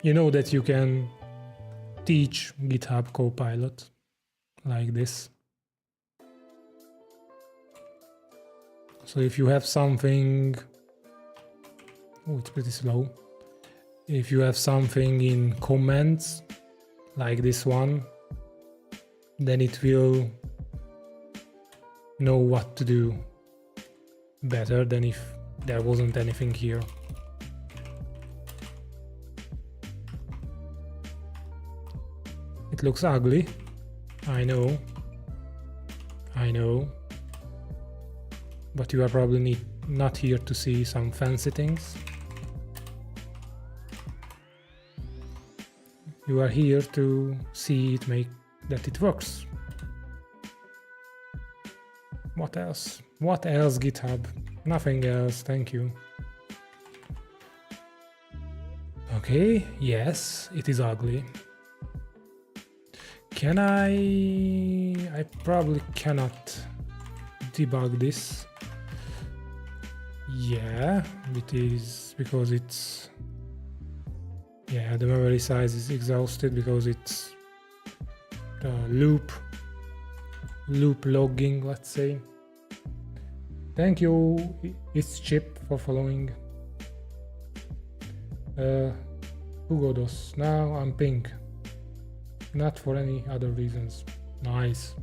You know that you can teach GitHub Copilot like this. So if you have something, oh, it's pretty slow. If you have something in comments like this one, then it will know what to do better than if there wasn't anything here. It looks ugly. I know. But you are probably not here to see some fancy things. You are here to see it that it works. What else? What else, GitHub? Nothing else, thank you. Okay, yes, it is ugly. Can I probably cannot debug this. Yeah, it is because it's, yeah, the memory size is exhausted because it's loop logging, let's say. Thank you, it's Chip, for following. Hugodos, now I'm pink. Not for any other reasons. Nice.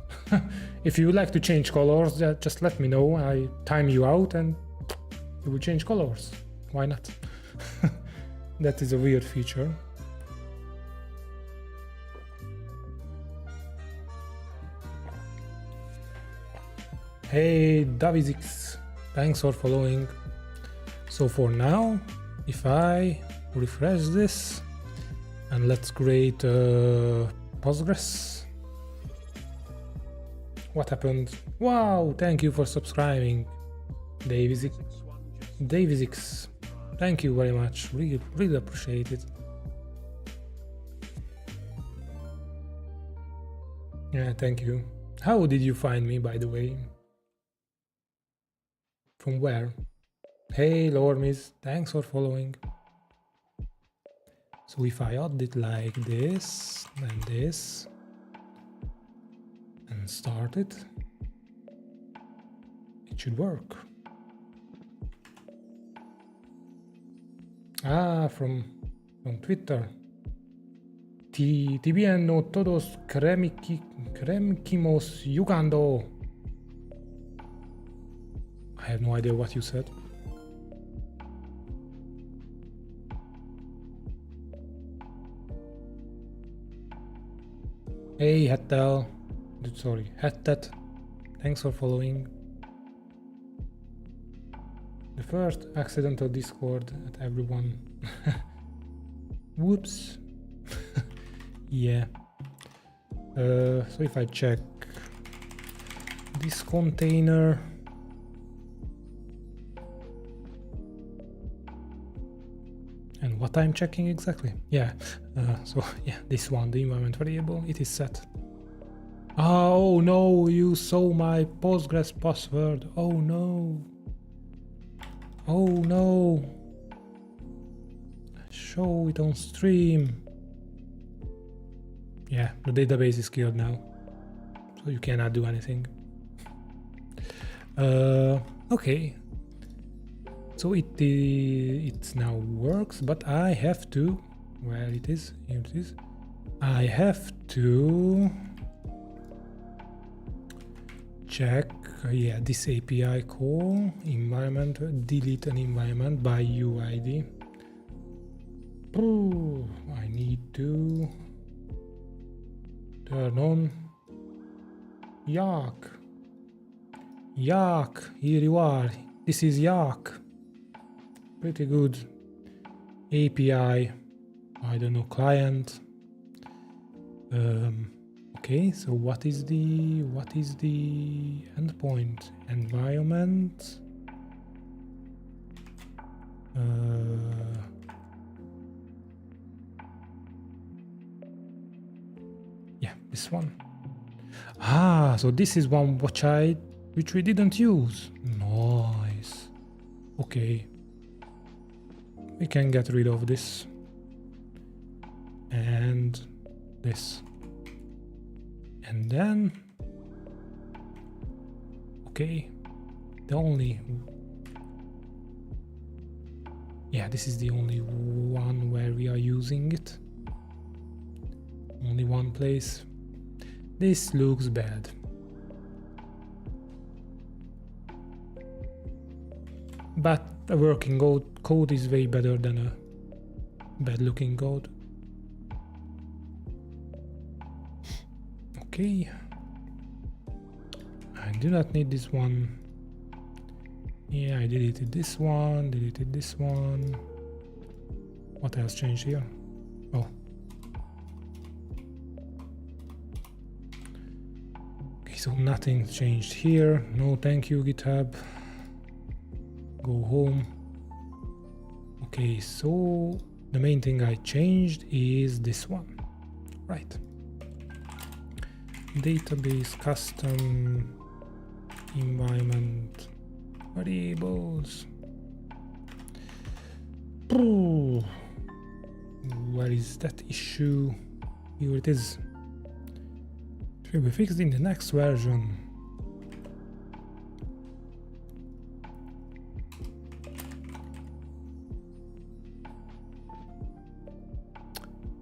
If you would like to change colors, just let me know. I time you out and you will change colors. Why not? That is a weird feature. Hey Davizix, thanks for following. So for now, if I refresh this and let's create Postgres. What happened? Wow, thank you for subscribing, Davizix. Thank you very much, really appreciate it. Yeah, thank you. How did you find me, by the way? From where? Hey Lormis, thanks for following. So if I add it like this, and this, and start it, it should work. Ah, from Twitter. Tibiano todos cremquimos jugando. I have no idea what you said. Hey Hettel, sorry, Hettet, thanks for following. The first accidental Discord at everyone. Whoops. Yeah. So if I check this container, and what I'm checking exactly? Yeah, so yeah, this one, the environment variable, it is set. Oh no, you saw my Postgres password. Oh no. Oh no. Show it on stream. Yeah, the database is killed now, so you cannot do anything. Okay. So it now works, but I have to, where it is, here it is. I have to check, yeah, this API call, environment, delete an environment by UID. Oh, I need to turn on Yak. Yak, here you are. This is Yak. pretty good. API, I don't know, client. Okay, so what is the endpoint? Environment. Yeah, this one. Ah, so this is one which we didn't use. Nice. Okay. We can get rid of this. And this. And then okay. This is the only one where we are using it. Only one place. This looks bad. But a working code is way better than a bad looking code. Okay. I do not need this one. Yeah, I deleted this one, deleted this one. What else changed here? Oh. Okay, so nothing changed here. No thank you, GitHub. Go home. Okay, so the main thing I changed is this one. Right. Database custom environment variables. Where is that issue? Here it is. It will be fixed in the next version.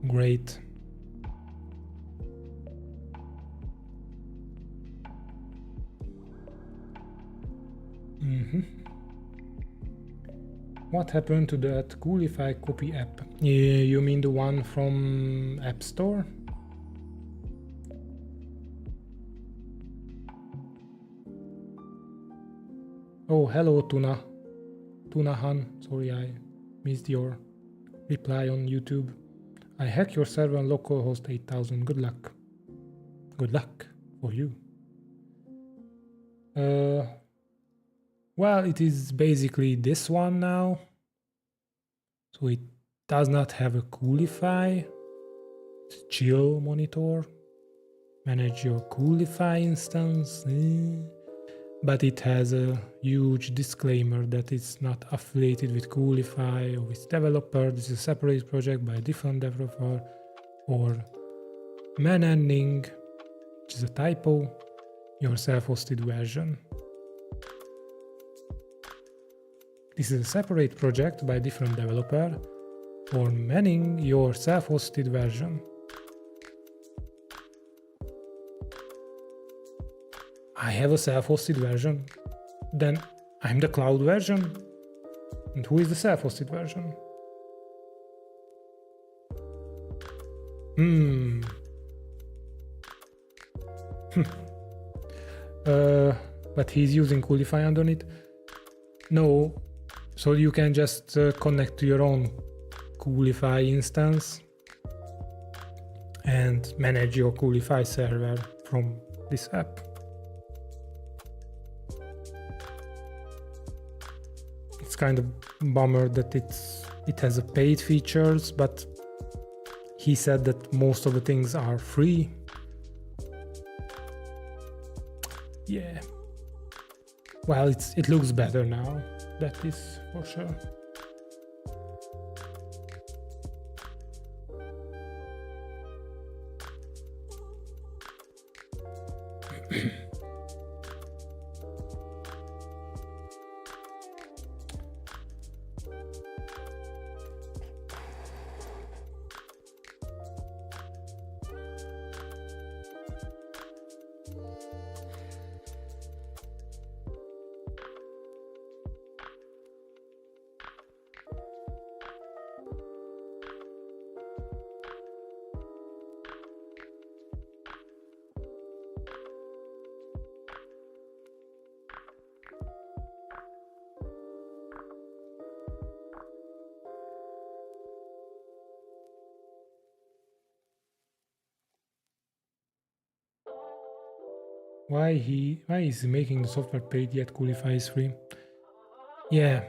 Great. What happened to that Coolify copy app? You mean the one from App Store? Oh, hello Tunahan. Sorry, I missed your reply on YouTube. I hacked your server on localhost 8000. Good luck. Good luck for you. Well, it is basically this one now. So it does not have a Coolify. It's chill monitor. Manage your Coolify instance. But it has a huge disclaimer that it's not affiliated with Coolify or its developer. This is a separate project by a different developer. Or manending, which is a typo, your self-hosted version. This is a separate project by a different developer for manning your self-hosted version. I have a self-hosted version. Then I'm the cloud version. And who is the self-hosted version? But he's using Coolify underneath. No. So you can just connect to your own Coolify instance and manage your Coolify server from this app. It's kind of bummer that it has a paid features, but he said that most of the things are free. Yeah. Well, it looks better now. That is for sure. Why is he making the software paid yet Coolify is free? Yeah,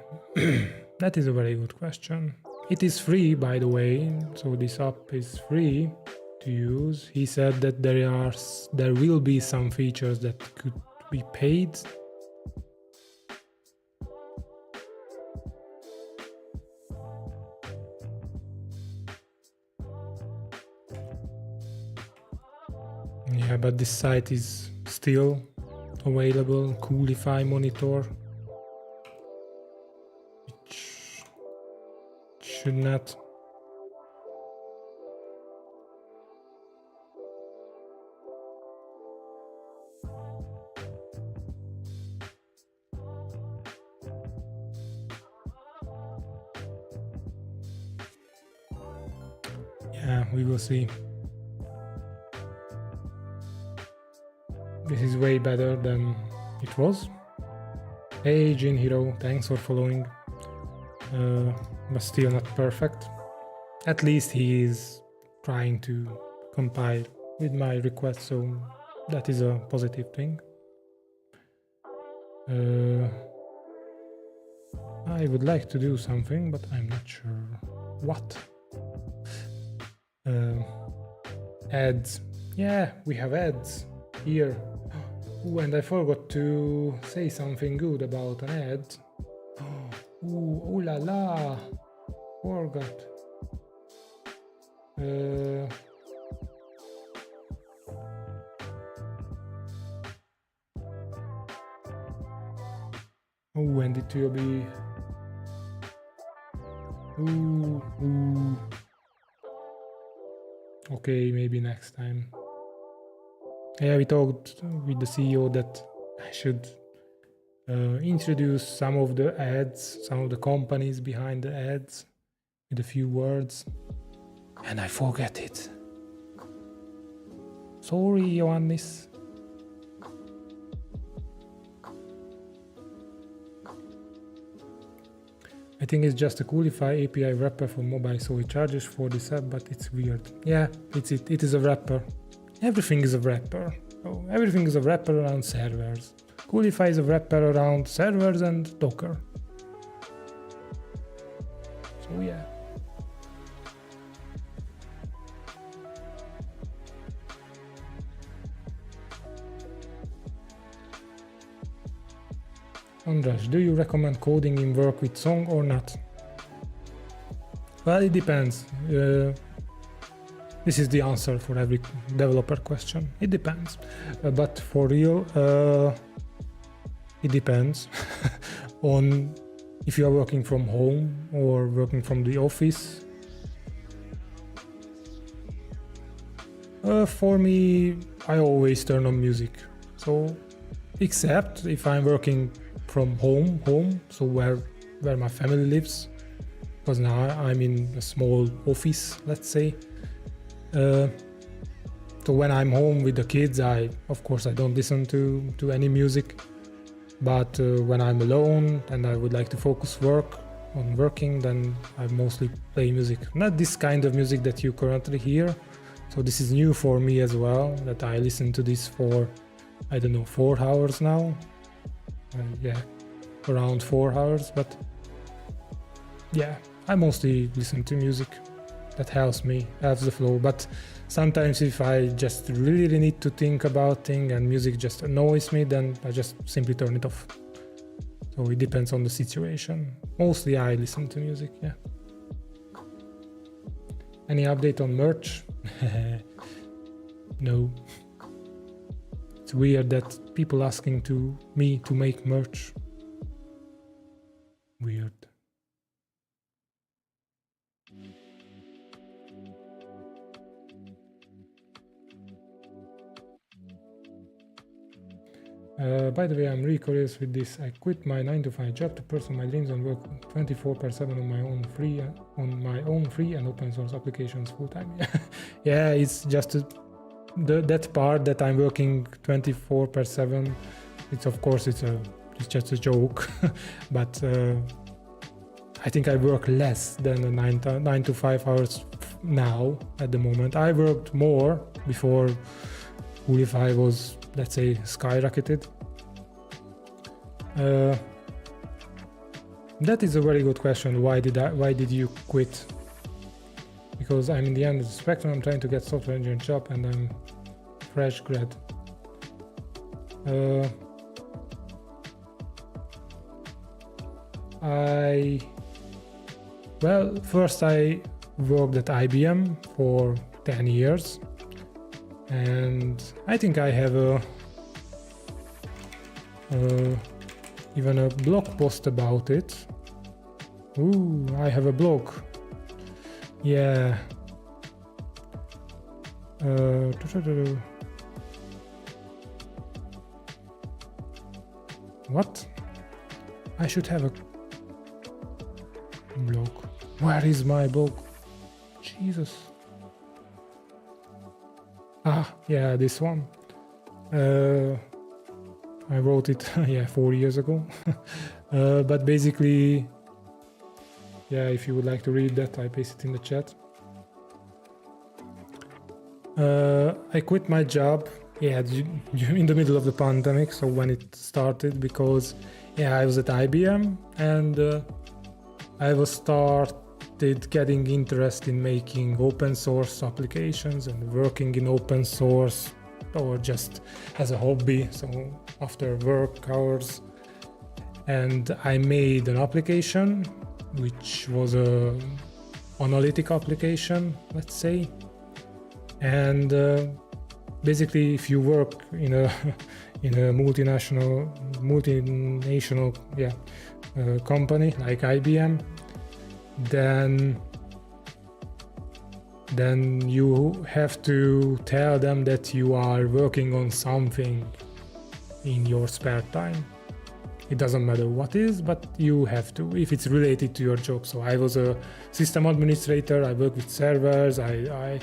that is a very good question. It is free, by the way, so this app is free to use. He said that there will be some features that could be paid. Yeah, but this site is still available, Coolify Monitor. It should not. Yeah, we will see. This is way better than it was. Hey Jin Hero, thanks for following. But still not perfect. At least he is trying to compile with my request, so that is a positive thing. I would like to do something, but I'm not sure what. Ads. Yeah, we have ads here. Ooh, and I forgot to say something good about an ad. Ooh, oh la la! Forgot. Oh, and it will be. Ooh. Okay, maybe next time. Yeah, we talked with the CEO that I should introduce some of the ads, some of the companies behind the ads with a few words. And I forget it. Sorry, Ioannis. I think it's just a Coolify API wrapper for mobile, so it charges for this app, but it's weird. Yeah, it is a wrapper. Everything is a wrapper. Oh, everything is a wrapper around servers. Coolify is a wrapper around servers and Docker. So yeah. Andras, do you recommend coding in work with Song or not? Well, it depends. This is the answer for every developer question. It depends. But for real, it depends on if you are working from home or working from the office. For me, I always turn on music. So, except if I'm working from home, so where my family lives, because now I'm in a small office, let's say. So when I'm home with the kids, of course I don't listen to any music. But when I'm alone and I would like to focus on working, then I mostly play music. Not this kind of music that you currently hear. So this is new for me as well, that I listen to this for, I don't know, 4 hours now. Yeah, around 4 hours. But yeah, I mostly listen to music. That helps the flow. But sometimes if I just really need to think about things and music just annoys me, then I just simply turn it off. So it depends on the situation. Mostly I listen to music, yeah. Any update on merch? No. It's weird that people asking me to make merch. Weird. By the way, I'm really curious with this. I quit my 9-to-5 job to pursue my dreams and work 24/7 on my own free and open source applications full time. Yeah, it's just that part that I'm working 24/7. It's of course it's just a joke, but I think I work less than 9 to 5 hours now at the moment. I worked more before Coolify was let's say, skyrocketed. That is a very good question. Why did you quit? Because I'm in the end of the spectrum. I'm trying to get software engineering job, and I'm fresh grad. Well, first I worked at IBM for 10 years, and I think I have even a blog post about it. Ooh, I have a blog. Yeah. What? I should have a blog. Where is my blog? Jesus. Ah, yeah, this one. I wrote it 4 years ago. But basically, yeah, if you would like to read that, I paste it in the chat. I quit my job in the middle of the pandemic, so when it started, because I was at IBM, and I was started getting interest in making open source applications and working in open source, or just as a hobby, so after work hours. And I made an application which was a analytic application, let's say. And basically, if you work in a multinational company like IBM, then you have to tell them that you are working on something in your spare time. It doesn't matter what is, but you have to, if it's related to your job. So I was a system administrator, I worked with servers, I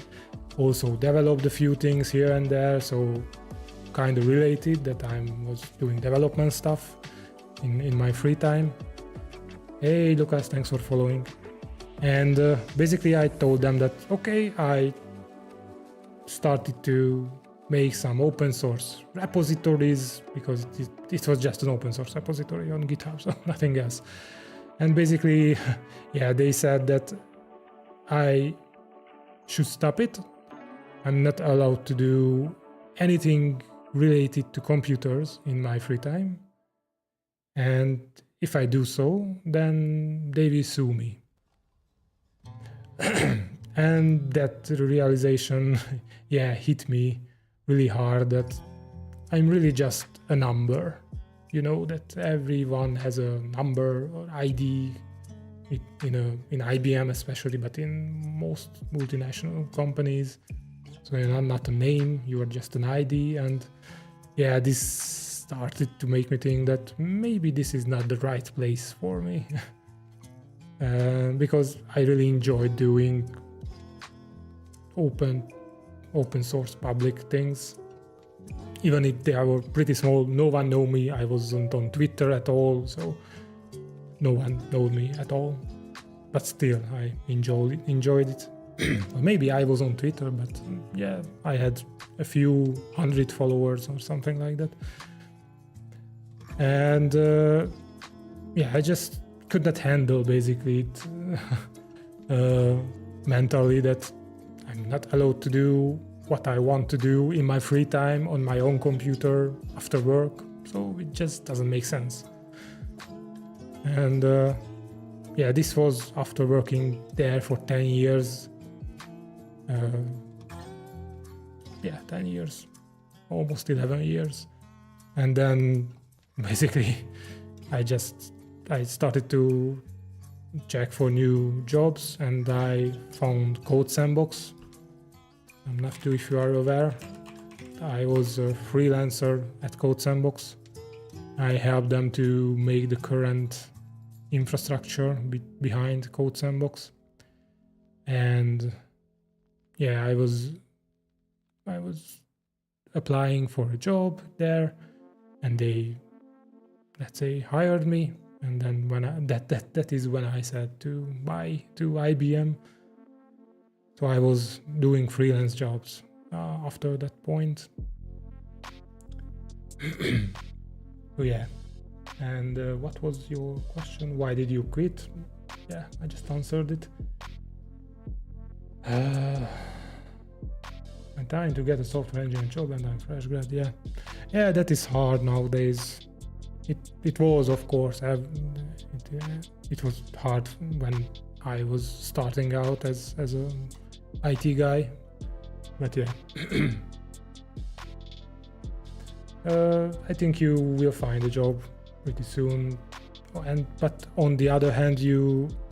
also developed a few things here and there, so kind of related, that I was doing development stuff in my free time. Hey Lucas, thanks for following. And basically I told them that, okay, I started to make some open source repositories, because it was just an open source repository on GitHub, so nothing else. And basically, they said that I should stop it. I'm not allowed to do anything related to computers in my free time. And if I do so, then they will sue me. And that realization, hit me really hard, that I'm really just a number. You know, that everyone has a number or ID in IBM especially, but in most multinational companies. So you're not a name, you are just an ID. And this started to make me think that maybe this is not the right place for me. Because I really enjoy doing open source public things, even if they were pretty small. No one knew me. I wasn't on Twitter at all, so no one knew me at all. But still, I enjoyed it. Well, maybe I was on Twitter, but I had a few hundred followers or something like that. And I just could not handle basically it mentally, that I'm not allowed to do what I want to do in my free time on my own computer after work. So it just doesn't make sense. And this was after working there for 10 years. 10 years, almost 11 years. And then basically I started to check for new jobs, and I found CodeSandbox. I'm not sure if you are aware. I was a freelancer at CodeSandbox. I helped them to make the current infrastructure behind CodeSandbox. And I was applying for a job there, and they, let's say, hired me. And then that is when I said to bye to IBM. So I was doing freelance jobs after that point. So yeah. And what was your question? Why did you quit? Yeah, I just answered it. I'm trying to get a software engineering job and I'm fresh grad. Yeah, that is hard nowadays. It was, of course. It was hard when I was starting out as a IT guy, but yeah. I think you will find a job pretty soon. But on the other hand,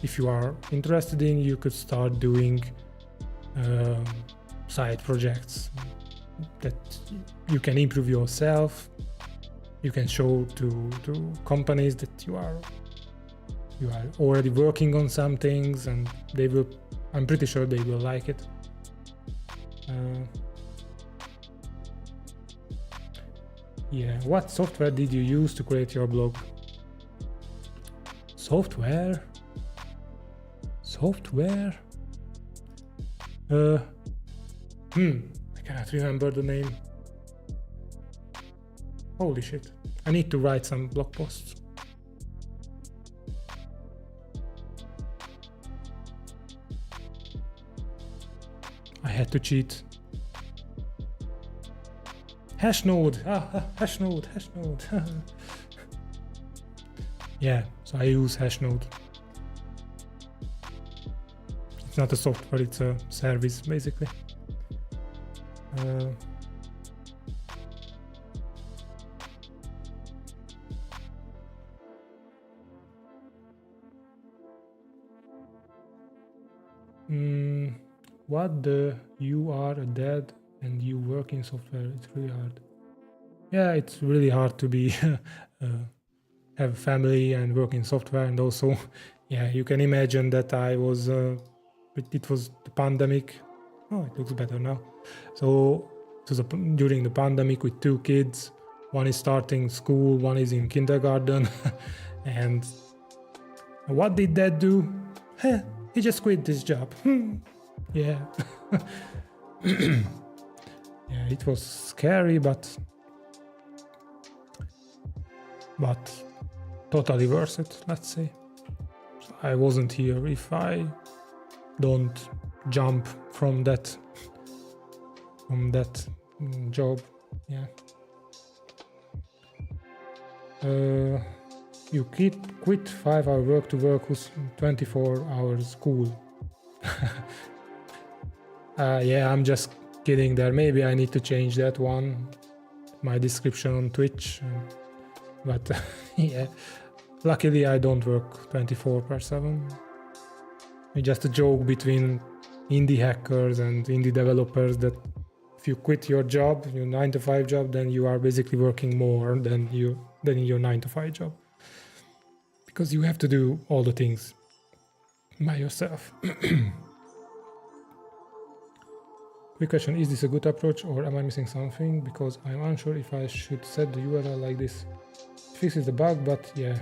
if you are interested in, you could start doing side projects that you can improve yourself. You can show to companies that you are already working on some things, and I'm pretty sure they will like it. Yeah, what software did you use to create your blog? Software? I cannot remember the name. Holy shit. I need to write some blog posts. I had to cheat. Hashnode. Hashnode. Yeah, so I use Hashnode. It's not a software, it's a service basically. What the you are a dad and you work in software? It's really hard. Yeah, it's really hard to be have a family and work in software, and also, yeah, you can imagine that it was the pandemic. Oh, it looks better now. So it was during the pandemic with 2 kids. One is starting school, one is in kindergarten, and what did Dad do? He just quit this job. Yeah. Yeah, it was scary, but totally worth it, let's say. I wasn't here if I don't jump from that job. Yeah. You quit 5-hour work to work with 24 hours school. Yeah, I'm just kidding there. Maybe I need to change that one, my description on Twitch. But yeah, luckily I don't work 24/7. It's just a joke between indie hackers and indie developers that if you quit your job, your 9-to-5 job, then you are basically working more than in your 9-to-5 job, because you have to do all the things by yourself. Quick question, is this a good approach or am I missing something? Because I'm unsure if I should set the URL like this. It fixes the bug, but yeah.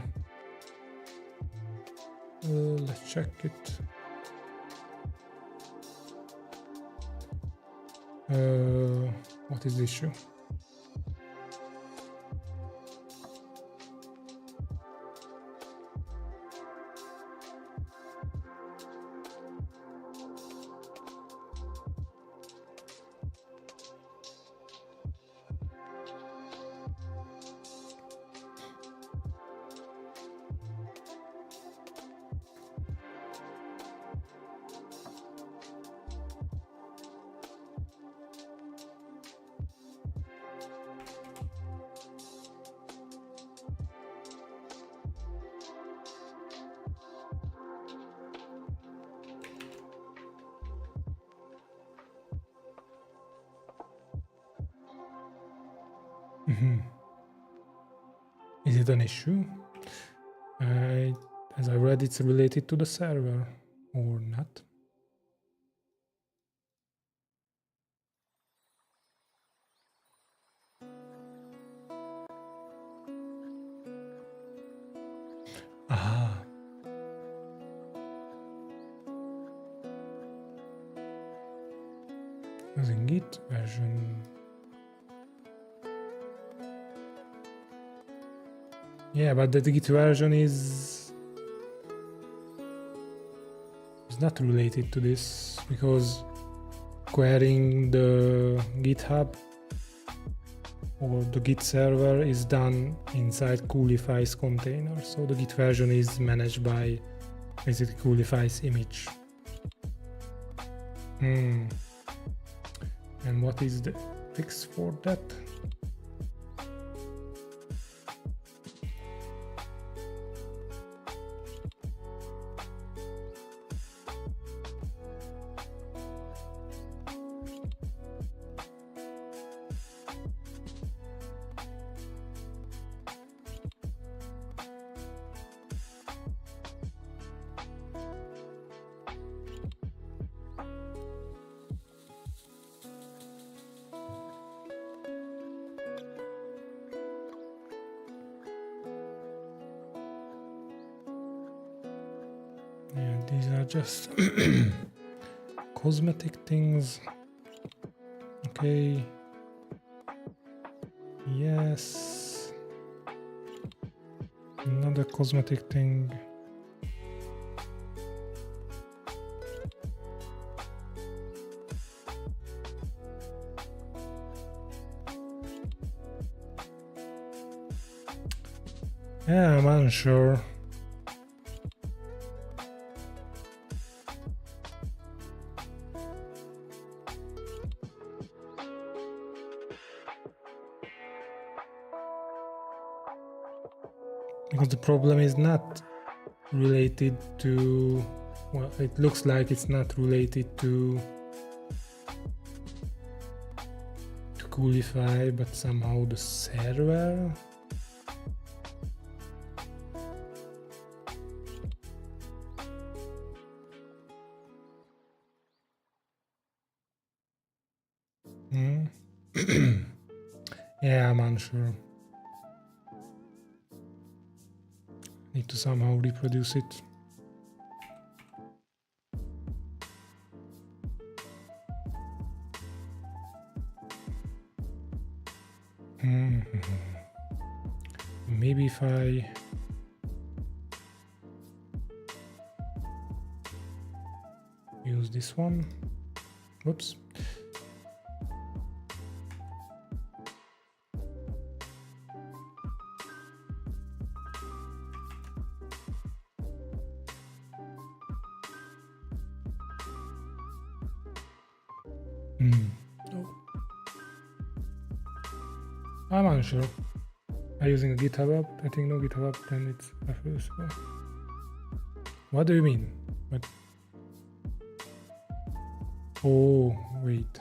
Let's check it. What is the issue? Is it an issue? As I read, it's related to the server or not. Using Git version. Yeah, but the Git version is not related to this, because querying the GitHub or the Git server is done inside Coolify's container. So the Git version is managed by basically Coolify's image. And what is the fix for that? Yeah, these are just cosmetic things. Okay. Yes. Another cosmetic thing. Yeah, I'm unsure. Because the problem is not related to, well, it looks like it's not related to Coolify, but somehow the server. Yeah, I'm unsure. Need to somehow reproduce it. Maybe if I use this one. Whoops. I'm unsure. I'm using a GitHub app. I think no GitHub app, then it's reproducible. What do you mean? What? Oh, wait.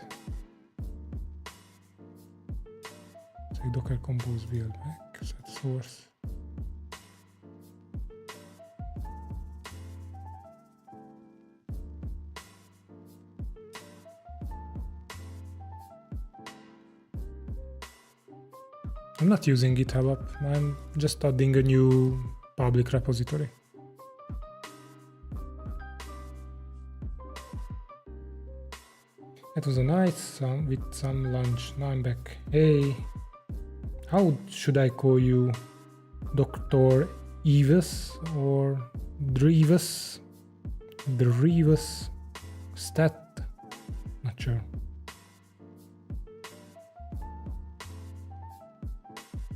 Say Docker Compose build back, set source. I'm not using GitHub app, I'm just adding a new public repository. It was a night with some lunch. Now I'm back. Hey, how should I call you? Dr. Evis or Drivus? Drivus Stat? Not sure.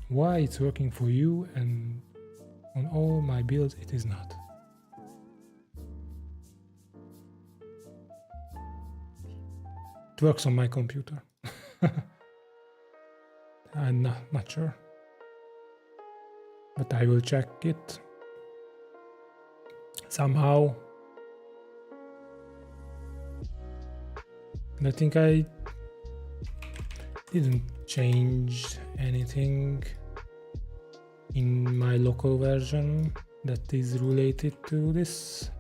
Why it's working for you and on all my builds it is not. It works on my computer. I'm not sure. But I will check it. Somehow. And I think I didn't change anything in my local version that is related to this.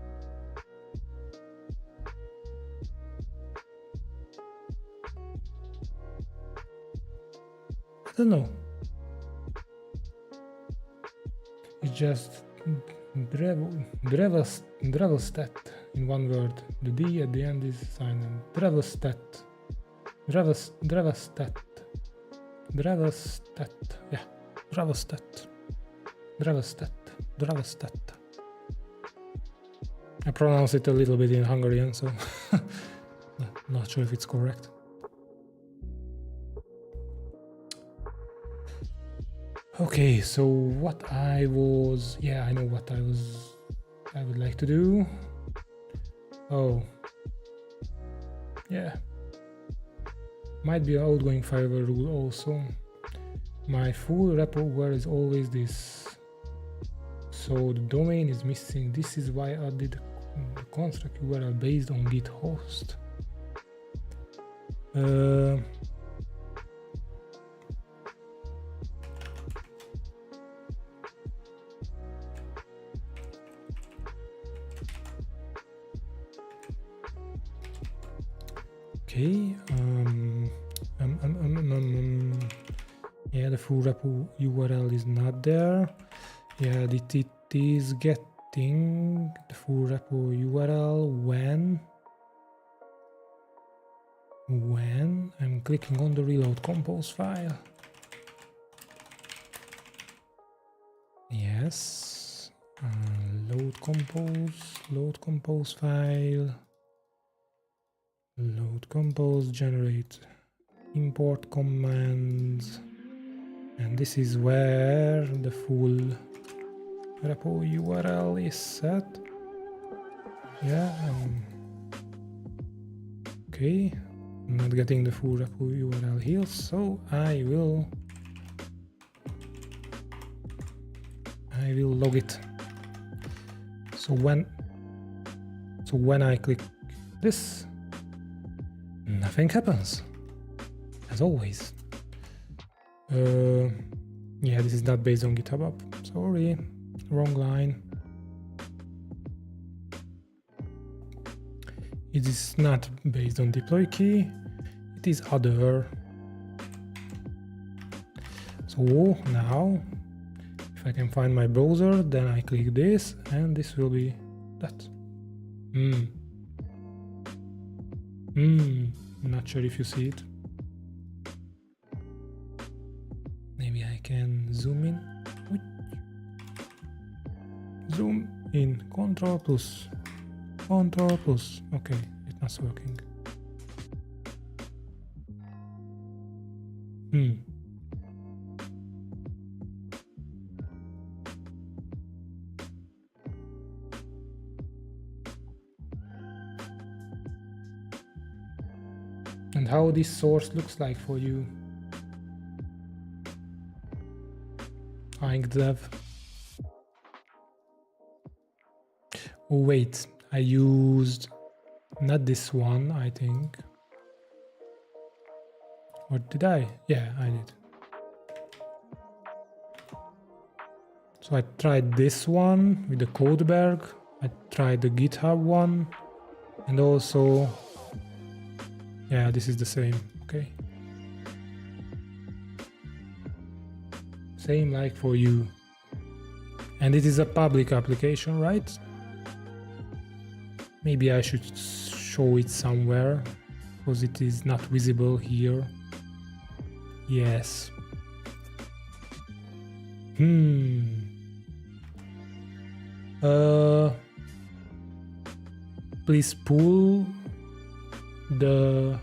I don't know. It's just Drevelstat in one word. The D at the end is silent. Drevelstat. Drevelstat. Yeah, Drevelstat. Dravastat. I pronounce it a little bit in Hungarian, so not sure if it's correct. Okay, so what I know what I would like to do. Oh, yeah. Might be an outgoing firewall rule also. My full repo where is always this. So the domain is missing. This is why I did the construct URL based on git host. Okay. Yeah, the full repo URL is not there. Yeah, it is getting the full repo URL when I'm clicking on the reload compose file. Yes, load compose file, load compose, generate import commands, and this is where the full repo URL is set. Yeah, okay, I'm not getting the full repo URL here, so I will log it. So when I click this, nothing happens, as always. Yeah, this is not based on GitHub Up. Sorry, wrong line. It is not based on deploy key. It is other. So now, if I can find my browser, then I click this, and this will be that. Not sure if you see it. Maybe I can zoom in. Zoom in. Control plus. Okay, it's not working. And how this source looks like for you. inkdev. Oh wait, I used not this one, I think. Or did I? Yeah, I did. So I tried this one with the Codeberg. I tried the GitHub one, and also, yeah, this is the same. Okay. Same like for you. And it is a public application, right? Maybe I should show it somewhere because it is not visible here. Yes. Please pull the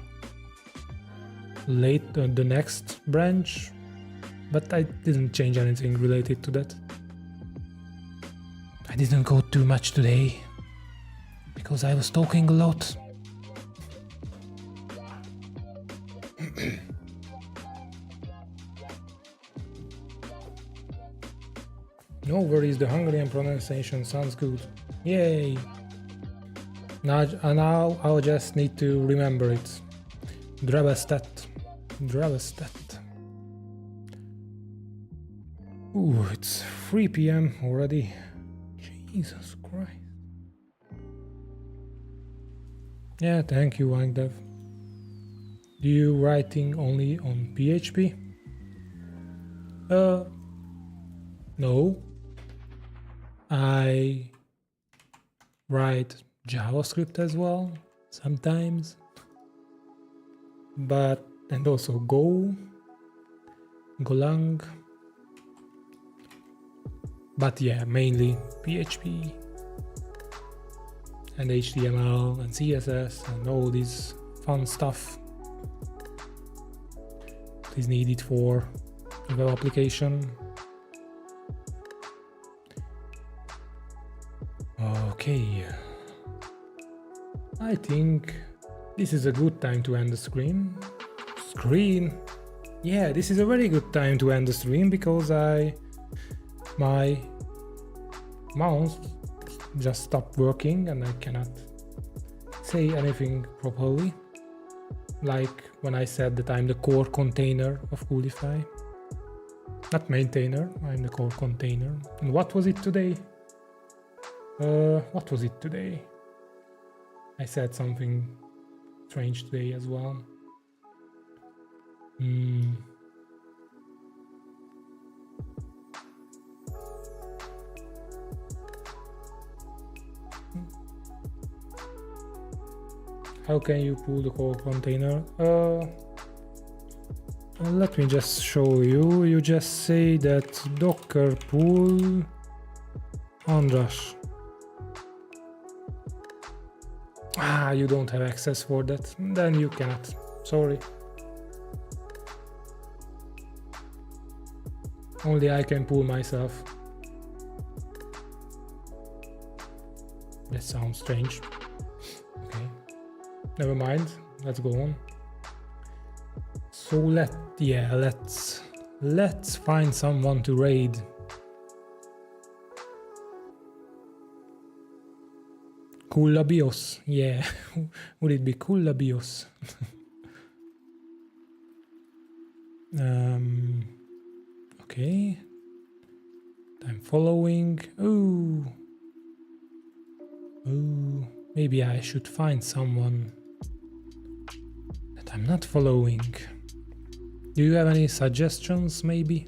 next branch, but I didn't change anything related to that. I didn't go too much today because I was talking a lot. No worries, the Hungarian pronunciation sounds good. Yay! Now I'll just need to remember it. Dravastat. Ooh, it's 3 p.m. already. Jesus Christ. Yeah, thank you, inkdev. Do you writing only on PHP? No. I write JavaScript as well, sometimes. And also Golang. But yeah, mainly PHP and HTML and CSS and all this fun stuff is needed for a web application. Okay, I think this is a good time to end the stream. Yeah, this is a very good time to end the stream because my mouse just stopped working and I cannot say anything properly, like when I said that I'm the core container of Coolify. Not maintainer, I'm the core container. And what was it today? What was it today? I said something strange today as well. How can you pull the core container? Let me just show you. You just say that docker pull onrush. You don't have access for that. Then you cannot. Sorry. Only I can pull myself. That sounds strange. Okay. Never mind. Let's go on. So let's find someone to raid. Kullabios, yeah. Would it be Kullabios? Okay. I'm following. Oh, maybe I should find someone that I'm not following. Do you have any suggestions, maybe?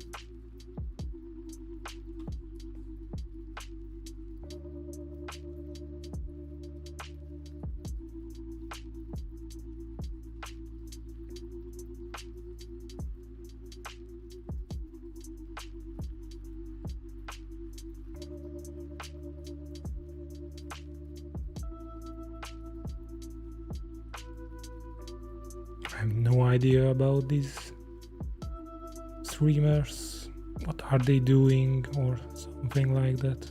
I have no idea about these streamers. What are they doing or something like that?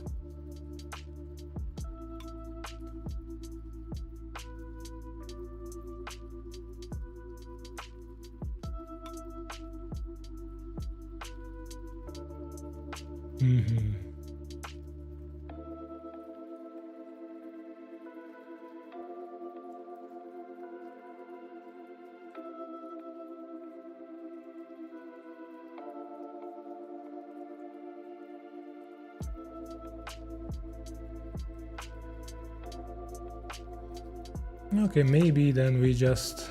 Okay, maybe then we just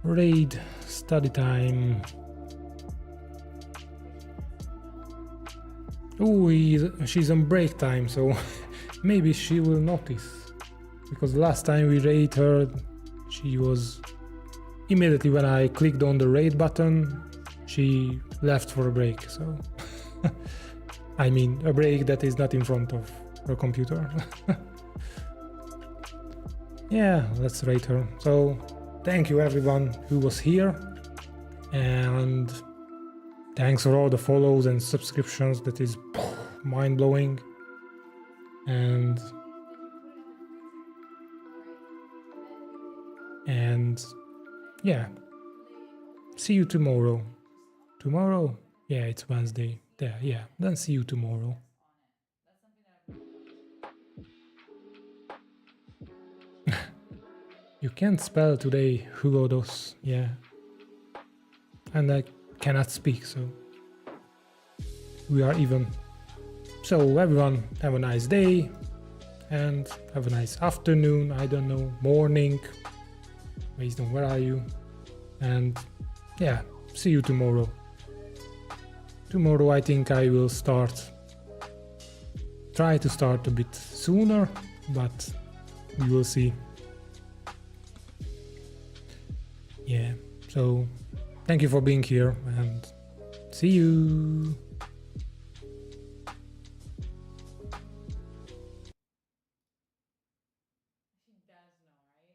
raid study time. Oh, she's on break time, so maybe she will notice. Because last time we raid her, she was immediately when I clicked on the raid button, she left for a break. So I mean, a break that is not in front of her computer. Yeah, let's rate her. So thank you everyone who was here, and thanks for all the follows and subscriptions. That is mind-blowing. And yeah, see you tomorrow. Tomorrow? Yeah, it's Wednesday. Yeah, then see you tomorrow. You can't spell today Hugodos, yeah. And I cannot speak, so we are even. So everyone, have a nice day and have a nice afternoon, I don't know, morning, based on where are you. And yeah, see you tomorrow. Tomorrow I think I will try to start a bit sooner, but we will see. Yeah, so thank you for being here and see you.